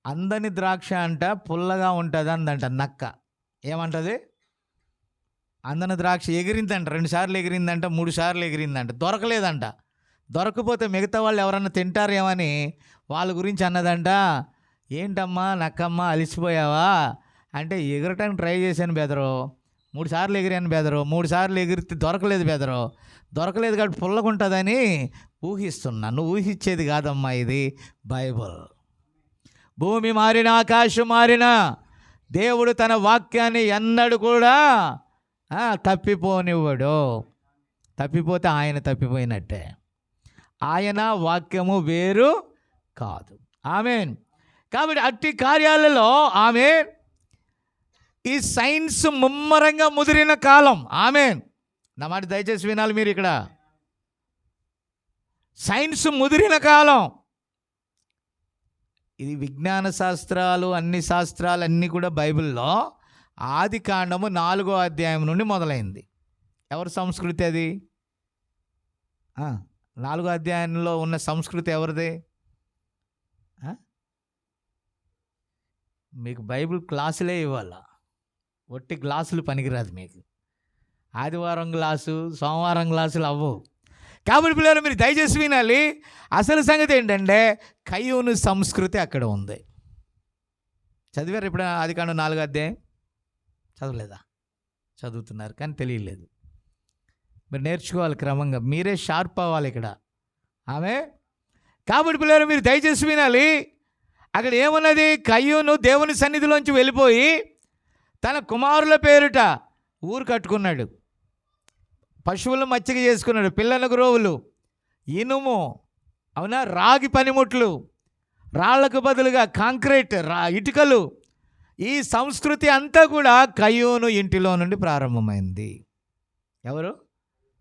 అందని ద్రాక్ష అంట పుల్లగా ఉంటుంది అందంట నక్క. ఏమంటది? అందని ద్రాక్ష ఎగిరిందంట, 2 సార్లు ఎగిరిందంట, 3 సార్లు ఎగిరిందంట, దొరకలేదంట. దొరకపోతే మిగతా వాళ్ళు ఎవరన్నా తింటారేమని వాళ్ళ గురించి అన్నదంట, ఏంటమ్మా నక్కమ్మ అలిసిపోయావా అంటే, ఎగరటానికి ట్రై చేశాను బెదరు, 3 సార్లు ఎగిరాను బెదరు, 3 సార్లు ఎగిరితే దొరకలేదు బెదరు, దొరకలేదు కాబట్టి పుల్లగుంటుందని ఊహిస్తున్నా. నువ్వు ఊహించేది కాదమ్మా, ఇది బైబుల్. భూమి మారినా ఆకాశం మారినా దేవుడు తన వాక్యాన్ని ఎన్నడూ కూడా తప్పిపోనివ్వడు. తప్పిపోతే ఆయన తప్పిపోయినట్టే. ఆయన వాక్యము వేరు కాదు. ఆమేన్. కాబట్టి అట్టి కార్యాలలో ఆమేన్, ఈ సైన్స్ ముమ్మరంగా ముదిరిన కాలం. ఆమేన్. నా మాట దయచేసి వినాలి మీరు. ఇక్కడ సైన్స్ ముదిరిన కాలం ఇది. విజ్ఞాన శాస్త్రాలు, అన్ని శాస్త్రాలు అన్నీ కూడా బైబిల్లో ఆది కాండము 4వ అధ్యాయం నుండి మొదలైంది. ఎవరి సంస్కృతి అది? 4వ అధ్యాయంలో ఉన్న సంస్కృతి ఎవరిది? మీకు బైబిల్ క్లాసులే ఇవ్వాలా, ఒట్టి గ్లాసులు పనికిరాదు మీకు. ఆదివారం గ్లాసు, సోమవారం గ్లాసులు అవ్వవు. కాబట్టి పిల్లలు మీరు దయచేసి వినాలి. అసలు సంగతి ఏంటంటే కయ్యూను సంస్కృతి అక్కడ ఉంది. చదివారు ఇప్పుడు ఆదికాండం 4వ అధ్యాయం? చదవలేదా? చదువుతున్నారు కానీ తెలియలేదు. మీరు నేర్చుకోవాలి క్రమంగా, మీరే షార్ప్ అవ్వాలి ఇక్కడ. ఆమె. కాబట్టి పిల్లలు మీరు దయచేసి వినాలి. అక్కడ ఏమున్నది? కయ్యూను దేవుని సన్నిధిలోంచి వెళ్ళిపోయి తన కుమారుల పేరుట ఊరు కట్టుకున్నాడు. పశువులను మచ్చిక చేసుకున్నాడు, పిల్లలకు రోవులు, ఇనుము, అవునా, రాగి పనిముట్లు, రాళ్లకు బదులుగా కాంక్రీట్, ఇటుకలు. ఈ సంస్కృతి అంతా కూడా కయ్యూను ఇంటిలో నుండి ప్రారంభమైంది. ఎవరు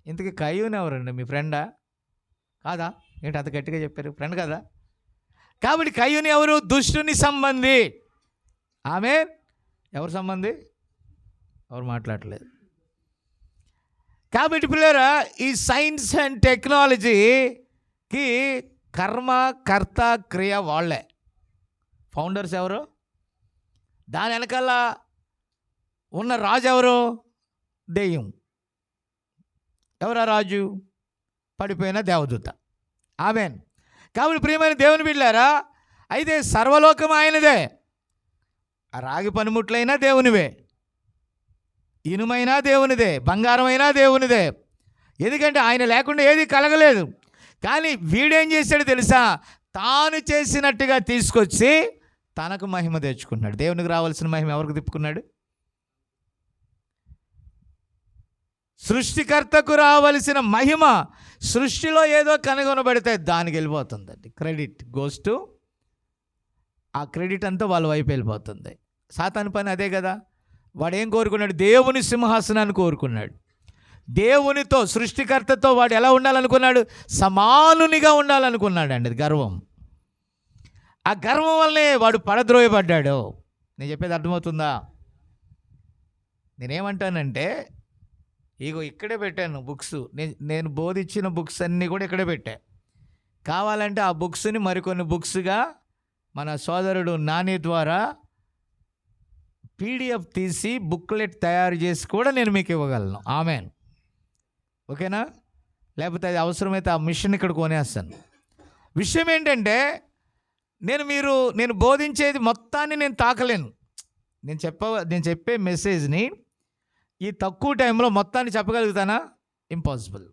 ఇంతకీ కయ్యూను ఎవరండి? మీ ఫ్రెండా? కాదా? ఏంటి అంత గట్టిగా చెప్పారు? ఫ్రెండ్ కదా. కాబట్టి కయ్యూను ఎవరు? దుష్టుని సంబంధి. ఆమేన్. ఎవరు సంబంధి? ఎవరు మాట్లాడలేదు. కాబట్టి పిల్లరా, ఈ సైన్స్ అండ్ టెక్నాలజీకి కర్మ, కర్త, క్రియ వాళ్ళే. ఫౌండర్స్ ఎవరు? దాని వెనకాల ఉన్న రాజు ఎవరు? దెయ్యం. ఎవరా రాజు? పడిపోయిన దేవదూత. ఆమేన్. కాబట్టి ప్రియమైన దేవుని బిడ్డలారా, అయితే సర్వలోకం ఆయనదే. ఆ రాగి పనిముట్లైనా దేవునివే, ఇనుమైనా దేవునిదే, బంగారమైనా దేవునిదే. ఎందుకంటే ఆయన లేకుండా ఏది కలగలేదు. కానీ వీడేం చేశాడు తెలుసా? తాను చేసినట్టుగా తీసుకొచ్చి తనకు మహిమ తెచ్చుకున్నాడు. దేవునికి రావాల్సిన మహిమ ఎవరికి తిప్పుకున్నాడు? సృష్టికర్తకు రావలసిన మహిమ సృష్టిలో ఏదో కనుగొనబడితే దానికి వెళ్ళిపోతుందండి. క్రెడిట్ గోస్ టు, ఆ క్రెడిట్ అంతా వాళ్ళ వైపు వెళ్ళిపోతుంది. సాతాను పని అదే కదా. వాడు ఏం కోరుకున్నాడు? దేవుని సింహాసనాన్ని కోరుకున్నాడు. దేవునితో, సృష్టికర్తతో వాడు ఎలా ఉండాలనుకున్నాడు? సమానునిగా ఉండాలనుకున్నాడు అండి. అది గర్వం. ఆ గర్వం వల్లనే వాడు పడద్రోయబడ్డాడు. నేను చెప్పేది అర్థమవుతుందా? నేనేమంటానంటే, ఇగో ఇక్కడే పెట్టాను బుక్స్. నేను బోధించిన బుక్స్ అన్నీ కూడా ఇక్కడే పెట్టా. కావాలంటే ఆ బుక్స్ని మరికొన్ని బుక్స్గా మన సోదరుడు నాని ద్వారా PDF తీసి బుక్లెట్ తయారు చేసి కూడా నేను మీకు ఇవ్వగలను. ఆమెన్. ఓకేనా? లేకపోతే అది అవసరమైతే ఆ మిషన్ ఇక్కడ కొనేస్తాను. విషయం ఏంటంటే, నేను బోధించేది మొత్తాన్ని నేను తాకలేను. నేను చెప్పే మెసేజ్ని ఈ తక్కువ టైంలో మొత్తాన్ని చెప్పగలుగుతానా? ఇంపాసిబుల్.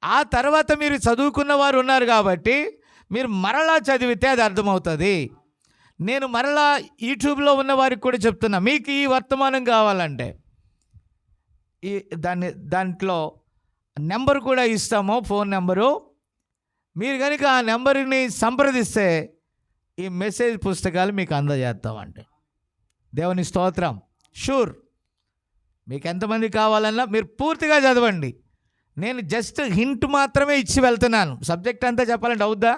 ఆ తర్వాత మీరు చదువుకున్న వారు ఉన్నారు కాబట్టి మీరు మరలా చదివితే అది అర్థమవుతుంది. నేను మరలా యూట్యూబ్లో ఉన్న వారికి కూడా చెప్తున్నా, మీకు ఈ వర్తమానం కావాలంటే దాంట్లో నెంబర్ కూడా ఇస్తాము, ఫోన్ నెంబరు. మీరు కనుక ఆ నెంబర్ని సంప్రదిస్తే ఈ మెసేజ్ పుస్తకాలు మీకు అందజేస్తామండి. దేవుని స్తోత్రం. షూర్. మీకు ఎంతమంది కావాలన్నా మీరు పూర్తిగా చదవండి. నేను జస్ట్ హింట్ మాత్రమే ఇచ్చి వెళ్తున్నాను. సబ్జెక్ట్ అంతా చెప్పాలంటే అవుద్దా?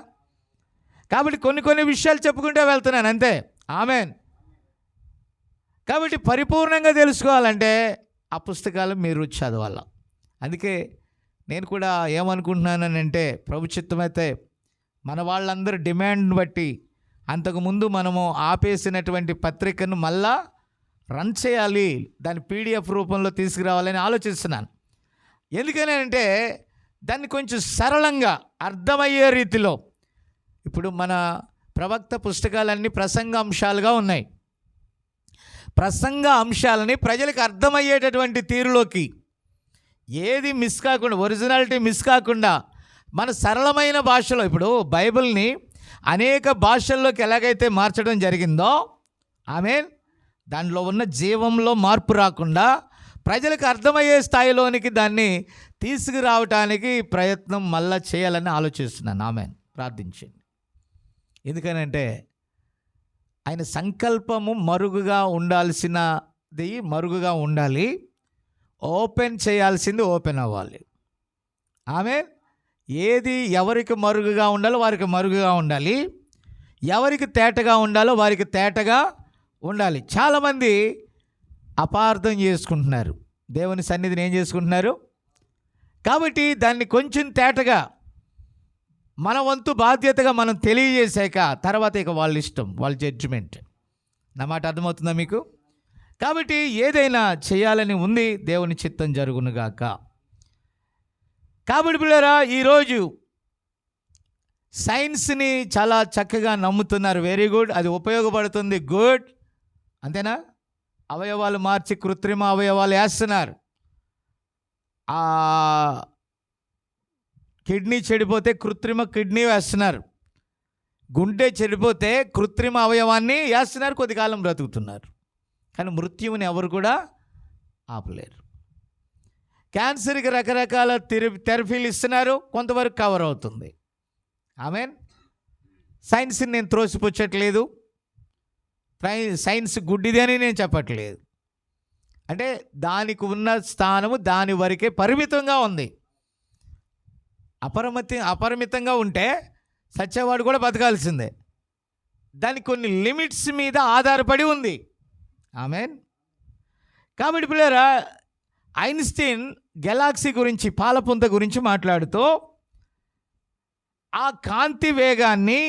కాబట్టి కొన్ని విషయాలు చెప్పుకుంటే వెళ్తున్నాను అంతే. ఆమెన్. కాబట్టి పరిపూర్ణంగా తెలుసుకోవాలంటే ఆ పుస్తకాలు మీరు చదవాల. అందుకే నేను కూడా ఏమనుకుంటున్నానంటే, ప్రభు చిత్తమైతే మన వాళ్ళందరూ డిమాండ్ని బట్టి అంతకుముందు మనము ఆపేసినటువంటి పత్రికను మళ్ళా రన్ చేయాలి, దాన్ని PDF రూపంలో తీసుకురావాలని ఆలోచిస్తున్నాను. ఎందుకనంటే దాన్ని కొంచెం సరళంగా అర్థమయ్యే రీతిలో, ఇప్పుడు మన ప్రవక్త పుస్తకాలన్నీ ప్రసంగ అంశాలుగా ఉన్నాయి. ప్రసంగ అంశాలని ప్రజలకు అర్థమయ్యేటటువంటి తీరులోకి ఏది మిస్ కాకుండా, ఒరిజినాలిటీ మిస్ కాకుండా మన సరళమైన భాషలో, ఇప్పుడు బైబిల్ని అనేక భాషల్లోకి ఎలాగైతే మార్చడం జరిగిందో, ఆమేన్, దానిలో ఉన్న జీవంలో మార్పు రాకుండా ప్రజలకు అర్థమయ్యే స్థాయిలోనికి దాన్ని తీసుకురావటానికి ప్రయత్నం మళ్ళా చేయాలని ఆలోచిస్తున్నాను. ఆమేన్. ప్రార్థించండి. ఎందుకనంటే ఆయన సంకల్పము మరుగుగా ఉండాల్సినది మరుగుగా ఉండాలి, ఓపెన్ చేయాల్సింది ఓపెన్ అవ్వాలి. ఆమేన్. ఏది ఎవరికి మరుగుగా ఉండాలో వారికి మరుగుగా ఉండాలి, ఎవరికి తేటగా ఉండాలో వారికి తేటగా ఉండాలి. చాలామంది అపార్థం చేసుకుంటున్నారు, దేవుని సన్నిధిని ఏం చేసుకుంటున్నారు. కాబట్టి దాన్ని కొంచెం తేటగా మన వంతు బాధ్యతగా మనం తెలియజేశాక తర్వాత ఇక వాళ్ళ ఇష్టం, వాళ్ళ జడ్జిమెంట్. నా మాట అర్థమవుతుందా మీకు? కాబట్టి ఏదైనా చేయాలని ఉంది, దేవుని చిత్తం జరుగునుగాక. కాబట్టి పిల్లరా, ఈరోజు సైన్స్ని చాలా చక్కగా నమ్ముతున్నారు. వెరీ గుడ్, అది ఉపయోగపడుతుంది, గుడ్. అంతేనా? అవయవాలు మార్చి కృత్రిమ అవయవాలు వేస్తున్నారు. కిడ్నీ చెడిపోతే కృత్రిమ కిడ్నీ వేస్తున్నారు, గుండె చెడిపోతే కృత్రిమ అవయవాన్ని వేస్తున్నారు, కొద్ది కాలం బ్రతుకుతున్నారు. కానీ మృత్యువుని ఎవరు కూడా ఆపలేరు. క్యాన్సర్కి రకరకాల థెరపీలు ఇస్తున్నారు, కొంతవరకు కవర్ అవుతుంది. ఆమేన్. సైన్స్ని నేను త్రోసిపుచ్చట్లేదు, సైన్స్ గుడ్డిది అని నేను చెప్పట్లేదు. అంటే దానికి ఉన్న స్థానము దాని వరకే పరిమితంగా ఉంది. అపరిమితంగా ఉంటే సత్యవాడు కూడా బతకాల్సిందే. దాని కొన్ని లిమిట్స్ మీద ఆధారపడి ఉంది. ఆమేన్. కాబట్టి పిల్లరా, ఐన్స్టీన్ గెలాక్సీ గురించి, పాలపుంత గురించి మాట్లాడుతూ ఆ కాంతి వేగాన్ని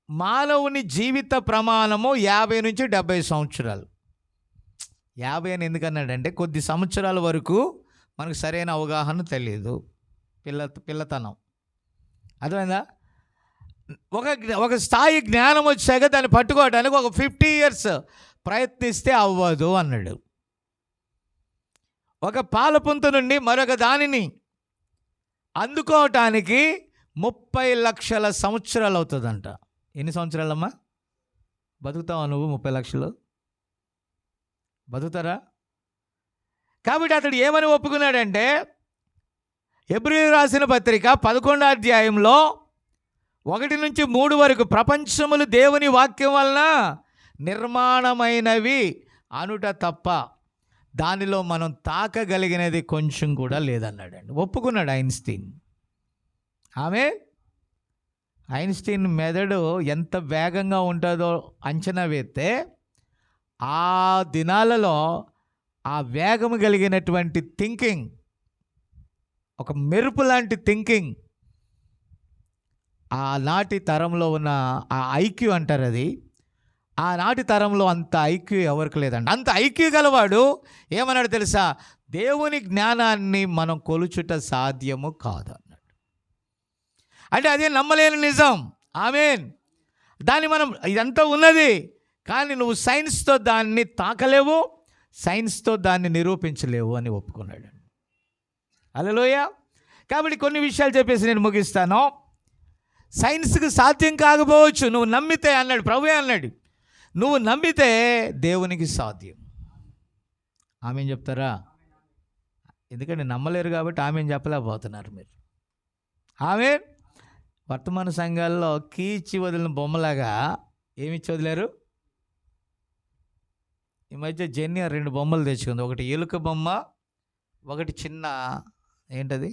మానవుని జీవిత ప్రమాణము 50 నుంచి 70 సంవత్సరాలు. 50 అని ఎందుకన్నాడంటే కొద్ది సంవత్సరాల వరకు మనకు సరైన అవగాహన తెలియదు, పిల్లతనం. అర్థమైందా? ఒక స్థాయి జ్ఞానం వచ్చాక దాన్ని పట్టుకోవడానికి ఒక 50 years ప్రయత్నిస్తే అవ్వదు అన్నాడు. ఒక పాలపుంత నుండి మరొక దానిని అందుకోవటానికి 30 లక్షల సంవత్సరాలు అవుతుందంట. ఎన్ని సంవత్సరాలమ్మా? బతుకుతావా నువ్వు 30 లక్షలు? బతుకుతారా? కాబట్టి అతడు ఏమని ఒప్పుకున్నాడంటే, హెబ్రీయులకు రాసిన పత్రిక 11వ అధ్యాయంలో 1 నుంచి 3 వరకు, ప్రపంచములు దేవుని వాక్యం వలన నిర్మాణమైనవి అనుట తప్ప దానిలో మనం తాకగలిగినది కొంచెం కూడా లేదన్నాడండి. ఒప్పుకున్నాడు ఐన్స్టీన్. ఐన్స్టీన్ మెదడు ఎంత వేగంగా ఉంటుందో అంచనా వేస్తే, ఆ దినాలలో ఆ వేగం కలిగినటువంటి థింకింగ్, ఒక మెరుపు లాంటి థింకింగ్, ఆనాటి తరంలో ఉన్న ఆ ఐక్యూ అంటారు, అది ఆనాటి తరంలో అంత ఐక్యూ ఎవరికి లేదండి. అంత ఐక్యూ గలవాడు ఏమన్నాడు తెలుసా? దేవుని జ్ఞానాన్ని మనం కొలుచుట సాధ్యము కాదు అన్నాడు. అంటే అదే నమ్మలేని నిజం. ఆమేన్. దాన్ని మనం, ఇదంతా ఉన్నది కానీ నువ్వు సైన్స్తో దాన్ని తాకలేవు, సైన్స్తో దాన్ని నిరూపించలేవు అని ఒప్పుకున్నాడు. హల్లెలూయా. కాబట్టి కొన్ని విషయాలు చెప్పేసి నేను ముగిస్తాను. సైన్స్కి సాధ్యం కాకపోవచ్చు, నువ్వు నమ్మితే అన్నాడు ప్రభువే, అన్నాడు నువ్వు నమ్మితే దేవునికి సాధ్యం. ఆమెన్ చెప్తారా? ఎందుకంటే నమ్మలేరు కాబట్టి ఆమెన్ చెప్పలేకపోతున్నారు మీరు. ఆమెన్. వర్తమాన సంఘాల్లో కీచి వదిలిన బొమ్మలాగా ఏమిచ్చి వదిలేరు? ఈ మధ్య జెన్నీ 2 బొమ్మలు తెచ్చుకుంది. ఒకటి ఎలుక బొమ్మ, ఒకటి చిన్న ఏంటది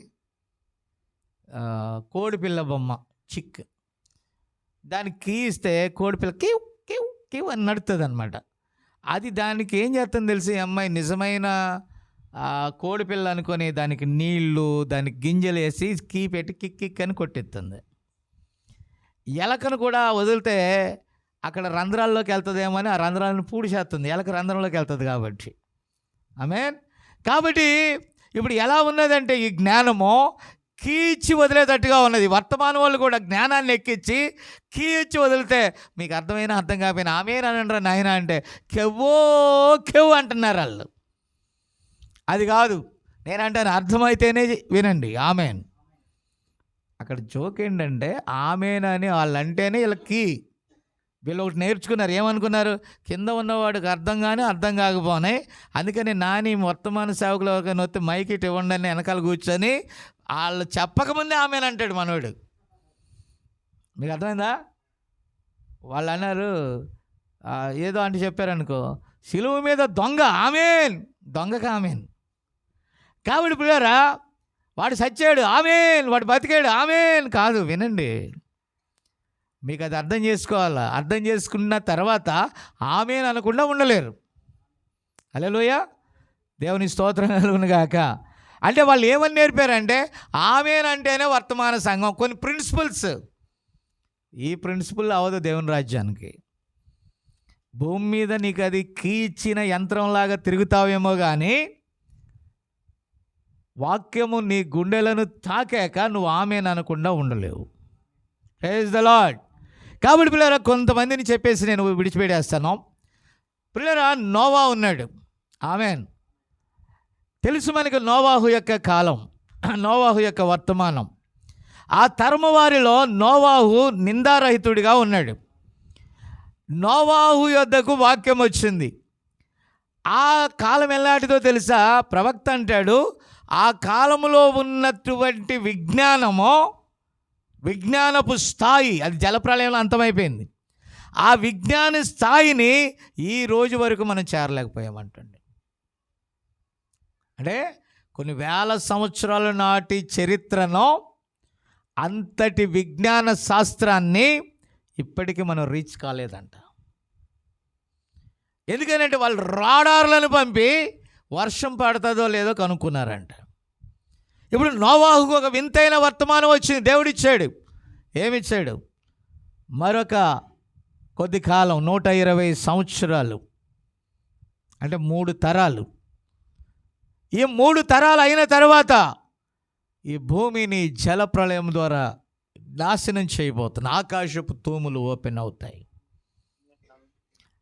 కోడిపిల్ల బొమ్మ, చిక్. దానికి కీ ఇస్తే కోడిపిల్ల కివ్ కివ్ కివ్ అని నడుతుంది అనమాట. అది దానికి ఏం చేస్తుంది తెలిసి, అమ్మాయి నిజమైన కోడిపిల్ల అనుకొని దానికి నీళ్లు, దానికి గింజలు వేసి కీ పెట్టి కిక్ కిక్ అని కొట్టెత్తుంది. ఎలకను కూడా వదిలితే అక్కడ రంధ్రాల్లోకి వెళ్తుందేమో అని ఆ రంధ్రాలను పూడిచేస్తుంది. ఎలక రంధ్రంలోకి వెళ్తుంది కాబట్టి. ఆమేన్. కాబట్టి ఇప్పుడు ఎలా ఉన్నదంటే ఈ జ్ఞానము కీ ఇచ్చి వదిలేటట్టుగా ఉన్నది. వర్తమాన వాళ్ళు కూడా జ్ఞానాన్ని ఎక్కించి కీ ఇచ్చి వదిలితే మీకు అర్థమైనా అర్థం కాకపోయినా ఆమెన్ అనంటారా నాయన అంటే కెవ్వో కెవ్వు అంటున్నారు వాళ్ళు. అది కాదు, నేనంటాను అర్థమైతేనే వినండి. ఆమెన్. అక్కడ జోక్ ఏంటంటే ఆమెన్ అని వాళ్ళు అంటేనే వీళ్ళకి వీళ్ళు ఒకటి నేర్చుకున్నారు. ఏమనుకున్నారు? కింద ఉన్నవాడికి అర్థం కానీ అర్థం కాకపోనాయి, అందుకని నాని వర్తమాన సేవకులు ఎవరికైనా వస్తే మైక్ ఇటు ఇవ్వండి అని వెనకాల కూర్చొని వాళ్ళు చెప్పకముందే ఆమెన్ అంటాడు మనోడు. మీకు అర్థమైందా? వాళ్ళు అన్నారు ఏదో అంటే చెప్పారనుకో, సిలువ మీద దొంగ ఆమెన్, దొంగకి ఆమెన్. కాబట్టి పిల్లరా, వాడు సచ్చాడు ఆమెన్, వాడు బతికాడు ఆమెన్ కాదు. వినండి, మీకు అది అర్థం చేసుకోవాలా. అర్థం చేసుకున్న తర్వాత ఆమెన్ అనకుండా ఉండలేరు. హల్లెలూయా. దేవుని స్తోత్రం కలుగును గాక. అంటే వాళ్ళు ఏమని నేర్పారంటే ఆమెన్ అంటేనే వర్తమాన సంఘం. కొన్ని ప్రిన్సిపల్స్, ఈ ప్రిన్సిపల్ అవదు దేవుని రాజ్యానికి. భూమి మీద నీకు అది కీ ఇచ్చిన యంత్రంలాగా తిరుగుతావేమో కానీ వాక్యము నీ గుండెలను తాకాక నువ్వు ఆమెన్ అనకుండా ఉండలేవు. Praise the Lord. కాబట్టి పిల్లరా, కొంతమందిని చెప్పేసి నేను విడిచిపెట్టేస్తాను. పిల్లరా, నోవా ఉన్నాడు. ఆమెన్. తెలుసు మనకు నోవాహు యొక్క కాలం, నోవాహు యొక్క వర్తమానం. ఆ తరము వారిలో నోవాహు నిందారహితుడిగా ఉన్నాడు. నోవాహు యొద్దకు వాక్యం వచ్చింది. ఆ కాలం ఎలాంటిదో తెలుసా? ప్రవక్త అంటాడు, ఆ కాలంలో ఉన్నటువంటి విజ్ఞానపు స్థాయి అది జలప్రలయంలో అంతమైపోయింది. ఆ విజ్ఞాన స్థాయిని ఈ రోజు వరకు మనం చేరలేకపోయామంటండి. అంటే కొన్ని వేల సంవత్సరాల నాటి చరిత్రను, అంతటి విజ్ఞాన శాస్త్రాన్ని ఇప్పటికీ మనం రీచ్ కాలేదంట. ఎందుకనంటే వాళ్ళు రాడార్లను పంపి వర్షం పడుతుందో లేదో కనుక్కున్నారంట. ఇప్పుడు నోవాహుకు ఒక వింతైన వర్తమానం వచ్చింది, దేవుడిచ్చాడు. ఏమిచ్చాడు? మరొక కొద్ది కాలం 120 సంవత్సరాలు, అంటే 3 తరాలు. ఈ 3 తరాలు అయిన తర్వాత ఈ భూమిని జలప్రళయం ద్వారా నాశనం చేయబోతున్న ఆకాశపు తూములు ఓపెన్ అవుతాయి.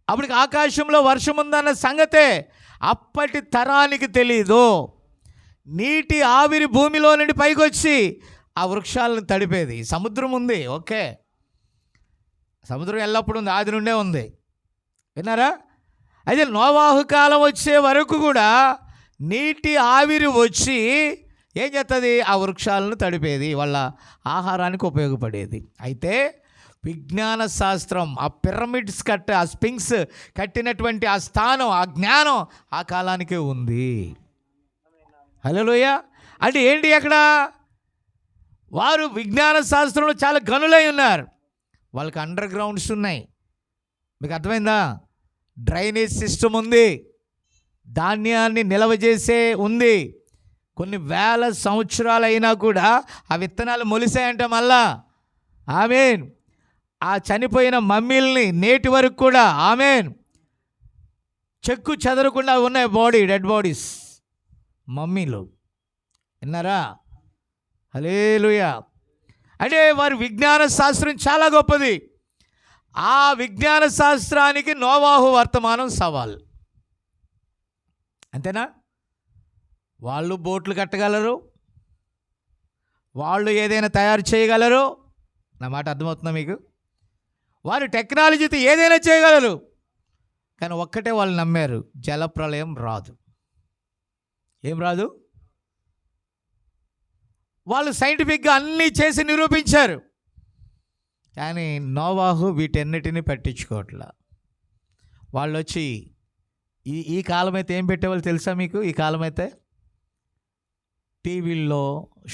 అప్పటికి ఆకాశంలో వర్షం ఉందన్న సంగతే అప్పటి తరానికి తెలీదు. నీటి ఆవిరి భూమిలో నుండి పైకి వచ్చి ఆ వృక్షాలను తడిపేది. సముద్రం ఉంది, ఓకే, సముద్రం ఎల్లప్పుడూ ఉంది, ఆది నుండే ఉంది, విన్నారా? అయితే నోవాహు కాలం వచ్చే వరకు కూడా నీటి ఆవిరి వచ్చి ఏం చేస్తుంది? ఆ వృక్షాలను తడిపేది, వాళ్ళ ఆహారానికి ఉపయోగపడేది. అయితే విజ్ఞాన శాస్త్రం, ఆ పిరమిడ్స్ ఆ స్పింక్స్ కట్టినటువంటి ఆ స్థానం, ఆ జ్ఞానం ఆ కాలానికే ఉంది. హల్లెలూయా. అంటే ఏంటి? అక్కడ వారు విజ్ఞాన శాస్త్రంలో చాలా గనులై ఉన్నారు. వాళ్ళకి అండర్ గ్రౌండ్స్ ఉన్నాయి. మీకు అర్థమైందా? డ్రైనేజ్ సిస్టమ్ ఉంది, ధాన్యాన్ని నిల్వ చేసే ఉంది. కొన్ని వేల సంవత్సరాలు అయినా కూడా ఆ విత్తనాలు మొలిసాయంట మళ్ళా. ఆమేన్. ఆ చనిపోయిన మమ్మీల్ని నేటి వరకు కూడా ఆమేన్ చెక్కు చెదరకుండా ఉన్నాయి డెడ్ బాడీస్, మమ్మీలు, విన్నారా? హల్లెలూయా. అంటే వారి విజ్ఞాన శాస్త్రం చాలా గొప్పది. ఆ విజ్ఞాన శాస్త్రానికి నోవాహు వర్తమానం సవాల్. అంతేనా? వాళ్ళు బోట్లు కట్టగలరు, వాళ్ళు ఏదైనా తయారు చేయగలరు. నా మాట అర్థమవుతుందా మీకు? వారు టెక్నాలజీతో ఏదైనా చేయగలరు. కానీ ఒక్కటే వాళ్ళు నమ్మారు, జలప్రళయం రాదు. ఏం రాదు? వాళ్ళు సైంటిఫిక్గా అన్నీ చేసి నిరూపించారు. కానీ నోవాహు వీటన్నిటిని పట్టించుకోవట్లా. వాళ్ళు వచ్చి ఈ కాలం అయితే ఏం పెట్టేవాళ్ళు తెలుసా మీకు? ఈ కాలం అయితే టీవీల్లో,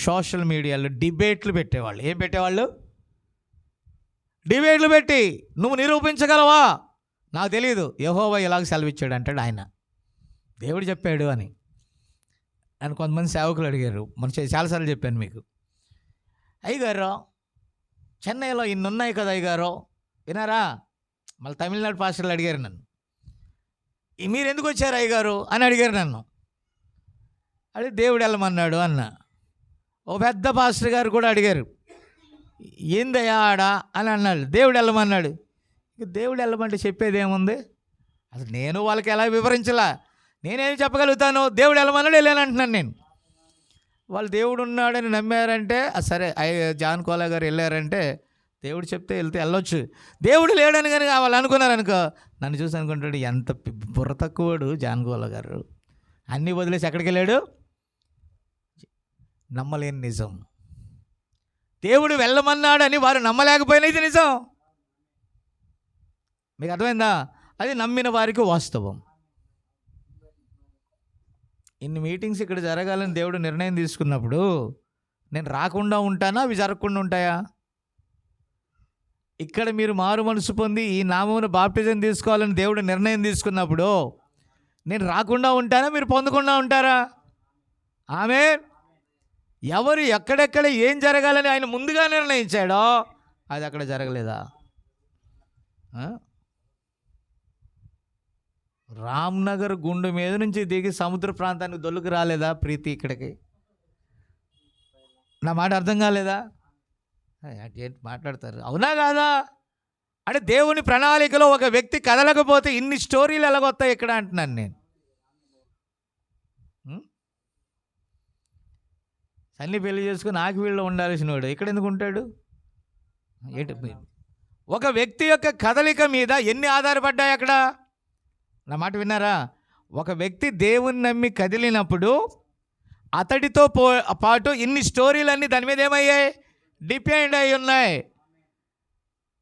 సోషల్ మీడియాలో డిబేట్లు పెట్టేవాళ్ళు. ఏం పెట్టేవాళ్ళు? డిబేట్లు పెట్టి, నువ్వు నిరూపించగలవా? నాకు తెలియదు, యెహోవా ఇలాగ సెలవిచ్చాడు అంటాడు ఆయన, దేవుడు చెప్పాడు అని కొంతమంది సేవకులు అడిగారు. మనం చాలాసార్లు చెప్పాను మీకు, అయ్యగారు చెన్నైలో ఇన్ని ఉన్నాయి కదా అయ్యగారు, వినారా? మళ్ళీ తమిళనాడు పాస్టర్లు అడిగారు నన్ను, మీరు ఎందుకు వచ్చారు అయ్యగారు అని అడిగారు నన్ను. అడిగి దేవుడు వెళ్ళమన్నాడు అన్న. ఓ పెద్ద పాస్టర్ గారు కూడా అడిగారు, ఏందయ్యా ఆడ అని అన్నాడు. దేవుడు వెళ్ళమన్నాడు. దేవుడు వెళ్ళమంటే చెప్పేది ఏముంది? అసలు నేను వాళ్ళకి ఎలా వివరించలా, నేనేం చెప్పగలుగుతాను? దేవుడు వెళ్ళమన్నాడు, వెళ్ళానంటున్నాను నేను. వాళ్ళు దేవుడు ఉన్నాడని నమ్మారంటే సరే, జాన్ కోలా గారు వెళ్ళారంటే దేవుడు చెప్తే వెళ్ళొచ్చు. దేవుడు లేడని కానీ వాళ్ళు అనుకున్నారు అనుకో, నన్ను చూసి అనుకుంటాడు, ఎంత బుర్ర తక్కువడు జాన్ కోలా గారు, అన్నీ వదిలేసి ఎక్కడికి వెళ్ళాడు? నమ్మలేని నిజం. దేవుడు వెళ్ళమన్నాడని వారు నమ్మలేకపోయినా ఇది నిజం. మీకు అర్థమైందా? అది నమ్మిన వారికి వాస్తవం. ఇన్ని మీటింగ్స్ ఇక్కడ జరగాలని దేవుడు నిర్ణయం తీసుకున్నప్పుడు నేను రాకుండా ఉంటానా? అవి జరగకుండా ఉంటాయా? ఇక్కడ మీరు మారు మనసు పొంది ఈ నామమున బాప్టిజం తీసుకోవాలని దేవుడు నిర్ణయం తీసుకున్నప్పుడు నేను రాకుండా ఉంటానా? మీరు పొందకుండా ఉంటారా? ఆమేన్. ఎవరు ఎక్కడెక్కడ ఏం జరగాలని ఆయన ముందుగా నిర్ణయించాడో అది అక్కడ జరగలేదా? రామ్నగర్ గుండు మీద నుంచి దిగి సముద్ర ప్రాంతానికి దొల్లుకు రాలేదా ప్రీతి ఇక్కడికి? నా మాట అర్థం కాలేదా? ఏంటి మాట్లాడతారు? అవునా కాదా? అంటే దేవుని ప్రణాళికలో ఒక వ్యక్తి కదలకపోతే ఇన్ని స్టోరీలు ఎలాగొస్తాయి ఇక్కడ అంటున్నాను నేను. అన్ని పెళ్లి చేసుకుని నాకు వీళ్ళు ఉండాల్సిన వాడు ఇక్కడ ఎందుకు ఉంటాడు? ఏంటి? ఒక వ్యక్తి యొక్క కదలిక మీద ఎన్ని ఆధారపడ్డాయి అక్కడ? నా మాట విన్నారా? ఒక వ్యక్తి దేవుని నమ్మి కదిలినప్పుడు అతడితో పాటు ఇన్ని స్టోరీలన్నీ దాని మీద ఏమయ్యాయి? డిపెండ్ అయి ఉన్నాయి.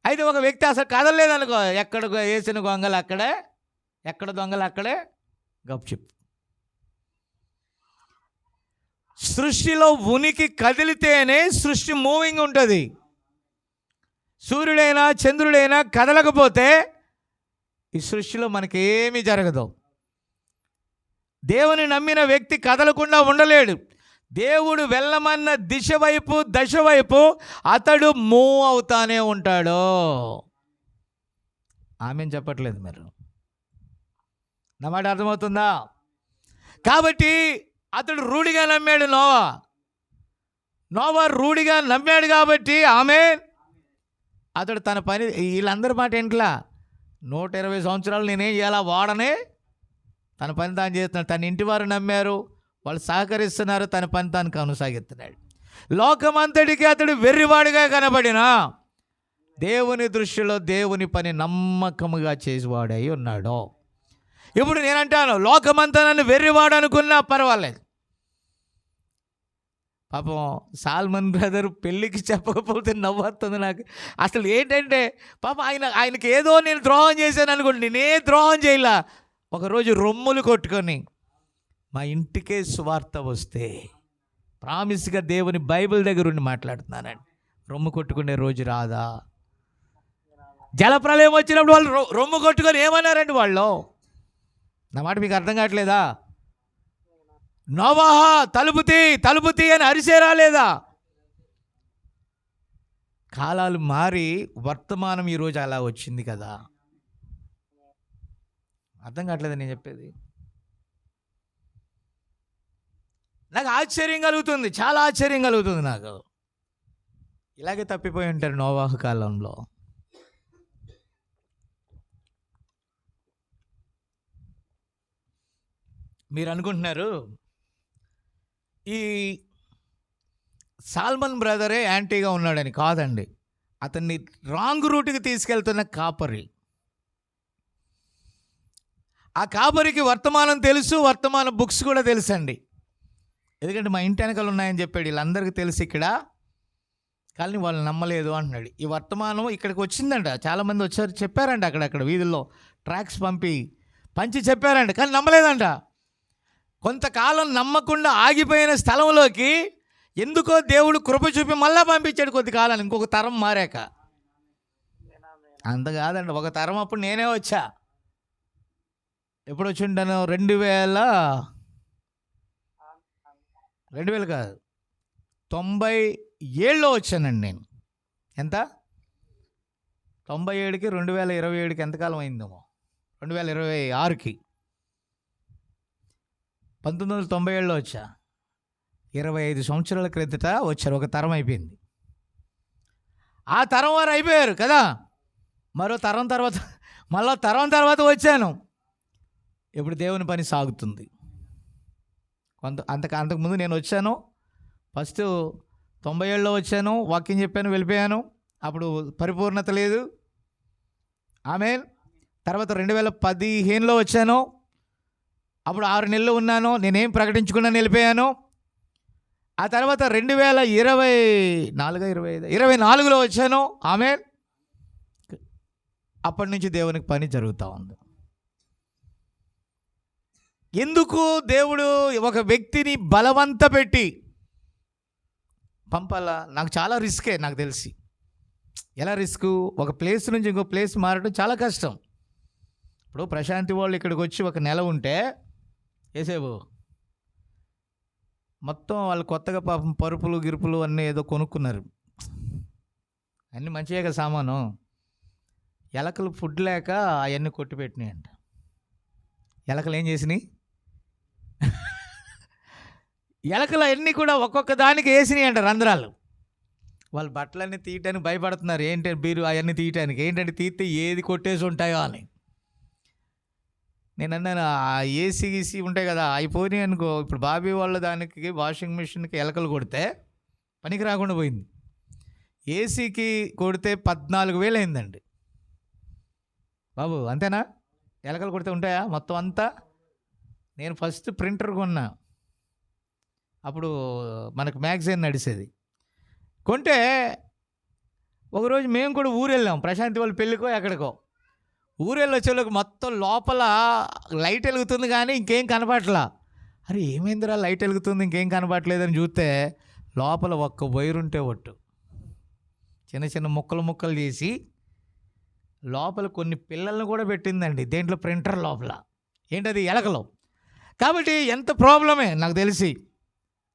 అయితే ఒక వ్యక్తి అసలు కదలలేదనుకో, ఎక్కడ వేసిన గొంగలు అక్కడే, ఎక్కడ దొంగలు అక్కడే గప్చుప్. సృష్టిలో ఉనికి కదిలితేనే సృష్టి మూవింగ్ ఉంటుంది. సూర్యుడైనా చంద్రుడైనా కదలకపోతే ఈ సృష్టిలో మనకేమీ జరగదు. దేవుని నమ్మిన వ్యక్తి కదలకుండా ఉండలేడు. దేవుడు వెళ్ళమన్న దశ వైపు అతడు మూవ్ అవుతానే ఉంటాడు. ఆమెను చెప్పట్లేదు మీరు, నా మాట అర్థమవుతుందా? కాబట్టి అతడు రూఢిగా నమ్మాడు. నోవా రూఢిగా నమ్మాడు కాబట్టి అతడు తన పని, వీళ్ళందరి మాట ఏంట్లా 120 సంవత్సరాలు నేనేం చేయాలా వాడనే తన పని తాను చేస్తున్నాడు. తన ఇంటి వారు నమ్మారు, వాళ్ళు సహకరిస్తున్నారు, తన పని తాను కొనసాగిస్తున్నాడు. లోకమంతటికి అతడు వెర్రివాడిగా కనబడినా దేవుని దృష్టిలో దేవుని పని నమ్మకముగా చేసేవాడై ఉన్నాడు. ఇప్పుడు నేనంటాను, లోకమంతా నన్ను వెర్రివాడు అనుకున్నా పర్వాలేదు. పాపం సాల్మన్ బ్రదర్ పెళ్ళికి చెప్పకపోతే నవ్వుతుంది నాకు. అసలు ఏంటంటే పాపం ఆయనకి ఏదో నేను ద్రోహం చేశాను అనుకోండి, నేనే ద్రోహం చేయలా. ఒకరోజు రొమ్ములు కొట్టుకొని మా ఇంటికే సువార్త వస్తే, ప్రామిస్గా దేవుని బైబిల్ దగ్గర ఉండి మాట్లాడుతున్నానండి, రొమ్ము కొట్టుకునే రోజు రాదా? జలప్రలయం వచ్చినప్పుడు వాళ్ళు రొమ్ము కొట్టుకొని ఏమన్నారండి వాళ్ళు? నా మాట మీకు అర్థం కావట్లేదా? నోవాహా తలుపు తీ అని అరిసే రాలేదా? కాలాలు మారి వర్తమానం ఈరోజు అలా వచ్చింది కదా. అర్థం కావట్లేదా నేను చెప్పేది? నాకు ఆశ్చర్యం కలుగుతుంది, చాలా ఆశ్చర్యం కలుగుతుంది నాకు. ఇలాగే తప్పిపోయి ఉంటారు నోవాహు కాలంలో. మీరు అనుకుంటున్నారు ఈ సాల్మన్ బ్రదరే యాంటీగా ఉన్నాడని. కాదండి, అతన్ని రాంగ్ రూట్కి తీసుకెళ్తున్న కాపరి. ఆ కాపరికి వర్తమానం తెలుసు, వర్తమాన బుక్స్ కూడా తెలుసండి. ఎందుకంటే మా ఇంటి వెనకాల ఉన్నాయని చెప్పాడు, వీళ్ళందరికీ తెలుసు ఇక్కడ, కానీ వాళ్ళు నమ్మలేదు అంటున్నాడు. ఈ వర్తమానం ఇక్కడికి వచ్చిందంట, చాలామంది వచ్చారు, చెప్పారంట, అక్కడక్కడ వీధుల్లో ట్రాక్స్ పంచి చెప్పారంట, కానీ నమ్మలేదంట. కొంతకాలం నమ్మకుండా ఆగిపోయిన స్థలంలోకి ఎందుకో దేవుడు కృప చూపి మళ్ళా పంపించాడు. కొద్ది కాలం ఇంకొక తరం మారాక. అంత కాదండి, ఒక తరం అప్పుడు నేనే వచ్చా. ఎప్పుడు వచ్చి ఉంటాను? 2000 కాదు, 97లో వచ్చానండి నేను. ఎంత? 97కి 2027కి ఎంతకాలం అయిందేమో, 2026కి. 1997లో వచ్చా. 25 సంవత్సరాల క్రిందట వచ్చారు, ఒక తరం అయిపోయింది. ఆ తరం వారు అయిపోయారు కదా, మరో తరం తర్వాత మళ్ళీ తరం తర్వాత వచ్చాను. ఇప్పుడు దేవుని పని సాగుతుంది. అంతకుముందు నేను వచ్చాను, ఫస్ట్ 97లో వచ్చాను, వాక్యం చెప్పాను, వెళ్ళిపోయాను. అప్పుడు పరిపూర్ణత లేదు. ఆమేన్. తర్వాత 2015లో వచ్చాను, అప్పుడు 6 నెలలు ఉన్నాను, నేనేం ప్రకటించుకున్నాను, వెళ్ళిపోయాను. ఆ తర్వాత 2024లో వచ్చాను. ఆమేన్. అప్పటి నుంచి దేవునికి పని జరుగుతూ ఉంది. ఎందుకు దేవుడు ఒక వ్యక్తిని బలవంత పెట్టి పంపాలా? నాకు చాలా రిస్కే, నాకు తెలిసి. ఎలా రిస్క్? ఒక ప్లేస్ నుంచి ఇంకో ప్లేస్ మారడం చాలా కష్టం. ఇప్పుడు ప్రశాంతి వాళ్ళు ఇక్కడికి వచ్చి ఒక నెల ఉంటే వేసేవు మొత్తం వాళ్ళు కొత్తగా పాపం పరుపులు గిరుపులు అన్నీ ఏదో కొనుక్కున్నారు. అన్నీ మంచిగా కదా సామాను. ఎలకలు ఫుడ్ లేక అవన్నీ కొట్టిపెట్టినాయంట. ఎలకలు ఏం చేసినాయి? ఎలకలు అన్నీ కూడా ఒక్కొక్క దానికి వేసినాయి అంట రంధ్రాలు. వాళ్ళు బట్టలన్నీ తీయటానికి భయపడుతున్నారు. ఏంటంటే బీరు అవన్నీ తీయటానికి, ఏంటంటే తీస్తే ఏది కొట్టేసి ఉంటాయో అని. నేను అన్నాను, ఆ ఏసీ గీసీ ఉంటాయి కదా, అయిపోయినాయి అనుకో. ఇప్పుడు బాబీ వాళ్ళ దానికి వాషింగ్ మిషన్కి ఎలకలు కొడితే పనికి రాకుండా పోయింది. ఏసీకి కొడితే 14,000 అయిందండి బాబు. అంతేనా? ఎలకలు కొడితే ఉంటాయా మొత్తం అంతా? నేను ఫస్ట్ ప్రింటర్ కొన్నా, అప్పుడు మనకు మ్యాగజైన్ నడిచేది. కొంటే ఒకరోజు మేము కూడా ఊరు వెళ్ళాం, ప్రశాంతి వాళ్ళ పెళ్ళికో ఎక్కడికో. ఊరెళ్ళి వచ్చేలోకి మొత్తం లోపల లైట్ వెలుగుతుంది కానీ ఇంకేం కనపడట్లా. అరే ఏమైందిరా లైట్ వెలుగుతుంది ఇంకేం కనపడట్లేదని చూస్తే లోపల ఒక్క వైర్ ఉంటే ఒట్టు చిన్న చిన్న ముక్కలు చేసి లోపల కొన్ని పిల్లల్ని కూడా పెట్టిందండి దేంట్లో, ప్రింటర్ లోపల. ఏంటది? ఎలకలు. కాబట్టి ఎంత ప్రాబ్లమే నాకు తెలిసి.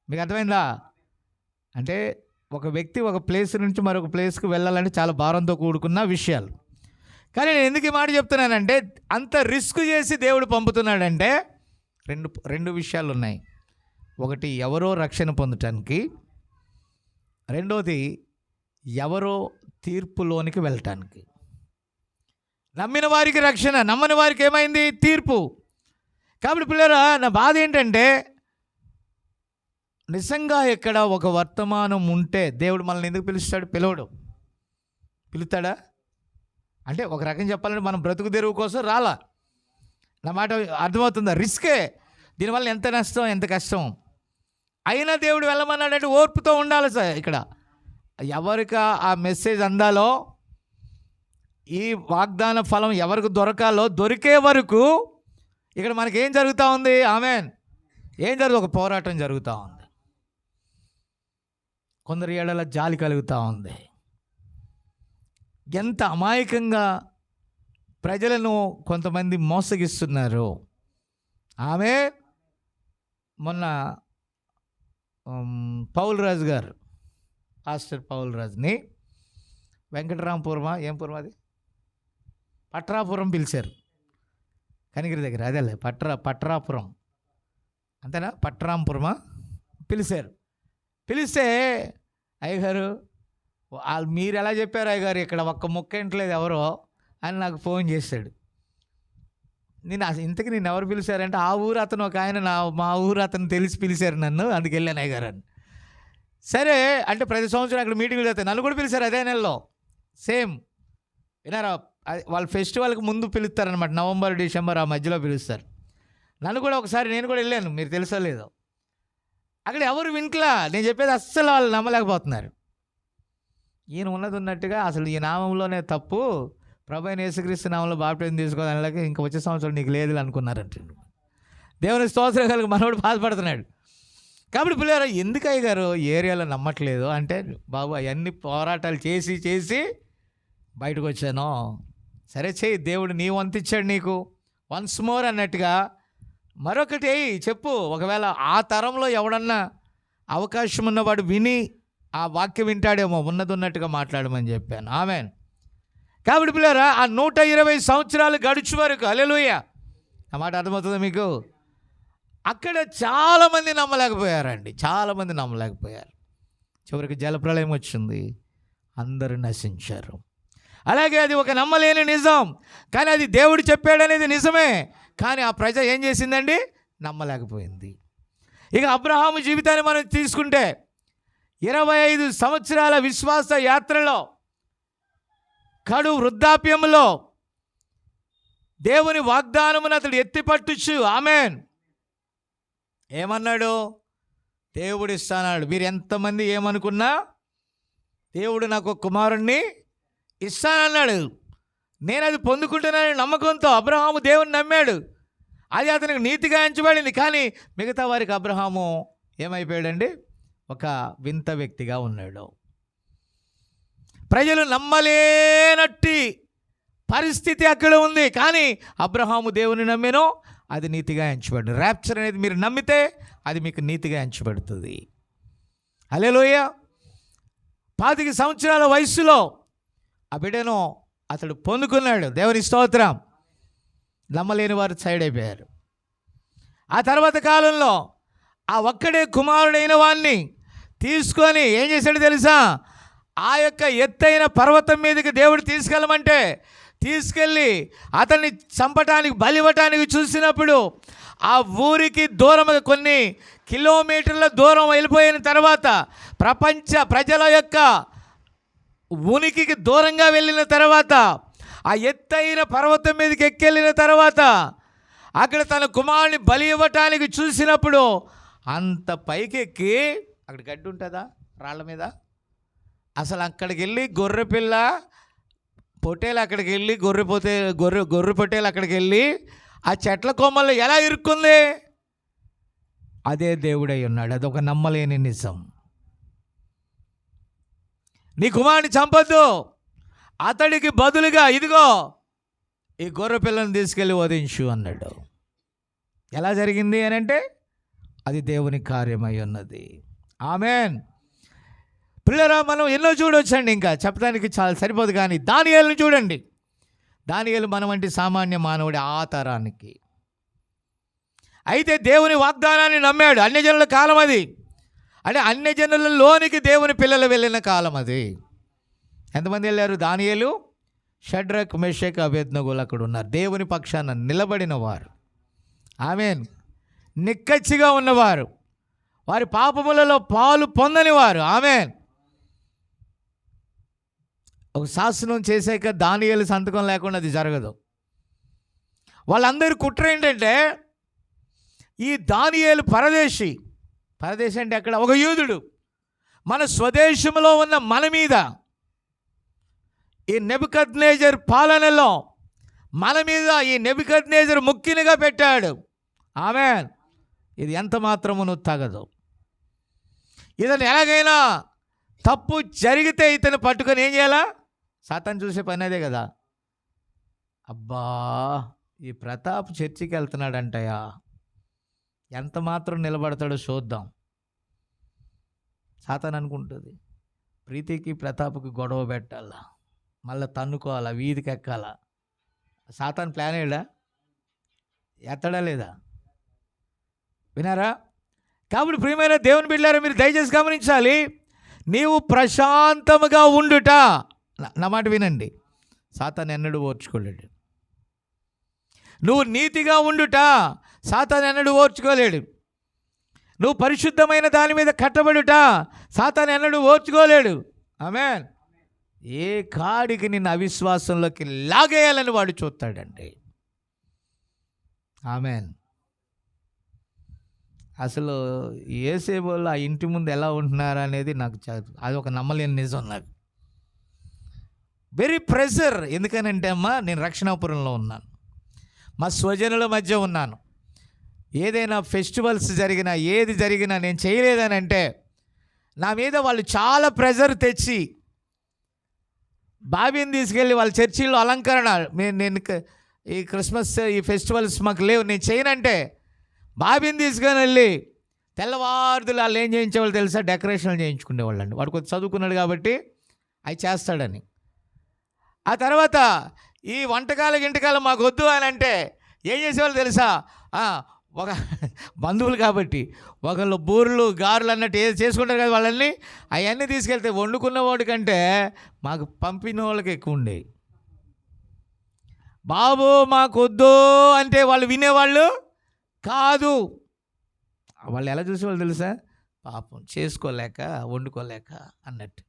మీకు అర్థమైందా? అంటే ఒక వ్యక్తి ఒక ప్లేస్ నుంచి మరొక ప్లేస్కి వెళ్ళాలంటే చాలా భారంతో కూడుకున్న విషయాలు. కానీ నేను ఎందుకు ఈ మాట చెప్తున్నానంటే, అంత రిస్క్ చేసి దేవుడు పంపుతున్నాడంటే రెండు విషయాలు ఉన్నాయి. ఒకటి, ఎవరో రక్షణ పొందటానికి. రెండోది, ఎవరో తీర్పులోనికి వెళ్ళటానికి. నమ్మిన వారికి రక్షణ, నమ్మని వారికి ఏమైంది? తీర్పు. కాబట్టి పిల్లరా, నా బాధ ఏంటంటే, నిజంగా ఎక్కడ ఒక వర్తమానం ఉంటే దేవుడు మనల్ని ఎందుకు పిలుస్తాడు? పిలవడు. పిలుస్తాడా? అంటే ఒక రకం చెప్పాలంటే మనం బ్రతుకు తెరువు కోసం రాలా. నా మాట అర్థమవుతుందా? రిస్కే. దీనివల్ల ఎంత నష్టం, ఎంత కష్టం. అయినా దేవుడు వెళ్ళమన్నాడంటే ఓర్పుతో ఉండాలి సార్. ఇక్కడ ఎవరికి ఆ మెసేజ్ అందాలో, ఈ వాగ్దాన ఫలం ఎవరికి దొరకాలో, దొరికే వరకు ఇక్కడ మనకేం జరుగుతూ ఉంది? ఆమేన్. ఏం జరుగుతుంది? ఒక పోరాటం జరుగుతూ ఉంది. కొందరు ఏడల జాలి కలుగుతూ ఉంది. ఎంత అమాయకంగా ప్రజలను కొంతమంది మోసగిస్తున్నారు. ఆమె మొన్న పౌల్ రాజు గారు, పాస్టర్ పౌల్ రాజుని వెంకటరామపురమా, ఏం పురం అది, పట్రాపురం పిలిచారు. కనిగిరి దగ్గర, అదేలే పట్రాపురం అంతేనా, పట్రాంపురమా, పిలిచారు. పిలిస్తే అయ్యగారు, మీరు ఎలా చెప్పారు అయ్యగారు, ఇక్కడ ఒక్క ముక్క ఇంటలేదు ఎవరో అని నాకు ఫోన్ చేశాడు. నేను ఇంతకీ నేను ఎవరు పిలిచారంటే, ఆ ఊరు అతను ఒక ఆయన, మా ఊరు అతను తెలిసి పిలిచారు నన్ను, అందుకు వెళ్ళాను అయ్యగారు అని. సరే అంటే ప్రతి సంవత్సరం అక్కడ మీటింగ్లు జరుగుతాయి. నన్ను కూడా పిలిచారు అదే నెలలో. సేమ్ వినారా, వాళ్ళ ఫెస్టివల్కి ముందు పిలుస్తారనమాట. నవంబర్, డిసెంబర్ ఆ మధ్యలో పిలుస్తారు. నన్ను కూడా ఒకసారి నేను కూడా వెళ్ళాను, మీరు తెలుసో లేదో. అక్కడ ఎవరు వింట్లా, నేను చెప్పేది అస్సలు వాళ్ళు నమ్మలేకపోతున్నారు. ఈయన ఉన్నది ఉన్నట్టుగా అసలు ఈ నామంలోనే తప్పు, ప్రభువైన యేసుక్రీస్తు నామంలో బాప్టిజం తీసుకోవడానికి ఇంకా వచ్చే సంవత్సరం నీకు లేదు అనుకున్నారంట. దేవుని స్తోత్రం కలిగి మనోడు బాధపడుతున్నాడు. కాబట్టి పిల్లలు, ఎందుకు అయ్యగారు ఏరియాలో నమ్మట్లేదు అంటే, బాబు అవన్నీ పోరాటాలు చేసి చేసి బయటకు వచ్చాను. సరే చెయ్యి, దేవుడు నీ వంతు ఇచ్చాడు నీకు, వన్స్ మోర్ అన్నట్టుగా మరొకటి చెప్పు. ఒకవేళ ఆ తరంలో ఎవడన్నా అవకాశం ఉన్నవాడు విని ఆ వాక్యం వింటాడేమో, ఉన్నది ఉన్నట్టుగా మాట్లాడమని చెప్పాను. ఆమేన్. కాబట్టి పిల్లరా, ఆ 120 సంవత్సరాలు గడిచే వరకు, హల్లెలూయా, ఆ మాట అర్థమవుతుందా మీకు? అక్కడ చాలామంది నమ్మలేకపోయారండి, చాలామంది నమ్మలేకపోయారు. చివరికి జలప్రళయం వచ్చింది, అందరూ నశించారు. అలాగే అది ఒక నమ్మలేని నిజం, కానీ అది దేవుడు చెప్పాడనేది నిజమే. కానీ ఆ ప్రజ ఏం చేసిందండి? నమ్మలేకపోయింది. ఇక అబ్రహాము జీవితాన్ని మనం తీసుకుంటే, 25 సంవత్సరాల విశ్వాస యాత్రలో, కడు వృద్ధాప్యంలో దేవుని వాగ్దానమును అతడు ఎత్తిపట్టుచు, ఆమేన్, ఏమన్నాడు? దేవుడు ఇస్తానాడు. మీరు ఎంతమంది ఏమనుకున్నా దేవుడు నాకు ఒక కుమారుణ్ణి ఇస్తానన్నాడు. నేను అది పొందుకుంటున్నానని నమ్మకంతో అబ్రహాము దేవుని నమ్మాడు. అది అతనికి నీతిగా ఎంచబడింది. కానీ మిగతా వారికి అబ్రహాము ఏమైపోయాడండి? ఒక వింత వ్యక్తిగా ఉన్నాడు. ప్రజలు నమ్మలేనట్టి పరిస్థితి అక్కడ ఉంది. కానీ అబ్రహాము దేవుని నమ్మెనో, అది నీతిగా ఎంచబడింది. ర్యాప్చర్ అనేది మీరు నమ్మితే అది మీకు నీతిగా ఎంచబడుతుంది. హల్లెలూయా. 25 సంవత్సరాల వయసులో ఆ బిడ్డను అతడు పొందుకున్నాడు. దేవుని స్తోత్రం. నమ్మలేని వారు సైడ్ అయిపోయారు. ఆ తర్వాత కాలంలో ఆ ఒక్కడే కుమారుడైన వాడిని తీసుకొని ఏం చేశాడు తెలుసా? ఆ యొక్క ఎత్తైన పర్వతం మీదకి దేవుడు తీసుకెళ్ళమంటే తీసుకెళ్ళి అతన్ని చంపటానికి, బలివ్వటానికి చూసినప్పుడు ఆ ఊరికి దూరం, కొన్ని కిలోమీటర్ల దూరం వెళ్ళిపోయిన తర్వాత, ప్రపంచ ప్రజల యొక్క ఉనికికి దూరంగా వెళ్ళిన తర్వాత, ఆ ఎత్తైన పర్వతం మీదకి ఎక్కెళ్ళిన తర్వాత, అక్కడ తన కుమారుని బలి ఇవ్వటానికి చూసినప్పుడు, అంత పైకెక్కి, అక్కడ గడ్డి ఉంటుందా రాళ్ళ మీద, అసలు అక్కడికి వెళ్ళి గొర్రె పిల్ల పొట్టేలు అక్కడికి వెళ్ళి గొర్రె పొట్టేలు అక్కడికి వెళ్ళి ఆ చెట్ల కొమ్మల్లో ఎలా ఇరుక్కుంది? అదే దేవుడై ఉన్నాడు. అదొక నమ్మలేని నిజం. నీ కుమారుని చంపొద్దు, అతడికి బదులుగా ఇదిగో ఈ గొర్రె పిల్లను తీసుకెళ్ళి వధించు అన్నాడు. ఎలా జరిగింది అని అంటే అది దేవుని కార్యమై ఉన్నది. ఆమేన్. పిల్లరా, మనం ఎన్నో చూడొచ్చండి, ఇంకా చెప్పడానికి చాలా సరిపోదు. కానీ దానియేలును చూడండి. దానియేలు మన వంటి సామాన్య మానవుడి ఆ తరానికి. అయితే దేవుని వాగ్దానాన్ని నమ్మాడు. అన్యజనుల కాలం అది, అంటే అన్యజనులలోనికి దేవుని పిల్లలు వెళ్ళిన కాలం అది. ఎంతమంది వెళ్ళారు? దానియేలు, షడ్రక్, మెషక్, అబేద్నెగోలు అక్కడ ఉన్నారు. దేవుని పక్షాన నిలబడిన వారు. ఆమేన్. నిక్కచ్చిగా ఉన్నవారు, వారి పాపములలో పాలు పొందని వారు. ఆమేన్. ఒక శాసనం చేశాక దానియేలు సంతకం లేకుండా అది జరగదు. వాళ్ళందరి కుట్ర ఏంటంటే, ఈ దానియేలు పరదేశి అంటే అక్కడ ఒక యూదుడు, మన స్వదేశంలో ఉన్న మన మీద ఈ నెబుకద్నెజర్ పాలనలో మన మీద ఈ నెబుకద్నెజర్ ముక్కినిగా పెట్టాడు. ఆమేన్. ఇది ఎంత మాత్రమును తగదు. ఇతను ఎలాగైనా తప్పు జరిగితే ఇతను పట్టుకొని ఏం చేయాలా? సాతాను చూసే పని అదే కదా. అబ్బా, ఈ ప్రతాప్ చర్చికి వెళ్తున్నాడంటయా, ఎంత మాత్రం నిలబడతాడో చూద్దాం. సాతాను అనుకుంటుంది, ప్రీతికి ప్రతాప్కి గొడవ పెట్టాలా, మళ్ళీ తన్నుకోవాలా, వీధికి ఎక్కాలా. సాతాను ప్లాన్ ఏడా? ఎత్తడా లేదా? వినారా? కాబట్టి ప్రియమైన దేవుని బిడ్డలారా, మీరు దయచేసి గమనించాలి. నీవు ప్రశాంతముగా ఉండుట, నా మాట వినండి, సాతాను ఎన్నడూ ఓర్చుకోలేడు. నువ్వు నీతిగా ఉండుట, సాతాను ఎన్నడూ ఓర్చుకోలేడు. నువ్వు పరిశుద్ధమైన దాని మీద కట్టబడుట, సాతాను ఎన్నడూ ఓర్చుకోలేడు. ఆమేన్. ఏ కాడికి నిన్ను అవిశ్వాసంలోకి లాగేయాలని వాడు చూస్తాడండి. ఆమేన్. అసలు యేసేబోళ్ళు ఆ ఇంటి ముందు ఎలా ఉంటున్నారు అనేది నాకు అది ఒక నమ్మలేని నిజం. నాకు వెరీ ప్రెషర్. ఎందుకనంటే అమ్మా, నేను రక్షణాపురంలో ఉన్నాను, మా స్వజనుల మధ్య ఉన్నాను. ఏదైనా ఫెస్టివల్స్ జరిగినా, ఏది జరిగినా నేను చేయలేదని అంటే నా మీద వాళ్ళు చాలా ప్రెషర్ తెచ్చి బాబీని తీసుకెళ్ళి వాళ్ళ చర్చిల్లో అలంకరణ, నేను ఈ క్రిస్మస్ ఈ ఫెస్టివల్స్ మాకు లేవు, నేను చేయనంటే బాబీని తీసుకొని వెళ్ళి తెల్లవారుదులు వాళ్ళు ఏం చేయించేవాళ్ళు తెలుసా? డెకరేషన్లు చేయించుకునేవాళ్ళండి. వాడు కొంచెం చదువుకున్నాడు కాబట్టి అవి చేస్తాడని. ఆ తర్వాత ఈ గింటకాలు మాకు వద్దు అని అంటే ఏం చేసేవాళ్ళు తెలుసా? ఒక బంధువులు కాబట్టి ఒకళ్ళు బూర్లు గారులు అన్నట్టు ఏది చేసుకుంటారు కదా, వాళ్ళని అవన్నీ తీసుకెళ్తే వండుకున్నవాడి కంటే మాకు పంపిన వాళ్ళకి ఎక్కువ ఉండేవి. బాబు మాకు వద్దు అంటే వాళ్ళు వినేవాళ్ళు కాదు. వాళ్ళు ఎలా చూసేవాళ్ళు తెలుసా? పాపం చేసుకోలేక వండుకోలేక అన్నట్టు.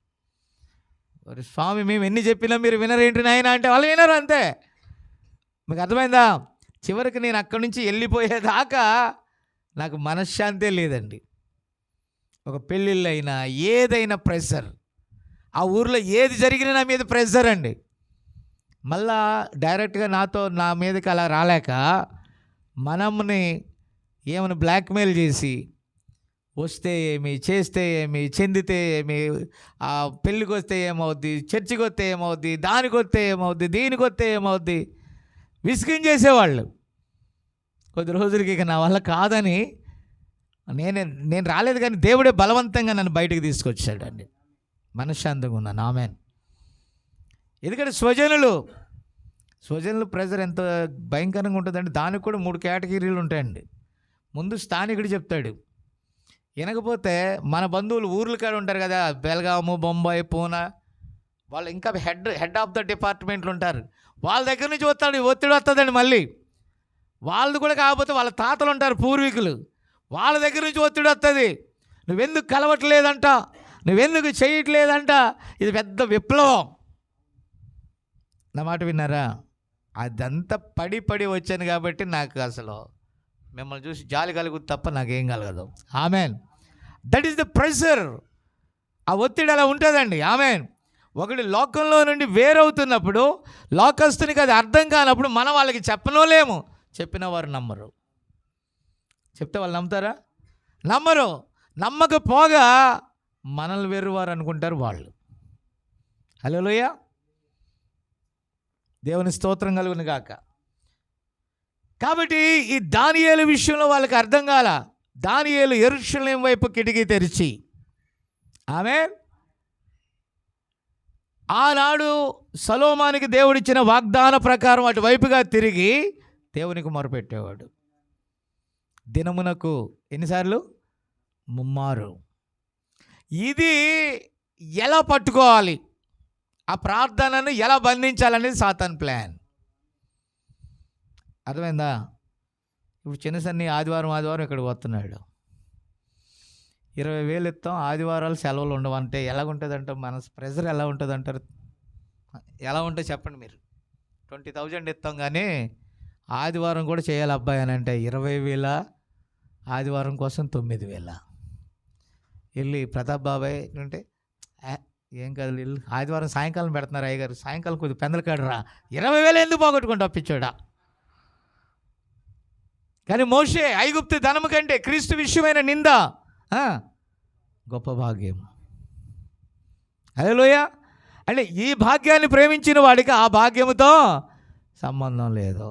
స్వామి, మేము ఎన్ని చెప్పినా మీరు వినరేంటి నాయన అంటే వాళ్ళు వినరు, అంతే. మీకు అర్థమైందా? చివరికి నేను అక్కడి నుంచి వెళ్ళిపోయేదాకా నాకు మనశ్శాంతే లేదండి. ఒక పెళ్ళిళ్ళు అయినా ఏదైనా ప్రెషర్, ఆ ఊర్లో ఏది జరిగినా నా మీద ప్రెషర్ అండి. మళ్ళా డైరెక్ట్గా నా మీదకి అలా రాలేక మనల్ని ఏమైనా బ్లాక్మెయిల్ చేసి వస్తే ఏమి, చేస్తే ఏమి, చెందితే ఏమి, ఆ పెళ్ళికి వస్తే ఏమవుద్ది, చర్చికి వస్తే ఏమవుద్ది, దానికి వస్తే ఏమవుద్ది, దీనికి వస్తే ఏమవుద్ది, విసిగించేసేవాళ్ళు. కొద్ది రోజులకి ఇక నా వల్ల కాదని నేను రాలేదు, కానీ దేవుడే బలవంతంగా నన్ను బయటకు తీసుకొచ్చాడండి. మనశ్శాంతంగా ఉన్నాను. ఆమేన్. ఎందుకంటే స్వజనులు ప్రెజర్ ఎంత భయంకరంగా ఉంటుందండి. దానికి కూడా 3 కేటగిరీలు ఉంటాయండి. ముందు స్థానికుడు చెప్తాడు, వినకపోతే మన బంధువులు ఊర్ల కాడ ఉంటారు కదా, బెల్గాము, బొంబాయి, పూనా, వాళ్ళు ఇంకా హెడ్ ఆఫ్ ద డిపార్ట్మెంట్లు ఉంటారు. వాళ్ళ దగ్గర నుంచి ఒత్తిడి వస్తుందండి. మళ్ళీ వాళ్ళది కూడా కాకపోతే వాళ్ళ తాతలు ఉంటారు, పూర్వీకులు, వాళ్ళ దగ్గర నుంచి ఒత్తిడి వస్తుంది. నువ్వెందుకు కలవట్లేదంట, నువ్వెందుకు చేయట్లేదంట. ఇది పెద్ద విప్లవం. నా మాట విన్నారా? అదంతా పడి వచ్చాను కాబట్టి నాకు అసలు మిమ్మల్ని చూసి జాలి కలుగుతుంది తప్ప నాకేం కలగదు. Amen. That is the pressure. ఆ ఒత్తిడి అలా ఉంటుందండి. ఆమెన్. ఒకటి లోకంలో నుండి వేరవుతున్నప్పుడు, లోకస్తునికి అది అర్థం కానప్పుడు మనం వాళ్ళకి చెప్పనోలేము, చెప్పిన వారు నమ్మరు. చెప్తే వాళ్ళు నమ్ముతారా? నమ్మరు. నమ్మకపోగా మనల్ని వేరువారు అనుకుంటారు వాళ్ళు. హల్లెలూయా. దేవుని స్తోత్రం కలుగును గాక. కాబట్టి ఈ దానియేలు విషయంలో వాళ్ళకి అర్థం కాల. దానియేలు యెరూషలేము వైపు కిటికీ తెరిచి, ఆమేన్, ఆనాడు సొలొమోనుకి దేవుడిచ్చిన వాగ్దాన ప్రకారం అటువైపుగా తిరిగి దేవునికి మొరపెట్టేవాడు. దినమునకు ఎన్నిసార్లు? 3 మారు. ఇది ఎలా పట్టుకోవాలి, ఆ ప్రార్థనను ఎలా బంధించాలనేది సాతాను ప్లాన్. అర్థమైందా? ఇప్పుడు చిన్నసన్ని ఆదివారం ఇక్కడికి వస్తున్నాడు, 20,000 ఇస్తాం, ఆదివారాలు సెలవులు ఉండవంటే ఎలాగుంటుందంటే మన ప్రెజర్ ఎలా ఉంటుంది అంటారు? ఎలా ఉంటుంది చెప్పండి మీరు? 20,000 ఇస్తాం కానీ ఆదివారం కూడా చేయాలి అబ్బాయి అని అంటే 20,000, ఆదివారం కోసం 9,000. వెళ్ళి ప్రతాప్ బాబాయ్ అంటే ఏం కాదు వీళ్ళు ఆదివారం సాయంకాలం పెడుతున్నారు అయ్యగారు, సాయంకాలం కొద్దిగా పెందలకాడు రా, 20,000 ఎందుకు పోగొట్టుకుంటూ అప్పించాడా? కానీ మోషే ఐగుప్తు ధనము కంటే క్రీస్తు విషయమైన నింద గొప్ప భాగ్యం. హల్లెలూయా. అంటే ఈ భాగ్యాన్ని ప్రేమించిన వాడికి ఆ భాగ్యముతో సంబంధం లేదు.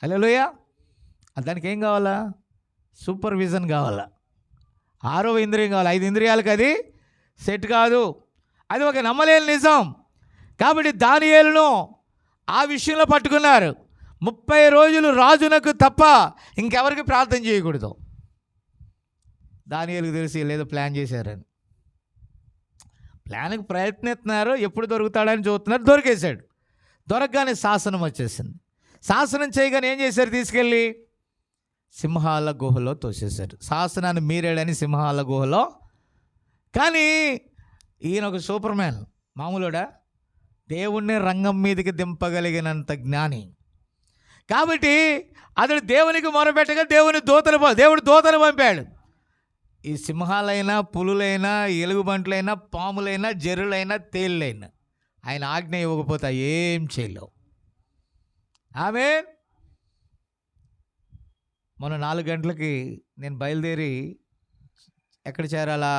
హల్లెలూయా. దానికి ఏం కావాలా? సూపర్విజన్ కావాలా, 6వ ఇంద్రియం కావాలి. 5 ఇంద్రియాలకు అది సెట్ కాదు. అది ఒక నమ్మలేని నిజం. కాబట్టి దానియేలును ఆ విషయంలో పట్టుకున్నారు. 30 రోజులు రాజునకు తప్ప ఇంకెవరికి ప్రార్థన చేయకూడదు. దానియేలుకు తెలిసి లేదో ప్లాన్ చేశారని, ప్లాన్కి ప్రయత్నిస్తున్నారు, ఎప్పుడు దొరుకుతాడని చూస్తున్నారు. దొరికేశాడు. దొరకగానే శాసనం వచ్చేసింది. శాసనం చేయగానే ఏం చేశారు? తీసుకెళ్ళి సింహాల గుహలో తోసేశారు. శాసనాన్ని మీరాడని సింహాల గుహలో. కానీ ఈయన ఒక సూపర్ మ్యాన్, మామూలుడా, దేవుణ్ణి రంగం మీదకి దింపగలిగినంత జ్ఞాని. కాబట్టి అతడు దేవునికి మొరపెట్టగా దేవుడు దూతలు పంపాడు. ఈ సింహాలైనా, పులులైనా, ఎలుగుబంట్లైనా, పాములైనా, జర్రులైనా, తేళ్ళైనా ఆయన ఆజ్ఞ ఇవ్వకపోతే ఏం చేయలేవు. ఆమేన్. మొన్న 4 గంటలకి నేను బయలుదేరి ఎక్కడ చేరాలా?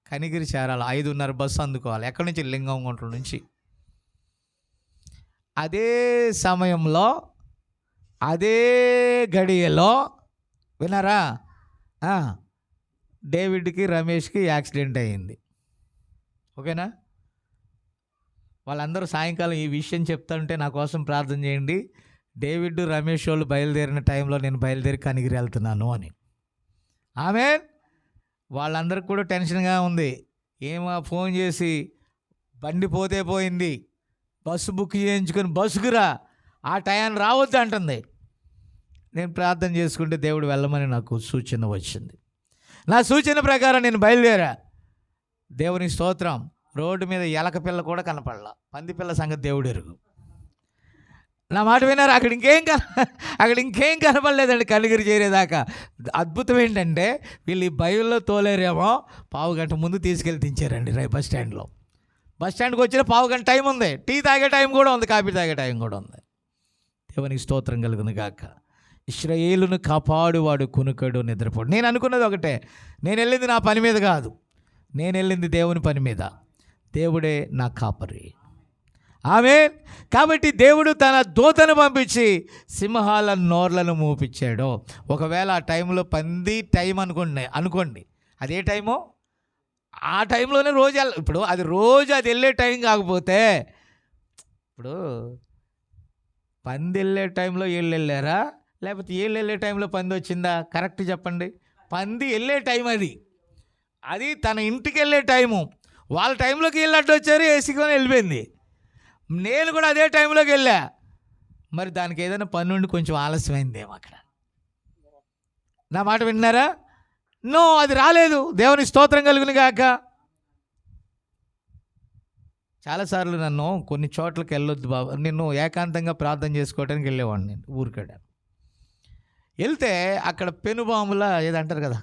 కనిగిరి చేరాలా. 5:30 బస్సు అందుకోవాలి. ఎక్కడి నుంచి? లింగంగుంట్ల నుంచి. అదే సమయంలో, అదే గడియలో విన్నారా, డేవిడ్కి, రమేష్కి యాక్సిడెంట్ అయ్యింది. ఓకేనా? వాళ్ళందరూ సాయంకాలం ఈ విషయం చెప్తుంటే నా కోసం ప్రార్థన చేయండి, డేవిడ్, రమేష్ వాళ్ళు బయలుదేరిన టైంలో నేను బయలుదేరి కనిగిరి వెళ్తున్నాను అని. ఆమేన్. వాళ్ళందరికీ కూడా టెన్షన్గా ఉంది. ఏమో ఫోన్ చేసి బండి పోతే పోయింది, బస్సు బుక్ చేయించుకొని బస్సుకురా, ఆ టయాన్ని రావద్దు అంటుంది. నేను ప్రార్థన చేసుకుంటే దేవుడు వెళ్ళమని నాకు సూచన వచ్చింది. నా సూచన ప్రకారం నేను బయలుదేరా. దేవుని స్తోత్రం. రోడ్డు మీద ఎలక పిల్ల కూడా కనపడలా, పంది పిల్ల సంగతి దేవుడు ఎరుగు. నా మాట విన్నారు? అక్కడ ఇంకేం కనపడలేదండి కనిగిరి చేరేదాకా. అద్భుతం ఏంటంటే వీళ్ళు ఈ బైబిల్లో తోలేరేమో, 1/2 గంట ముందు తీసుకెళ్ళి దించారండి బస్ స్టాండ్లో. బస్ స్టాండ్కి వచ్చిన 1/2 గంట టైం ఉంది, టీ తాగే టైం కూడా ఉంది, కాఫీ తాగే టైం కూడా ఉంది. దేవునికి స్తోత్రం కలుగును గాక. ఇశ్రాయేలును కాపాడువాడు కునుకడు నిద్రపోడు. నేను అనుకున్నది ఒకటే, నేను వెళ్ళింది నా పని మీద కాదు, నేను వెళ్ళింది దేవుని పని మీద. దేవుడే నా కాపరి. ఆమేన్. కాబట్టి దేవుడు తన దూతను పంపించి సింహాల నోర్లను మూపించాడు. ఒకవేళ ఆ టైంలో పంది టైం అనుకోండి, అదే టైము, ఆ టైంలోనే రోజు ఇప్పుడు అది రోజు అది వెళ్ళే టైం కాకపోతే, ఇప్పుడు పంది వెళ్ళే టైంలో వీళ్ళు వెళ్ళారా, లేకపోతే వీళ్ళు వెళ్ళే టైంలో పంది వచ్చిందా? కరెక్ట్ చెప్పండి. పంది వెళ్ళే టైం అది తన ఇంటికి వెళ్ళే టైము. వాళ్ళ టైంలోకి వీళ్ళు అడ్డు వచ్చారు, వేసుకొని వెళ్ళిపోయింది. నేను కూడా అదే టైంలోకి వెళ్ళా. మరి దానికి ఏదైనా పని ఉండి కొంచెం ఆలస్యమైందేమో అక్కడ. నా మాట విన్నారా? నో, అది రాలేదు. దేవుని స్తోత్రం కలుగును గాక. చాలాసార్లు నన్ను కొన్ని చోట్లకి వెళ్ళొద్దు బాబు, నిన్ను ఏకాంతంగా ప్రార్థన చేసుకోవడానికి వెళ్ళేవాడిని. నేను ఊరికాడ వెళ్తే అక్కడ పెనుబాముల ఏదంటారు కదా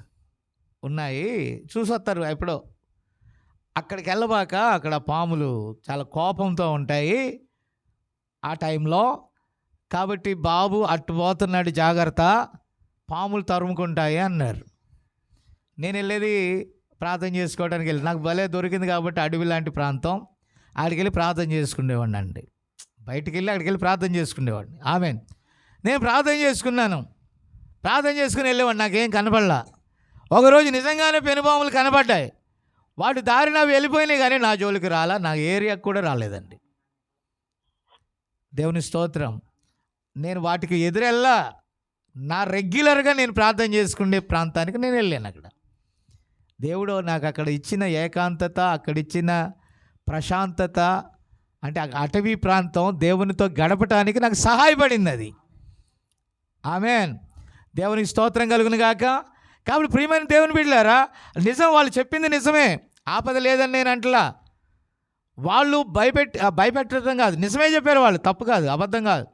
ఉన్నాయి, చూసొస్తారు. ఎప్పుడో అక్కడికి వెళ్ళబాక అక్కడ పాములు చాలా కోపంతో ఉంటాయి ఆ టైంలో. కాబట్టి బాబు అటు పోతున్నాడు, జాగ్రత్త, పాములు తరుముకుంటాయి అన్నారు. నేను వెళ్ళేది ప్రార్థన చేసుకోవడానికి నాకు భలే దొరికింది కాబట్టి అడవి లాంటి ప్రాంతం, ఆడికి వెళ్ళి ప్రార్థన చేసుకునేవాడిని అండి. బయటికి వెళ్ళి అక్కడికి వెళ్ళి ప్రార్థన చేసుకునేవాడిని. ఆమెన్. నేను ప్రార్థన చేసుకున్నాను. ప్రార్థన చేసుకుని వెళ్ళేవాడిని. నాకేం కనపడలా. ఒకరోజు నిజంగానే పెనుపాములు కనపడ్డాయి. వాటి దారిన అవి వెళ్ళిపోయినాయి, కానీ నా జోలికి రాలా, నా ఏరియాకు కూడా రాలేదండి. దేవుని స్తోత్రం. నేను వాటికి ఎదురెళ్ళా. నా రెగ్యులర్గా నేను ప్రార్థన చేసుకునే ప్రాంతానికి నేను వెళ్ళాను. అక్కడ దేవుడు నాకు అక్కడ ఇచ్చిన ఏకాంతత, అక్కడ ఇచ్చిన ప్రశాంతత, అంటే అటవీ ప్రాంతం దేవునితో గడపటానికి నాకు సహాయపడింది అది. ఆమేన్. దేవునికి స్తోత్రం కలుగును గాక. కాబట్టి ప్రియమైన దేవుని బిడ్డలారా, నిజం, వాళ్ళు చెప్పింది నిజమే, ఆపద లేదని నేను అంటలా. వాళ్ళు భయపెట్టడం కాదు, నిజమే చెప్పారు. వాళ్ళు తప్పు కాదు, అబద్ధం కాదు,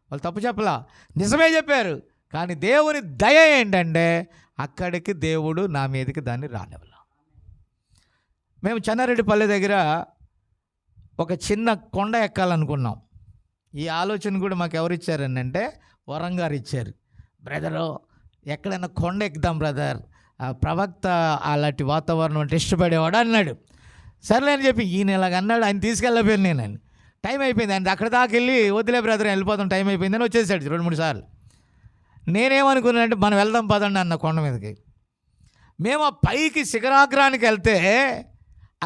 వాళ్ళు తప్పు చెప్పలా, నిజమే చెప్పారు. కానీ దేవుని దయ ఏంటంటే అక్కడికి దేవుడు నా మీదకి దాన్ని రానివ్వాల. మేము చెన్నారెడ్డిపల్లె దగ్గర ఒక చిన్న కొండ ఎక్కాలనుకున్నాం. ఈ ఆలోచన కూడా మాకు ఎవరు ఇచ్చారని అంటే వరం గారు ఇచ్చారు. బ్రదరు, ఎక్కడైనా కొండ ఎక్కుదాం బ్రదర్, ప్రవక్త అలాంటి వాతావరణం అంటే ఇష్టపడేవాడు అన్నాడు. సర్లే అని చెప్పి ఈయన ఇలాగ అన్నాడు, ఆయన తీసుకెళ్ళిపోయాను నేను. టైం అయిపోయింది, ఆయన అక్కడ దాకా వెళ్ళి వదిలే బ్రదర్ వెళ్ళిపోతాం, టైం అయిపోయిందని వచ్చేసాడు 2-3 సార్లు. నేనేమనుకున్నానంటే మనం వెళ్దాం పదండి అన్న కొండ మీదకి. మేము ఆ పైకి శిఖరాగ్రానికి వెళ్తే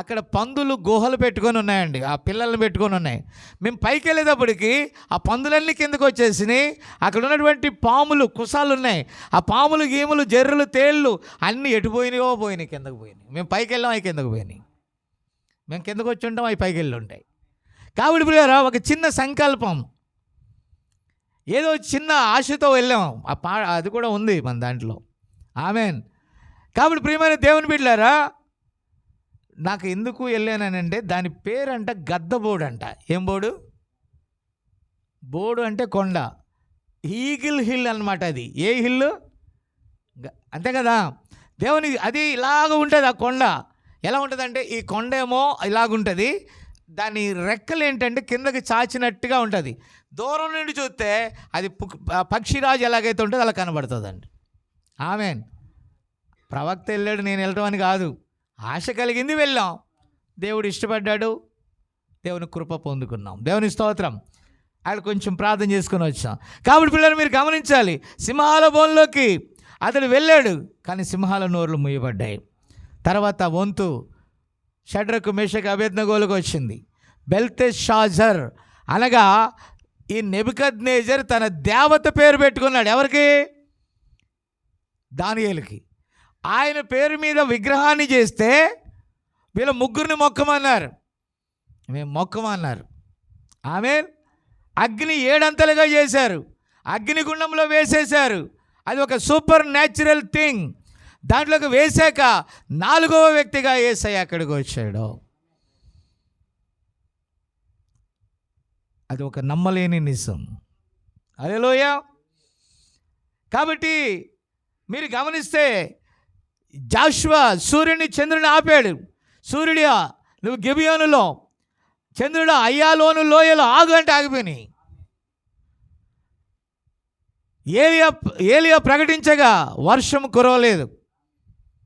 అక్కడ పందులు గుహలు పెట్టుకొని ఉన్నాయండి, ఆ పిల్లల్ని పెట్టుకొని ఉన్నాయి. మేము పైకి వెళ్ళేటప్పటికి ఆ పందులన్నీ కిందకు వచ్చేసినాయి. అక్కడ ఉన్నటువంటి పాములు, కుసాలు ఉన్నాయి. ఆ పాములు, గీములు, జర్రులు, తేళ్ళు అన్నీ ఎటుపోయినాయో పోయినాయి, కిందకు పోయినాయి. మేము పైకి వెళ్ళాం, అవి కిందకు పోయినాయి. మేము కిందకు వచ్చి ఉంటాం, అవి పైకి వెళ్ళి ఉంటాయి. కాబట్టి ఇప్పుడు ఒక చిన్న సంకల్పం, ఏదో చిన్న ఆశతో వెళ్ళాం. అది కూడా ఉంది మన దాంట్లో. ఆమెన్. కాబట్టి ప్రియమైన దేవుని బిడ్డలారా, నాకు ఎందుకు వెళ్ళానంటే దాని పేరంట గద్దబోడు అంట. ఏం బోడు? బోడు అంటే కొండ. ఈగిల్ హిల్ అన్నమాట. అది ఏ హిల్? అంతే కదా. దేవుని అది ఇలాగ ఉంటుంది. ఆ కొండ ఎలా ఉంటుందంటే, ఈ కొండ ఏమో ఇలాగుంటుంది, దాని రెక్కలు ఏంటంటే కిందకి చాచినట్టుగా ఉంటుంది. దూరం నుండి చూస్తే అది పక్షిరాజు ఎలాగైతే ఉంటుందో అలా కనబడుతుందండి. ఆమెన్. ప్రవక్త వెళ్ళాడు, నేను వెళ్ళటం అని కాదు, ఆశ కలిగింది, వెళ్ళాం. దేవుడు ఇష్టపడ్డాడు, దేవుని కృప పొందుకున్నాం. దేవుని స్తోత్రం. అక్కడ కొంచెం ప్రార్థన చేసుకొని వచ్చాం. కాబట్టి పిల్లలు మీరు గమనించాలి, సింహాల బోన్లోకి అతడు వెళ్ళాడు, కానీ సింహాల నోర్లు మూయబడ్డాయి. తర్వాత వంతు షడ్రకు, మేషకు, అబేద్నెగోలకు వచ్చింది. బెల్తెషాజర్ అనగా ఈ నెబుకద్నెజర్ తన దేవత పేరు పెట్టుకున్నాడు. ఎవరికి? దానియేలుకి. ఆయన పేరు మీద విగ్రహాన్ని చేస్తే వీళ్ళ ముగ్గురిని మొక్కమన్నారు. మేము మొక్కమన్నారు. ఆమెన్. అగ్ని 7 అంతలుగా చేశారు, అగ్నిగుండంలో వేసేశారు. అది ఒక సూపర్ న్యాచురల్ థింగ్. దాంట్లోకి వేశాక 4వ వ్యక్తిగా యేసయ్య అక్కడికి వచ్చాడు. అది ఒక నమ్మలేని నిజం. హల్లెలూయా. కాబట్టి మీరు గమనిస్తే జాషువా సూర్యుని, చంద్రుని ఆపాడు. సూర్యుడియా నువ్వు గిబియోనులో, చంద్రుడు అయ్యాలోను లోయలో ఆగు అంటే ఆగిపోయినాయి. ఏలియా ప్రకటించగా వర్షం కురవలేదు,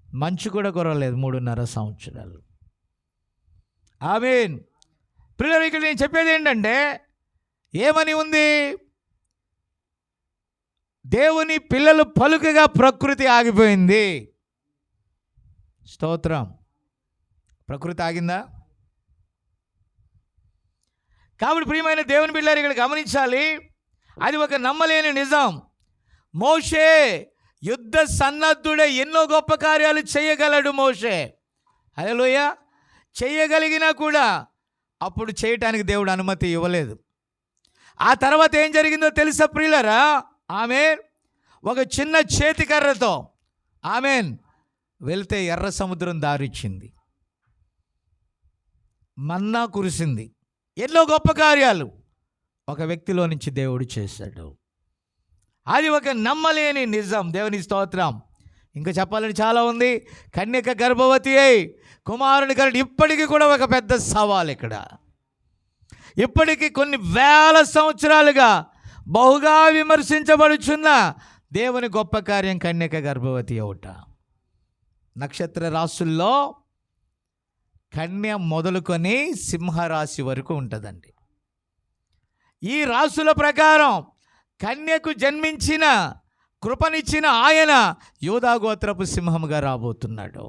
మంచు కూడా కురవలేదు 3.5 సంవత్సరాలు. ఆమేన్. పిల్లలు, ఇక్కడ నేను చెప్పేది ఏంటంటే, ఏమని ఉంది? దేవుని పిల్లలు పలుకగా ప్రకృతి ఆగిపోయింది. స్తోత్రం. ప్రకృతి ఆగిందా? కాబట్టి ప్రియమైన దేవుని పిల్లలు ఇక్కడ గమనించాలి, అది ఒక నమ్మలేని నిజం. మోషే యుద్ధ సన్నద్ధుడే, ఎన్నో గొప్ప కార్యాలు చేయగలడు మోషే. హల్లెలూయా. చేయగలిగినా కూడా అప్పుడు చేయటానికి దేవుడు అనుమతి ఇవ్వలేదు. ఆ తర్వాత ఏం జరిగిందో తెలుసా ప్రియులరా? ఆమెన్. ఒక చిన్న చేతికర్రతో ఆమెన్ వెళ్తే ఎర్ర సముద్రం దారిచ్చింది, మన్నా కురిసింది. ఎన్నో గొప్ప కార్యాలు ఒక వ్యక్తిలో నుంచి దేవుడు చేశాడు. అది ఒక నమ్మలేని నిజం. దేవుని స్తోత్రం. ఇంకా చెప్పాలని చాలా ఉంది. కన్యక గర్భవతి అయి కుమారుని కనుక ఇప్పటికీ కూడా ఒక పెద్ద సవాల్. ఇక్కడ ఇప్పటికీ కొన్ని వేల సంవత్సరాలుగా బహుగా విమర్శించబడుచున్న దేవుని గొప్ప కార్యం కన్యక గర్భవతి అవుట. నక్షత్ర రాశుల్లో కన్య మొదలుకొని సింహరాశి వరకు ఉంటుందండి. ఈ రాసుల ప్రకారం కన్యకు జన్మించిన కృపనిచ్చిన ఆయన యూదా గోత్రపు సింహముగా రాబోతున్నాడు.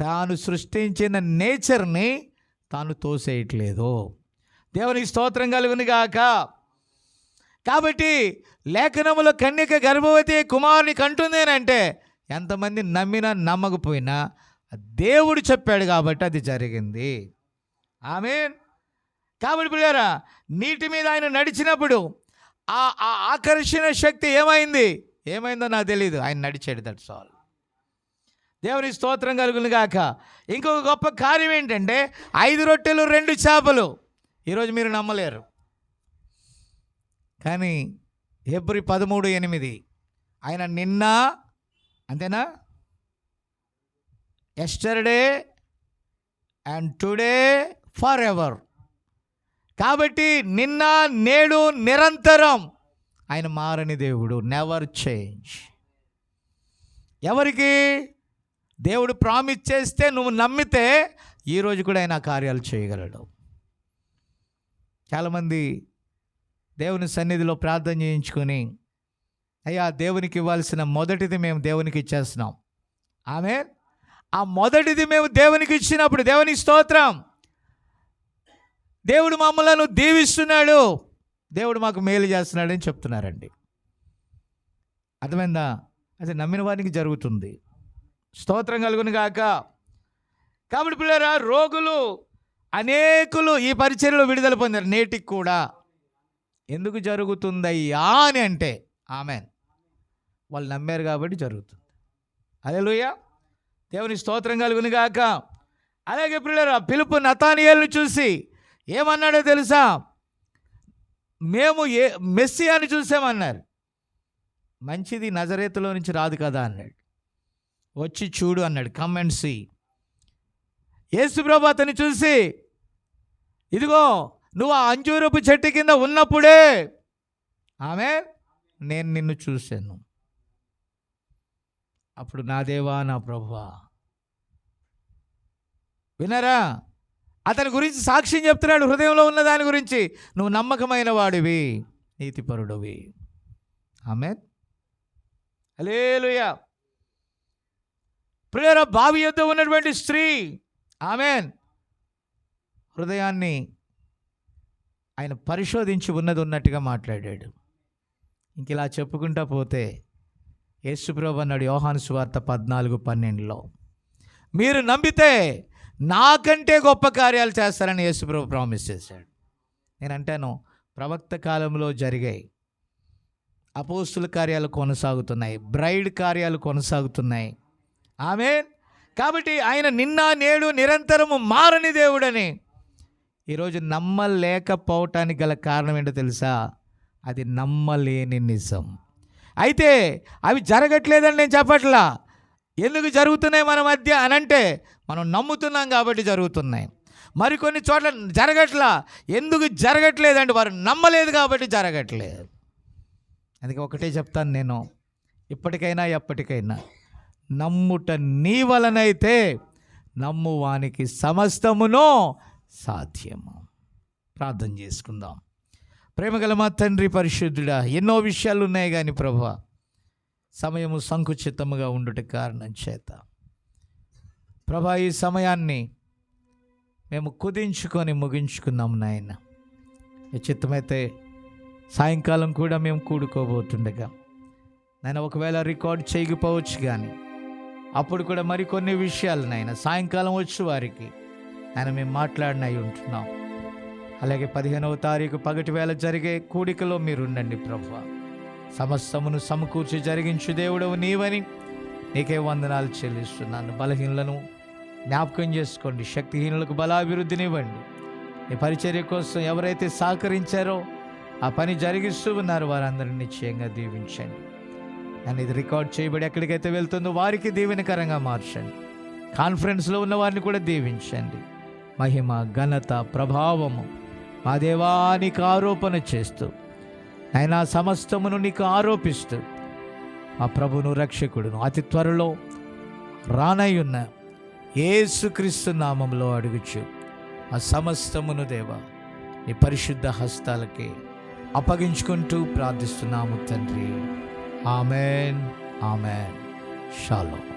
తాను సృష్టించిన నేచర్ని తాను తోసేయట్లేదు. దేవునికి స్తోత్రం కలుగును గాక. కాబట్టి లేఖనములో కన్యక గర్భవతి కుమారుని కంటుందేనంటే ఎంతమంది నమ్మినా నమ్మకపోయినా దేవుడు చెప్పాడు కాబట్టి అది జరిగింది. ఆమేన్. కాబట్టి ప్రియులారా, నీటి మీద ఆయన నడిచినప్పుడు ఆ ఆకర్షణ శక్తి ఏమైందో నాకు తెలియదు, ఆయన నడిచాడు. That's all. దేవుని స్తోత్రం కలుగును గాక. ఇంకొక గొప్ప కార్యం ఏంటంటే 5 రొట్టెలు 2 చేపలు. ఈరోజు మీరు నమ్మలేరు, కానీ హెబ్రీ 13:8 ఆయన నిన్న, అంతేనా, yesterday and today for ever. కాబట్టి నిన్న నేడు నిరంతరం ఆయన మారని దేవుడు. Never change. ఎవరికి దేవుడు ప్రామిస్ చేస్తే నువ్వు నమ్మితే ఈరోజు కూడా ఆయన కార్యాలు చేయగలడు. చాలామంది దేవుని సన్నిధిలో ప్రార్థన చేయించుకొని, అయ్యా దేవునికి ఇవ్వాల్సిన మొదటిది మేము దేవునికి ఇచ్చేస్తున్నాం. ఆమేన్. ఆ మొదటిది మేము దేవునికి ఇచ్చినప్పుడు దేవునికి స్తోత్రం, దేవుడు మమ్మలను దీవిస్తున్నాడు, దేవుడు మాకు మేలు చేస్తున్నాడని చెప్తున్నారండి. అర్థమైందా? అది నమ్మిన వారికి జరుగుతుంది. స్తోత్రం కలుగును గాక. కాబట్టి పిల్లరా, రోగులు అనేకులు ఈ పరిచర్యలో విడుదల పొందారు నేటికి కూడా. ఎందుకు జరుగుతుందయ్యా అని అంటే ఆమేన్, వాళ్ళు నమ్మారు కాబట్టి జరుగుతుంది. హల్లెలూయా. దేవుని స్తోత్రం కలుగును గాక. అలాగే పిల్లరా, పిలుపు నతానియేలును చూసి ఏమన్నాడో తెలుసా? మేము మెస్సియాని చూసామన్నారు. మంచిది నజరేతులో నుంచి రాదు కదా అన్నాడు. వచ్చి చూడు అన్నాడు. Come and see. యేసు ప్రభు అతన్ని చూసి, ఇదిగో నువ్వు ఆ అంజూరపు చెట్టు కింద ఉన్నప్పుడే ఆమేన్ నేను నిన్ను చూశాను. అప్పుడు నా దేవా నా ప్రభువా. వినరా? అతని గురించి సాక్ష్యం చెప్తున్నాడు. హృదయంలో ఉన్న దాని గురించి, నువ్వు నమ్మకమైన వాడివి, నీతిపరుడివి. ఆమేన్. హల్లెలూయా. ప్రియరా, బావి యొద్ద ఉన్నటువంటి స్త్రీ ఆమేన్ హృదయాన్ని ఆయన పరిశోధించి ఉన్నది ఉన్నట్టుగా మాట్లాడాడు. ఇంక ఇలా చెప్పుకుంటా పోతే యేసుప్రభు అన్నాడు యోహాను సువార్త 14:12, మీరు నమ్మితే నాకంటే గొప్ప కార్యాలు చేస్తారని యేసుప్రభు ప్రామిస్ చేశాడు. నేను అంటాను, ప్రవక్త కాలంలో జరిగాయి, అపోస్తుల కార్యాలు కొనసాగుతున్నాయి, బ్రైడ్ కార్యాలు కొనసాగుతున్నాయి. ఆమేన్. కాబట్టి ఆయన నిన్న నేడు నిరంతరము మారని దేవుడని ఈరోజు నమ్మలేకపోవటానికి గల కారణం ఏంటో తెలుసా? అది నమ్మలేని నిజం. అయితే అవి జరగట్లేదని నేను చెప్పట్లా. ఎందుకు జరుగుతున్నాయి మన మధ్య అనంటే మనం నమ్ముతున్నాం కాబట్టి జరుగుతున్నాయి. మరికొన్ని చోట్ల జరగట్లా. ఎందుకు జరగట్లేదంటే వారు నమ్మలేదు కాబట్టి జరగట్లేదు. అందుకే ఒకటే చెప్తాను నేను, ఇప్పటికైనా ఎప్పటికైనా, నమ్ముట నీ వలనైతే నమ్మువానికి సమస్తమునో సాధ్యము. ప్రార్థన చేసుకుందాం. ప్రేమగల మా తండ్రి పరిశుద్ధుడా, ఎన్నో విషయాలు ఉన్నాయి కానీ ప్రభువా, సమయము సంకుచితముగా ఉండుట కారణం చేత ప్రభా ఈ సమయాన్ని మేము కుదించుకొని ముగించుకున్నాము నాయన. ఈ చిత్తమైతే సాయంకాలం కూడా మేము కూడుకోబోతుండగా నేను ఒకవేళ రికార్డ్ చేయకపోవచ్చు, కానీ అప్పుడు కూడా మరికొన్ని విషయాలు నాయన సాయంకాలం వచ్చి వారికి ఆయన మేము మాట్లాడినవి ఉంటున్నాం. అలాగే 15వ తారీఖు పగటి వేళ జరిగే కూడికలో మీరు ఉండండి ప్రభువా. సమస్తమును సమకూర్చి జరిగించు దేవుడవు నీవని నీకే వందనాలు చెల్లిస్తున్నాను. బలహీనులను జ్ఞాపకం చేసుకోండి, శక్తిహీనులకు బలాభివృద్ధినివ్వండి. ఈ పరిచర్య కోసం ఎవరైతే సహకరించారో ఆ పని జరిగిస్తూ ఉన్నారు వారందరినీ నిశ్చయంగా దీవించండి. నేను ఇది రికార్డ్ చేయబడి ఎక్కడికైతే వెళ్తుందో వారికి దీవెనకరంగా మార్చండి. కాన్ఫరెన్స్లో ఉన్న వారిని కూడా దీవించండి. మహిమ ఘనత ప్రభావము మా దేవా నీకు ఆరోపణ చేస్తూ ఆయన సమస్తమును నీకు ఆరోపిస్తూ మా ప్రభును రక్షకుడును అతి త్వరలో రానయ్యున్న యేసుక్రీస్తు నామంలో అడుగుచు ఆ సమస్తమును దేవా నీ పరిశుద్ధ హస్తాలకే అప్పగించుకుంటూ ప్రార్థిస్తున్నాము తండ్రి. Amen, amen. షాలోమ్.